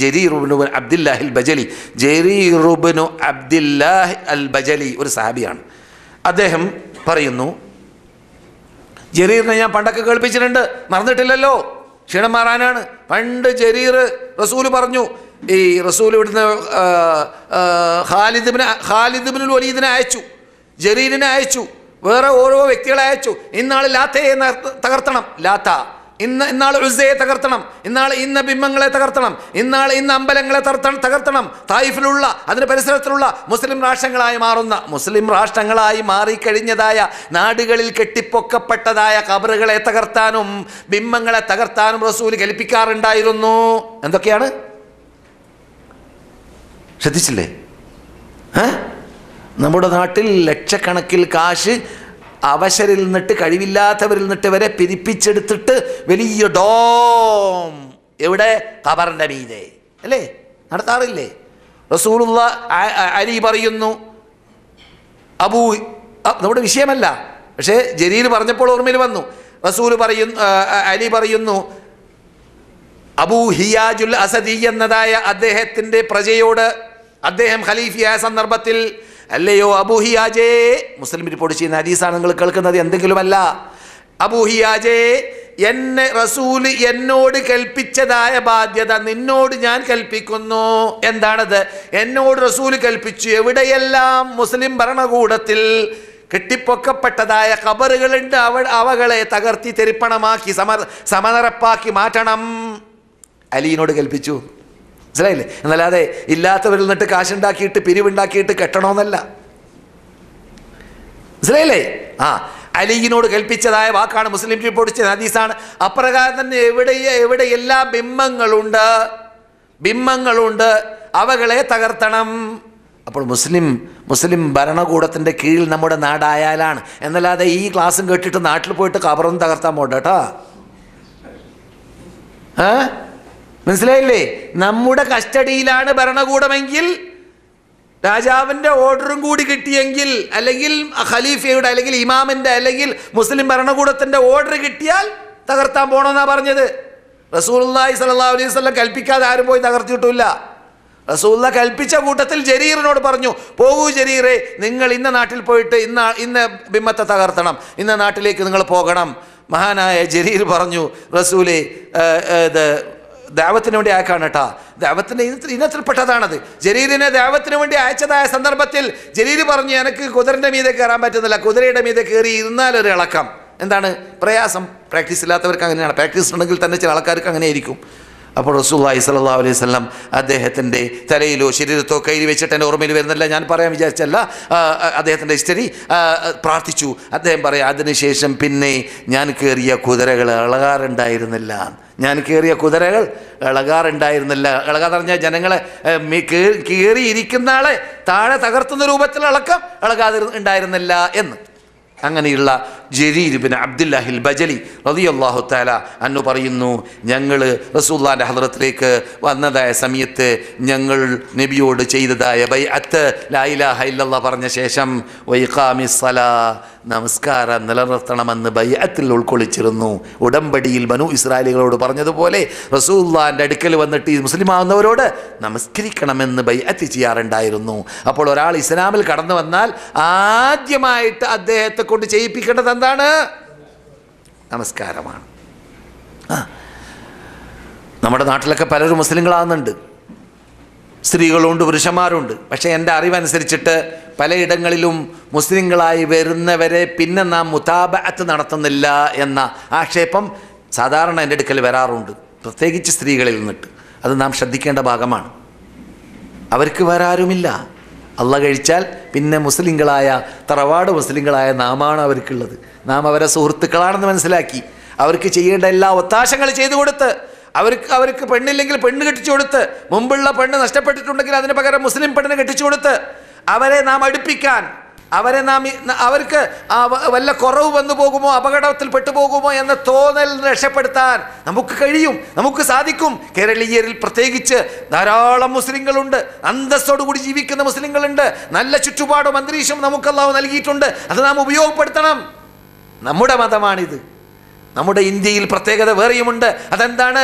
ജരീർ ഇബ്നു അബ്ദില്ലാഹി അൽ ബജലി, ജരീർ ഇബ്നു അബ്ദില്ലാഹി അൽ ബജലി ഒരു സഹാബിയാണ്. അദ്ദേഹം പറയുന്നു, ജരീറിനെ ഞാൻ പണ്ടൊക്കെ കേൾപ്പിച്ചിട്ടുണ്ട്, മറന്നിട്ടില്ലല്ലോ, ക്ഷീണം മാറാനാണ്. പണ്ട് ജരീർ റസൂല് പറഞ്ഞു, ഈ റസൂൽ ഇവിടുന്ന് ഖാലിദ് ഇബ്നുൽ വലീദിനെ അയച്ചു, ജരീറിനെ അയച്ചു, വേറെ ഓരോ വ്യക്തികളെ അയച്ചു. ഇന്നാൾ ലാത്തയെ തകർത്തണം, ലാത്ത. ഇന്നാൾ ഉസ്സയെ തകർത്തണം, ഇന്ന് ബിംബങ്ങളെ തകർത്തണം, ഇന്ന് അമ്പലങ്ങളെ തകർത്തണം. തായിഫിലുള്ള അതിന് പരിസരത്തിലുള്ള മുസ്ലിം രാഷ്ട്രങ്ങളായി മാറിക്കഴിഞ്ഞതായ നാടുകളിൽ കെട്ടിപ്പൊക്കപ്പെട്ടതായ ഖബറുകളെ തകർത്താനും ബിംബങ്ങളെ തകർത്താനും റസൂൽ കൽപ്പിക്കാറുണ്ടായിരുന്നു. എന്തൊക്കെയാണ് ശ്രദ്ധിച്ചില്ലേ? നമ്മുടെ നാട്ടിൽ ലക്ഷക്കണക്കിൽ കാശ് അവശരിൽ നിന്നിട്ട്, കഴിവില്ലാത്തവരിൽ നിന്നിട്ട് വരെ പിരിപ്പിച്ചെടുത്തിട്ട് വലിയ ഡോം, എവിടെ? ഖബറിന്റെ മീതെ അല്ലേ നടത്താറില്ലേ? റസൂലുള്ളാഹി അലി പറയുന്നു, നമ്മുടെ വിഷയമല്ല, പക്ഷേ ജരീർ പറഞ്ഞപ്പോൾ ഓർമ്മയിൽ വന്നു. അലി പറയുന്നു, അബൂ ഹിയാജുൽ അസദി എന്നതായ അദ്ദേഹത്തിന്റെ പ്രജയോട്, അദ്ദേഹം ഖലീഫയായ സന്ദർഭത്തിൽ, അല്ലയോ അബൂ ഹിയാജേ, മുസ്ലിം റിപ്പോർട്ട് ചെയ്യുന്ന ഹദീസാണ് നിങ്ങൾ കേൾക്കുന്നത്, എന്തെങ്കിലുമല്ല. അബൂ ഹിയാജേ, എന്നെ റസൂൽ എന്നോട് കൽപ്പിച്ചതായ ബാധ്യത നിന്നോട് ഞാൻ കൽപ്പിക്കുന്നു. എന്താണത്? എന്നോട് റസൂൽ കൽപ്പിച്ചു, എവിടെയെല്ലാം മുസ്ലിം ഭരണകൂടത്തിൽ കെട്ടിപ്പൊക്കപ്പെട്ടതായ ഖബറുകളുണ്ട്, അവകളെ തകർത്തി തെരിപ്പണമാക്കി സമനിരപ്പാക്കി മാറ്റണം. അലിയിനോട് കൽപ്പിച്ചു. മനസ്സിലായില്ലേ? എന്നല്ലാതെ ഇല്ലാത്തവരിൽ നിന്നിട്ട് കാശുണ്ടാക്കിയിട്ട് പിരിവുണ്ടാക്കിയിട്ട് കെട്ടണമെന്നല്ല. മനസ്സിലായില്ലേ? അലിയിനോട് കൽപ്പിച്ചതായ വാക്കാണ്, മുസ്ലിം റിപ്പോർട്ട് ചെയ്ത ഹദീസാണ്. അപ്രകാരം തന്നെ എവിടെയെല്ലാം ബിംബങ്ങളുണ്ട് അവകളെ തകർത്തണം. അപ്പോൾ മുസ്ലിം ഭരണകൂടത്തിൻ്റെ കീഴിൽ നമ്മുടെ നാടായാലാണ്. എന്നല്ലാതെ ഈ ക്ലാസ്സും കേട്ടിട്ട് നാട്ടിൽ പോയിട്ട് ഖബറൊന്നും തകർത്താൻ പോണ്ട കേട്ടോ. മനസ്സിലായില്ലേ? നമ്മുടെ കസ്റ്റഡിയിലാണ് ഭരണകൂടമെങ്കിൽ, രാജാവിൻ്റെ ഓർഡറും കൂടി കിട്ടിയെങ്കിൽ, അല്ലെങ്കിൽ ഖലീഫയുടെ അല്ലെങ്കിൽ ഇമാമിൻ്റെ അല്ലെങ്കിൽ മുസ്ലിം ഭരണകൂടത്തിൻ്റെ ഓർഡർ കിട്ടിയാൽ തകർത്താൻ പോകണമെന്നാണ് പറഞ്ഞത്. റസൂലുള്ളാഹി സ്വല്ലല്ലാഹു അലൈഹി വസല്ലം കൽപ്പിക്കാതെ ആരും പോയി തകർത്തിട്ടില്ല. റസൂലുള്ളാഹി കൽപ്പിച്ച കൂട്ടത്തിൽ ജരീറിനോട് പറഞ്ഞു, പോകൂ ജരീറെ, നിങ്ങൾ ഇന്ന നാട്ടിൽ പോയിട്ട് ഇന്ന ബിംബത്തെ തകർത്തണം, ഇന്ന നാട്ടിലേക്ക് നിങ്ങൾ പോകണം. മഹാനായ ജരീർ പറഞ്ഞു, റസൂലേ, ദഅവത്തിന് വേണ്ടി അയക്കാണ് കേട്ടോ. ദഅവത്തിൻ്റെ ഇനത്തിൽപ്പെട്ടതാണത്. ജരീറിനെ ദഅവത്തിന് വേണ്ടി അയച്ചതായ സന്ദർഭത്തിൽ ജരീർ പറഞ്ഞു, എനിക്ക് കുതിരൻ്റെ മീതെ കയറാൻ പറ്റുന്നില്ല, കുതിരയുടെ മീതെ കയറി ഇരുന്നാലൊരു ഇളക്കം. എന്താണ് പ്രയാസം? പ്രാക്ടീസ് ഇല്ലാത്തവർക്ക് അങ്ങനെയാണ്. പ്രാക്ടീസ് ഉണ്ടെങ്കിൽ തന്നെ ചില ആൾക്കാർക്ക് അങ്ങനെ ആയിരിക്കും. അപ്പോൾ റസൂലുള്ളാഹി സ്വല്ലല്ലാഹു അലൈഹി വസല്ലം അദ്ദേഹത്തിൻ്റെ തലയിലോ ശരീരത്തോ കൈ വെച്ചിട്ട് എൻ്റെ ഓർമ്മയിൽ വരുന്നില്ല, ഞാൻ പറയാൻ വിചാരിച്ചല്ല, അദ്ദേഹത്തിൻ്റെ ഹിസ്റ്ററി പ്രാർത്ഥിച്ചു. അദ്ദേഹം പറയാം, അതിനുശേഷം പിന്നെ ഞാൻ കയറിയ കുതിരകൾ ഇളകാറുണ്ടായിരുന്നില്ല. ഇളകാന്ന് പറഞ്ഞാൽ ജനങ്ങളെ കയറിയിരിക്കുന്ന ആളെ താഴെ തകർത്തുന്ന രൂപത്തിൽ ഇളകാതെ ഉണ്ടായിരുന്നില്ല എന്ന്. അങ്ങനെയുള്ള ജരീർ ഇബ്നു അബ്ദില്ലാഹിൽ ബജലി റളിയല്ലാഹു തആല അൻഹു പറയുന്നു, ഞങ്ങൾ റസൂലുള്ളാഹിന്റെ ഹദ്റത്തിലേക്ക് വന്നതായ സമയത്ത് ഞങ്ങൾ നബിയോട് ചെയ്തതായ ബൈഅത്ത്, ലാ ഇലാഹ ഇല്ലല്ലാഹ് പറഞ്ഞ ശേഷം വഇഖാമിസ് സലാ, നമസ്കാരം നിലനിർത്തണമെന്ന് ബൈഅത്തിൽ ഉൾക്കൊള്ളിച്ചിരുന്നു. ഉടമ്പടിയിൽ ബനു ഇസ്രായേലികളോട് പറഞ്ഞതുപോലെ റസൂലുള്ളാഹിന്റെ അടുക്കൽ വന്നിട്ട് ഈ മുസ്ലിമാവുന്നവരോട് നമസ്കരിക്കണമെന്ന് ബൈഅത്ത് ചെയ്യാറുണ്ടായിരുന്നു. അപ്പോൾ ഒരാൾ ഇസ്ലാമിൽ കടന്നു വന്നാൽ ആദ്യമായിട്ട് അദ്ദേഹത്തെ കൊണ്ട് ചെയ്യിപ്പിക്കേണ്ടത് എന്താണ്? നമസ്കാരമാണ്. നമ്മുടെ നാട്ടിലൊക്കെ പലരും മുസ്ലിങ്ങളാകുന്നുണ്ട്, സ്ത്രീകളുണ്ട്, പുരുഷന്മാരുണ്ട്. പക്ഷേ എൻ്റെ അറിവനുസരിച്ചിട്ട് പലയിടങ്ങളിലും മുസ്ലിങ്ങളായി വരുന്നവരെ പിന്നെ നാം മുതാബഅത്ത് നടത്തുന്നില്ല എന്ന ആക്ഷേപം സാധാരണ എൻ്റെ അടുക്കൽ വരാറുണ്ട്, പ്രത്യേകിച്ച് സ്ത്രീകളിൽ നിന്നിട്ട്. അത് നാം ശ്രദ്ധിക്കേണ്ട ഭാഗമാണ്. അവർക്ക് വേറെ ആരുമില്ല. അള്ളാഹ് കഴിച്ചാൽ പിന്നെ മുസ്ലിങ്ങളായ തറവാട് മുസ്ലിങ്ങളായ നാമാണ് അവർക്കുള്ളത്. നാം അവരെ സുഹൃത്തുക്കളാണെന്ന് മനസ്സിലാക്കി അവർക്ക് ചെയ്യേണ്ട എല്ലാ ഒത്താശകൾ ചെയ്തു കൊടുത്ത് അവർക്ക് പെണ്ണില്ലെങ്കിൽ പെണ്ണ് കെട്ടിച്ചു കൊടുത്ത്, മുമ്പുള്ള പെണ്ണ് നഷ്ടപ്പെട്ടിട്ടുണ്ടെങ്കിൽ അതിന് പകരം മുസ്ലിം പെണ്ണിനെ കെട്ടിച്ചു കൊടുത്ത് അവരെ നാം അടുപ്പിക്കാൻ, അവർക്ക് വല്ല കുറവ് വന്നു പോകുമോ, അപകടത്തിൽ പെട്ടുപോകുമോ എന്ന തോന്നൽ രക്ഷപ്പെടുത്താൻ നമുക്ക് കഴിയും, നമുക്ക് സാധിക്കും. കേരളീയരിൽ പ്രത്യേകിച്ച് ധാരാളം മുസ്ലിങ്ങളുണ്ട്, അന്തസ്സോടുകൂടി ജീവിക്കുന്ന മുസ്ലിങ്ങളുണ്ട്. നല്ല ചുറ്റുപാടും അന്തരീക്ഷം നമുക്ക് അല്ലാഹു നൽകിയിട്ടുണ്ട്. അത് നാം ഉപയോഗപ്പെടുത്തണം. നമ്മുടെ മതമാണിത്. നമ്മുടെ ഇന്ത്യയിൽ പ്രത്യേകത വേറെയുമുണ്ട്. അതെന്താണ്?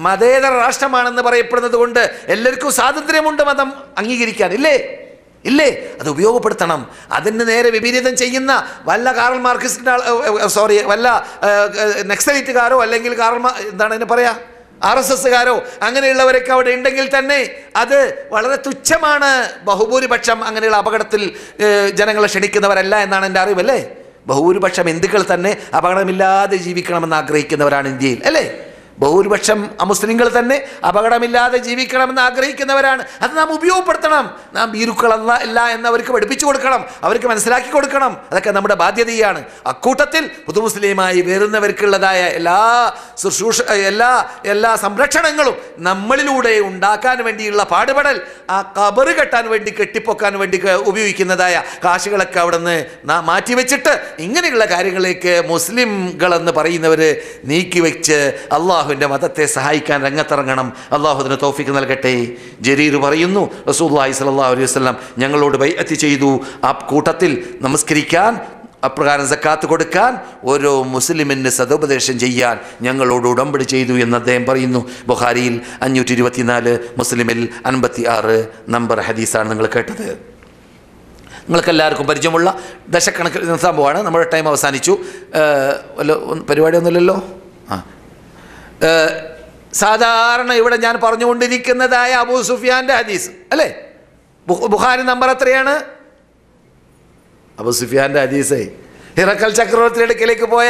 മതേതര രാഷ്ട്രമാണെന്ന് പറയപ്പെടുന്നത് കൊണ്ട് എല്ലാവർക്കും സ്വാതന്ത്ര്യമുണ്ട് മതം അംഗീകരിക്കാൻ, ഇല്ലേ? അത് ഉപയോഗപ്പെടുത്തണം. അതിന് നേരെ വിപരീതം ചെയ്യുന്ന വല്ല കാറൽ മാർക്സിസ്റ്റിൻ്റെ വല്ല നക്സലൈറ്റുകാരോ അല്ലെങ്കിൽ എന്താണ് അതിന് പറയാ, RSSകാരോ അങ്ങനെയുള്ളവരൊക്കെ അവിടെ ഉണ്ടെങ്കിൽ തന്നെ അത് വളരെ തുച്ഛമാണ്. ബഹുഭൂരിപക്ഷം അങ്ങനെയുള്ള അപകടത്തിൽ ജനങ്ങളെ ക്ഷണിക്കുന്നവരല്ല എന്നാണ് എൻ്റെ അറിവല്ലേ. ബഹുഭൂരിപക്ഷം ഹിന്ദുക്കൾ തന്നെ അപകടമില്ലാതെ ജീവിക്കണമെന്ന് ആഗ്രഹിക്കുന്നവരാണ് ഇന്ത്യയിൽ, അല്ലേ? ബഹുഭൂരിപക്ഷം മുസ്ലിങ്ങൾ തന്നെ അപകടമില്ലാതെ ജീവിക്കണമെന്ന് ആഗ്രഹിക്കുന്നവരാണ്. അത് നാം ഉപയോഗപ്പെടുത്തണം. നാം ഭീരുക്കളല്ല എന്നവർക്ക് പഠിപ്പിച്ചു കൊടുക്കണം, അവർക്ക് മനസ്സിലാക്കി കൊടുക്കണം. അതൊക്കെ നമ്മുടെ ബാധ്യതയാണ്. അക്കൂട്ടത്തിൽ പുതുമുസ്ലിമായി വരുന്നവർക്കുള്ളതായ എല്ലാ സംരക്ഷണങ്ങളും നമ്മളിലൂടെ ഉണ്ടാക്കാൻ വേണ്ടിയുള്ള പാടുപെടൽ, ആ ഖബറ് കെട്ടാൻ വേണ്ടി കെട്ടിപ്പൊക്കാൻ വേണ്ടി ഉപയോഗിക്കുന്നതായ കാശുകളൊക്കെ അവിടെ നിന്ന് നാം മാറ്റിവെച്ചിട്ട് ഇങ്ങനെയുള്ള കാര്യങ്ങളിലേക്ക് മുസ്ലിംകളെന്ന് പറയുന്നവർ നീക്കിവെച്ച് അള്ളാഹുവിൻ്റെ മതത്തെ സഹായിക്കാൻ രംഗത്തിറങ്ങണം. അള്ളാഹു അതിന് തൗഫീഖ് നൽകട്ടെ. ജരീർ പറയുന്നു, റസൂലുള്ളാഹി സ്വല്ലല്ലാഹു അലൈഹി വസല്ലം ഞങ്ങളോട് ബൈഅത്ത് ചെയ്തു, ആ കൂട്ടത്തിൽ നമസ്കരിക്കാൻ, അപ്രകാരം സക്കാത്ത് കൊടുക്കാൻ, ഓരോ മുസ്ലിമിന് സദുപദേശം ചെയ്യാൻ ഞങ്ങളോട് ഉടമ്പടി ചെയ്തു എന്ന് അദ്ദേഹം പറയുന്നു. ബുഖാരിയിൽ 524, മുസ്ലിമിൽ 56 നമ്പർ ഹദീസാണ് നിങ്ങൾ കേട്ടത്. നിങ്ങൾക്കെല്ലാവർക്കും പരിചയമുള്ള ദശക്കണക്കിന് സംഭവമാണ്. നമ്മുടെ ടൈം അവസാനിച്ചു. പരിപാടിയൊന്നുമില്ലല്ലോ. സാധാരണ ഇവിടെ ഞാൻ പറഞ്ഞുകൊണ്ടിരിക്കുന്നതായ അബൂ സുഫിയാൻ്റെ ഹദീസ് അല്ലേ? ബുഖാരി നമ്പർ എത്രയാണ്? അബൂ സുഫിയാൻ്റെ ഹദീസ് ഹിറക്കൽ ചക്രവർത്തിയുടെ അടുക്കലേക്ക് പോയ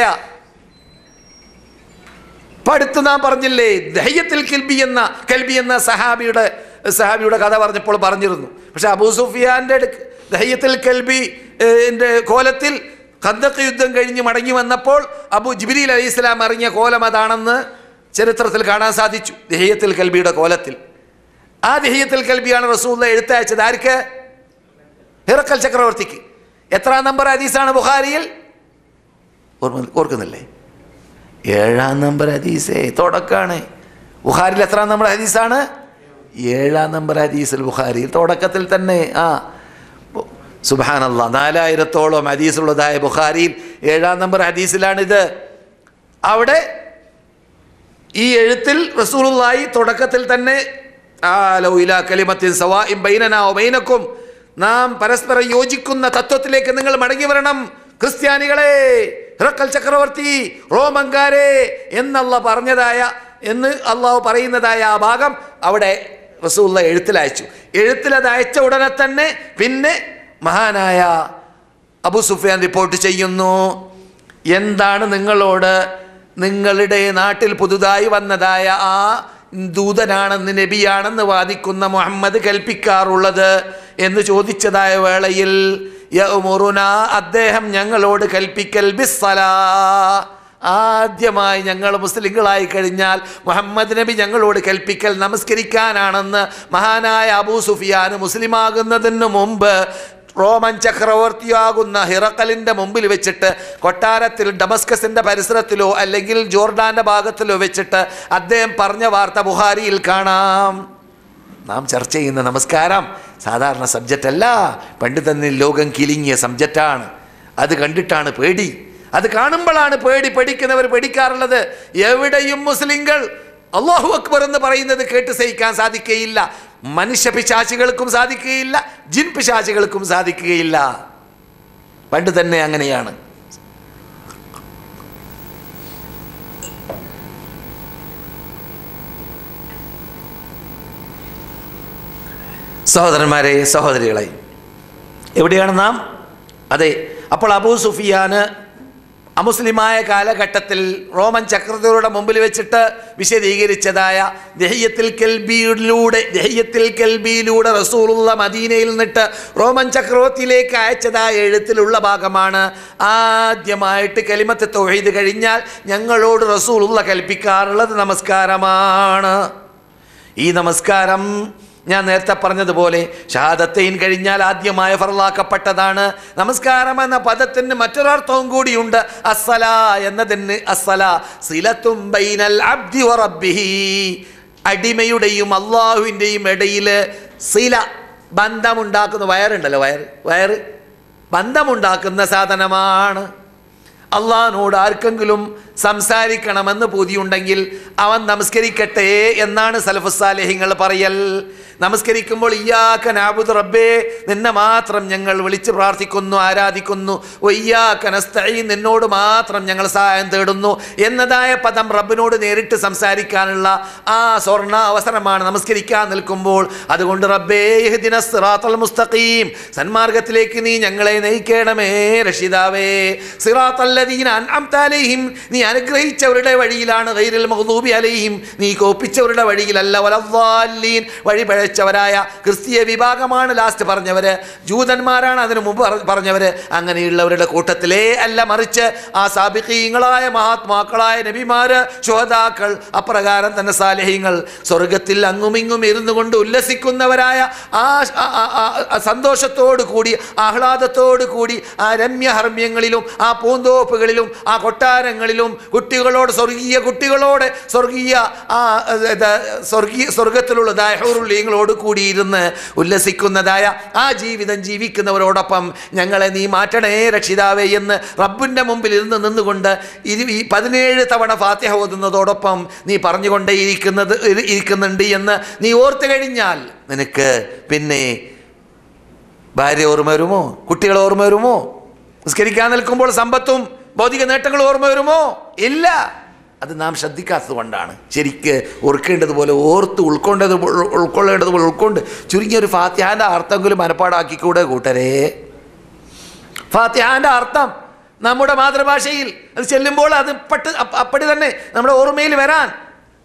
അടുത്ത് നാം പറഞ്ഞില്ലേ, ദഹയ്യത്തുൽ കൽബി എന്ന സഹാബിയുടെ കഥ പറഞ്ഞപ്പോൾ പറഞ്ഞിരുന്നു. പക്ഷെ അബൂ സുഫിയാൻ്റെ ദഹയ്യത്തുൽ കൽബിൻ്റെ കോലത്തിൽ ഖന്ദഖ് യുദ്ധം കഴിഞ്ഞ് മടങ്ങി വന്നപ്പോൾ ജിബ്രീൽ അലൈഹിസ്സലാം അറിഞ്ഞ കോലം അതാണെന്ന് ചരിത്രത്തിൽ കാണാൻ സാധിച്ചു. ദഹയ്യത്തുൽ കൽബിയുടെ കോലത്തിൽ. ആ ദഹയ്യത്തുൽ കൽബിയാണ് റസൂലുള്ളാഹി എഴുത്തയച്ചത്. ആർക്ക്? ഹിറക്കൽ ചക്രവർത്തിക്ക്. എത്രാം നമ്പർ ഹദീസാണ് ബുഖാരിയിൽ? ഓർക്കുന്നില്ലേ? 7-ാം നമ്പർ ഹദീസേ, തുടക്കാണ്. ബുഖാരിയിൽ എത്രാം നമ്പർ ഹദീസാണ്? 7-ാം നമ്പർ ഹദീസിൽ ബുഖാരിയിൽ തുടക്കത്തിൽ തന്നെ. സുബ്ഹാനല്ലാഹ്, 4000-ഓളം ഹദീസുള്ളതായ ബുഖാരിയിൽ 7-ാം നമ്പർ ഹദീസിലാണിത്. അവിടെ ഈ എഴുത്തിൽ റസൂലുള്ളാഹി തുടക്കത്തിൽ തന്നെ ഇലാ കലിമത്തിൻ സവാഇൻ ബൈനനാ വബൈനക്കും, നാം പരസ്പരം യോജിക്കുന്ന തത്വത്തിലേക്ക് നിങ്ങൾ മടങ്ങി വരണം ക്രിസ്ത്യാനികളെ, ഹിറക്കൽ ചക്രവർത്തി, റോമൻകാരെ എന്ന് അള്ളാഹു പറയുന്നതായ ആ ഭാഗം അവിടെ റസൂലുള്ളാഹി എഴുത്തിലയച്ചു. എഴുത്തിലത് അയച്ച ഉടനെ തന്നെ പിന്നെ മഹാനായ അബൂ സുഫിയാൻ റിപ്പോർട്ട് ചെയ്യുന്നു, എന്താണ് നിങ്ങളുടെ നാട്ടിൽ പുതുതായി വന്നതായ ആ ദൂതനാണെന്ന്, നബിയാണെന്ന് വാദിക്കുന്ന മുഹമ്മദ് കൽപ്പിക്കാറുള്ളത് എന്ന് ചോദിച്ചതായ വേളയിൽ യഅ്മുറുനാ, അദ്ദേഹം ഞങ്ങളോട് കൽപ്പിക്കൽ ബിസ്സലാ, ആദ്യമായി ഞങ്ങൾ മുസ്ലിങ്ങളായി കഴിഞ്ഞാൽ മുഹമ്മദ് നബി ഞങ്ങളോട് കൽപ്പിക്കൽ നമസ്കരിക്കാനാണെന്ന് മഹാനായ അബൂ സുഫിയാൻ മുസ്ലിമാകുന്നതിന് മുമ്പ് റോമൻ ചക്രവർത്തിയാകുന്ന ഹിറക്കലിൻ്റെ മുമ്പിൽ വെച്ചിട്ട്, കൊട്ടാരത്തിൽ ഡമസ്കസിൻ്റെ പരിസരത്തിലോ അല്ലെങ്കിൽ ജോർഡാൻ്റെ ഭാഗത്തിലോ വെച്ചിട്ട് അദ്ദേഹം പറഞ്ഞ വാർത്ത ബുഖാരിയിൽ കാണാം. നാം ചർച്ച ചെയ്യുന്ന നമസ്കാരം സാധാരണ സബ്ജക്റ്റ് അല്ല, പണ്ഡിതനിൽ ലോകം കിലിങ്ങിയ സബ്ജക്റ്റാണ്. അത് കണ്ടിട്ടാണ് പേടി, അത് കാണുമ്പോഴാണ് പേടിക്കുന്നവർ പേടിക്കാറുള്ളത്. എവിടെയും മുസ്ലിങ്ങൾ അല്ലാഹു അക്ബർ എന്ന് പറയുന്നത് കേട്ട് സഹിക്കാൻ സാധിക്കുകയില്ല. മനുഷ്യ പിശാചുകൾക്കും സാധിക്കുകയില്ല, ജിൻ പിശാചുകൾക്കും സാധിക്കുകയില്ല. പണ്ട് തന്നെ അങ്ങനെയാണ്. സഹോദരന്മാരെ, സഹോദരികളെ, എവിടെയാണ് നാം? അതെ, അപ്പോൾ അബൂ സുഫിയാന് അമുസ്ലിമായ കാലഘട്ടത്തിൽ റോമൻ ചക്രവർത്തിയുടെ മുമ്പിൽ വെച്ചിട്ട് വിശദീകരിച്ചതായ ദഹിയത്തുൽ കൽബിയിലൂടെ റസൂലുള്ള മദീനയിൽ നിന്നിട്ട് റോമൻ ചക്രവർത്തിയിലേക്ക് അയച്ചതായ എഴുത്തിലുള്ള ഭാഗമാണ്. ആദ്യമായിട്ട് കലിമത്ത് തൗഹീദ് കഴിഞ്ഞാൽ ഞങ്ങളോട് റസൂലുള്ള കൽപ്പിക്കാറുള്ളത് നമസ്കാരമാണ്. ഈ നമസ്കാരം ഞാൻ നേരത്തെ പറഞ്ഞതുപോലെ ഷഹാദത്തൈൻ കഴിഞ്ഞാൽ ആദ്യമായി ഫർളാക്കപ്പെട്ടതാണ്. നമസ്കാരം എന്ന പദത്തിന് മറ്റൊരർത്ഥവും കൂടിയുണ്ട്. അസ്സലാ എന്നതിന് അസ്സലാ സിലത്തും ബൈനൽ അബ്ദി വ റബ്ബിഹി, അടിമയുടെയും അള്ളാഹുവിൻ്റെയും ഇടയിൽ സില, ബന്ധമുണ്ടാക്കുന്ന വയറുണ്ടല്ലോ, വയറ് ബന്ധമുണ്ടാക്കുന്ന സാധനമാണ്. അള്ളാഹിനോട് ആർക്കെങ്കിലും സംസാരിക്കണമെന്ന് പൂതിയുണ്ടെങ്കിൽ അവൻ നമസ്കരിക്കട്ടെ എന്നാണ് സലഫുസ് സാലിഹ്യങ്ങൾ പറയൽ. നമസ്കരിക്കുമ്പോൾ ഇയ്യാക നഅ്ബുദു റബ്ബേ, നിന്നെ മാത്രം ഞങ്ങൾ വിളിച്ച് പ്രാർത്ഥിക്കുന്നു, ആരാധിക്കുന്നു. വഇയ്യാക നസ്തഈൻ, നിന്നോട് മാത്രം ഞങ്ങൾ സഹായം തേടുന്നു എന്നതായ പദം റബ്ബിനോട് നേരിട്ട് സംസാരിക്കാനുള്ള ആ സ്വർണ്ണ അവസരമാണ് നമസ്കരിക്കാൻ നിൽക്കുമ്പോൾ. അതുകൊണ്ട് റബ്ബേ ഇഹ്ദിനസ് സിറാത്തൽ മുസ്തഖീം, സന്മാർഗത്തിലേക്ക് നീ ഞങ്ങളെ നയിക്കണമേ രക്ഷിതാവേ. സിറാത്തൽ ലദീന അൻഅംത അലൈഹിം, നീ അനുഗ്രഹിച്ചവരുടെ വഴിയിലാണ്. ഗൈറിൽ മഗ്ദൂബി അലൈഹിം, നീ കോപ്പിച്ചവരുടെ വഴിയിലല്ല. വലദ്ദാല്ലീൻ, വഴി പഴച്ചവരായ ക്രിസ്തീയ വിഭാഗമാണ് ലാസ്റ്റ് പറഞ്ഞവര്, ജൂതന്മാരാണ് അതിനു മുമ്പ് പറഞ്ഞവര്. അങ്ങനെയുള്ളവരുടെ കൂട്ടത്തിലേ അല്ല, മറിച്ച് ആ സാബിഖീങ്ങളായ മഹാത്മാക്കളായ നബിമാര്, ശുഹദാക്കൾ, അപ്രകാരം തന്നെ സാലിഹീങ്ങൾ, സ്വർഗത്തിൽ അങ്ങുമിങ്ങും ഇരുന്നു കൊണ്ട് ഉല്ലസിക്കുന്നവരായ ആ സന്തോഷത്തോടു കൂടി ആഹ്ലാദത്തോടു കൂടി ആ രമ്യഹർമ്മ്യങ്ങളിലും ആ പൂന്തോപ്പുകളിലും ആ കൊട്ടാരങ്ങളിലും കുട്ടികളോട്, സ്വർഗീയ കുട്ടികളോട്, സ്വർഗത്തിലുള്ളതായ ഹൂറുല്ലീങ്ങളോട് കൂടിയിരുന്ന് ഉല്ലസിക്കുന്നതായ ആ ജീവിതം ജീവിക്കുന്നവരോടൊപ്പം ഞങ്ങളെ നീ മാറ്റണേ രക്ഷിതാവേ എന്ന് റബ്ബിൻ്റെ മുമ്പിൽ നിന്നുകൊണ്ട് ഈ 17 തവണ ഫാത്തിഹ ഓതുന്നതോടൊപ്പം നീ ഇരിക്കുന്നുണ്ട് എന്ന് നീ ഓർത്തു കഴിഞ്ഞാൽ നിനക്ക് പിന്നെ ഭാര്യ ഓർമ്മ വരുമോ? കുട്ടികൾ ഓർമ്മ വരുമോ? നിസ്കരിക്കാൻ നിൽക്കുമ്പോൾ സമ്പത്തും ഭൗതിക നേട്ടങ്ങൾ ഓർമ്മ വരുമോ? ഇല്ല. അത് നാം ശ്രദ്ധിക്കാത്തത് കൊണ്ടാണ്. ശരിക്ക് ഓർക്കേണ്ടതുപോലെ ഓർത്ത് ഉൾക്കൊള്ളേണ്ടതുപോലെ ഉൾക്കൊണ്ട് ചുരുങ്ങിയ ഒരു ഫാത്തിഹാൻ്റെ അർത്ഥമെങ്കിലും മനപ്പാടാക്കിക്കൂടെ കൂട്ടരേ? ഫാത്തിഹാൻ്റെ അർത്ഥം നമ്മുടെ മാതൃഭാഷയിൽ അത് ചെല്ലുമ്പോൾ അത് അപ്പടി തന്നെ നമ്മുടെ ഓർമ്മയിൽ വരാൻ.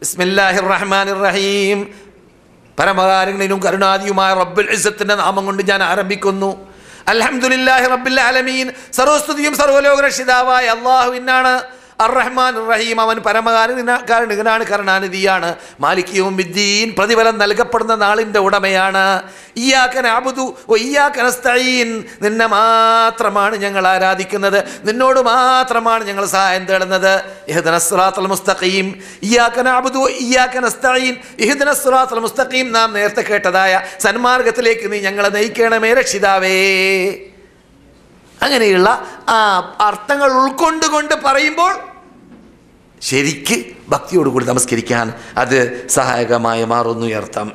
ബിസ്മില്ലാഹിർ റഹ്മാനിർ റഹീം, പരമകാരുണ്യനും കരുണാദിയുമായ റബ്ബുൽ ഇസ്സത്തിന്റെ നാമം കൊണ്ട് ഞാൻ ആരംഭിക്കുന്നു. അൽഹംദുലില്ലാഹി റബ്ബിൽ ആലമീൻ, സർവസ്തുതിയും സർവ്വലോക രക്ഷിതാവായ അല്ലാഹുവിനാണ്. അർ-റഹ്മാൻ റഹീം, അവൻ പരമകാരുണികനാണ്, കരുണാനിധിയാണ്. മാലിക് യൗമിദ്ദീൻ, പ്രതിഫലം നൽകപ്പെടുന്ന നാളിൻ്റെ ഉടമയാണ്. ഇയ്യാക നഅ്ബുദു വ ഇയ്യാക നസ്തഈൻ, നിന്നെ മാത്രമാണ് ഞങ്ങൾ ആരാധിക്കുന്നത്, നിന്നോട് മാത്രമാണ് ഞങ്ങൾ സഹായം തേടുന്നത്. ഇഹ്ദിനസ് സിറാത്തൽ മുസ്തഖീം, ഇയ്യാക നഅ്ബുദു വ ഇയ്യാക നസ്തഈൻ, ഇഹ്ദിനസ് സിറാത്തൽ മുസ്തഖീം, നാം നേരത്തെ കേട്ടതായ സന്മാർഗത്തിലേക്ക് നീ ഞങ്ങളെ നയിക്കണമേ രക്ഷിതാവേ. അങ്ങനെയുള്ള ആ അർത്ഥങ്ങൾ ഉൾക്കൊണ്ടുകൊണ്ട് പറയുമ്പോൾ ശരിക്ക് ഭക്തിയോടുകൂടി നമസ്കരിക്കാൻ അത് സഹായകമായി മാറുന്നു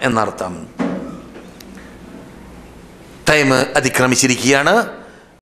എന്നർത്ഥം. ടൈം അതിക്രമിച്ചിരിക്കുകയാണ്.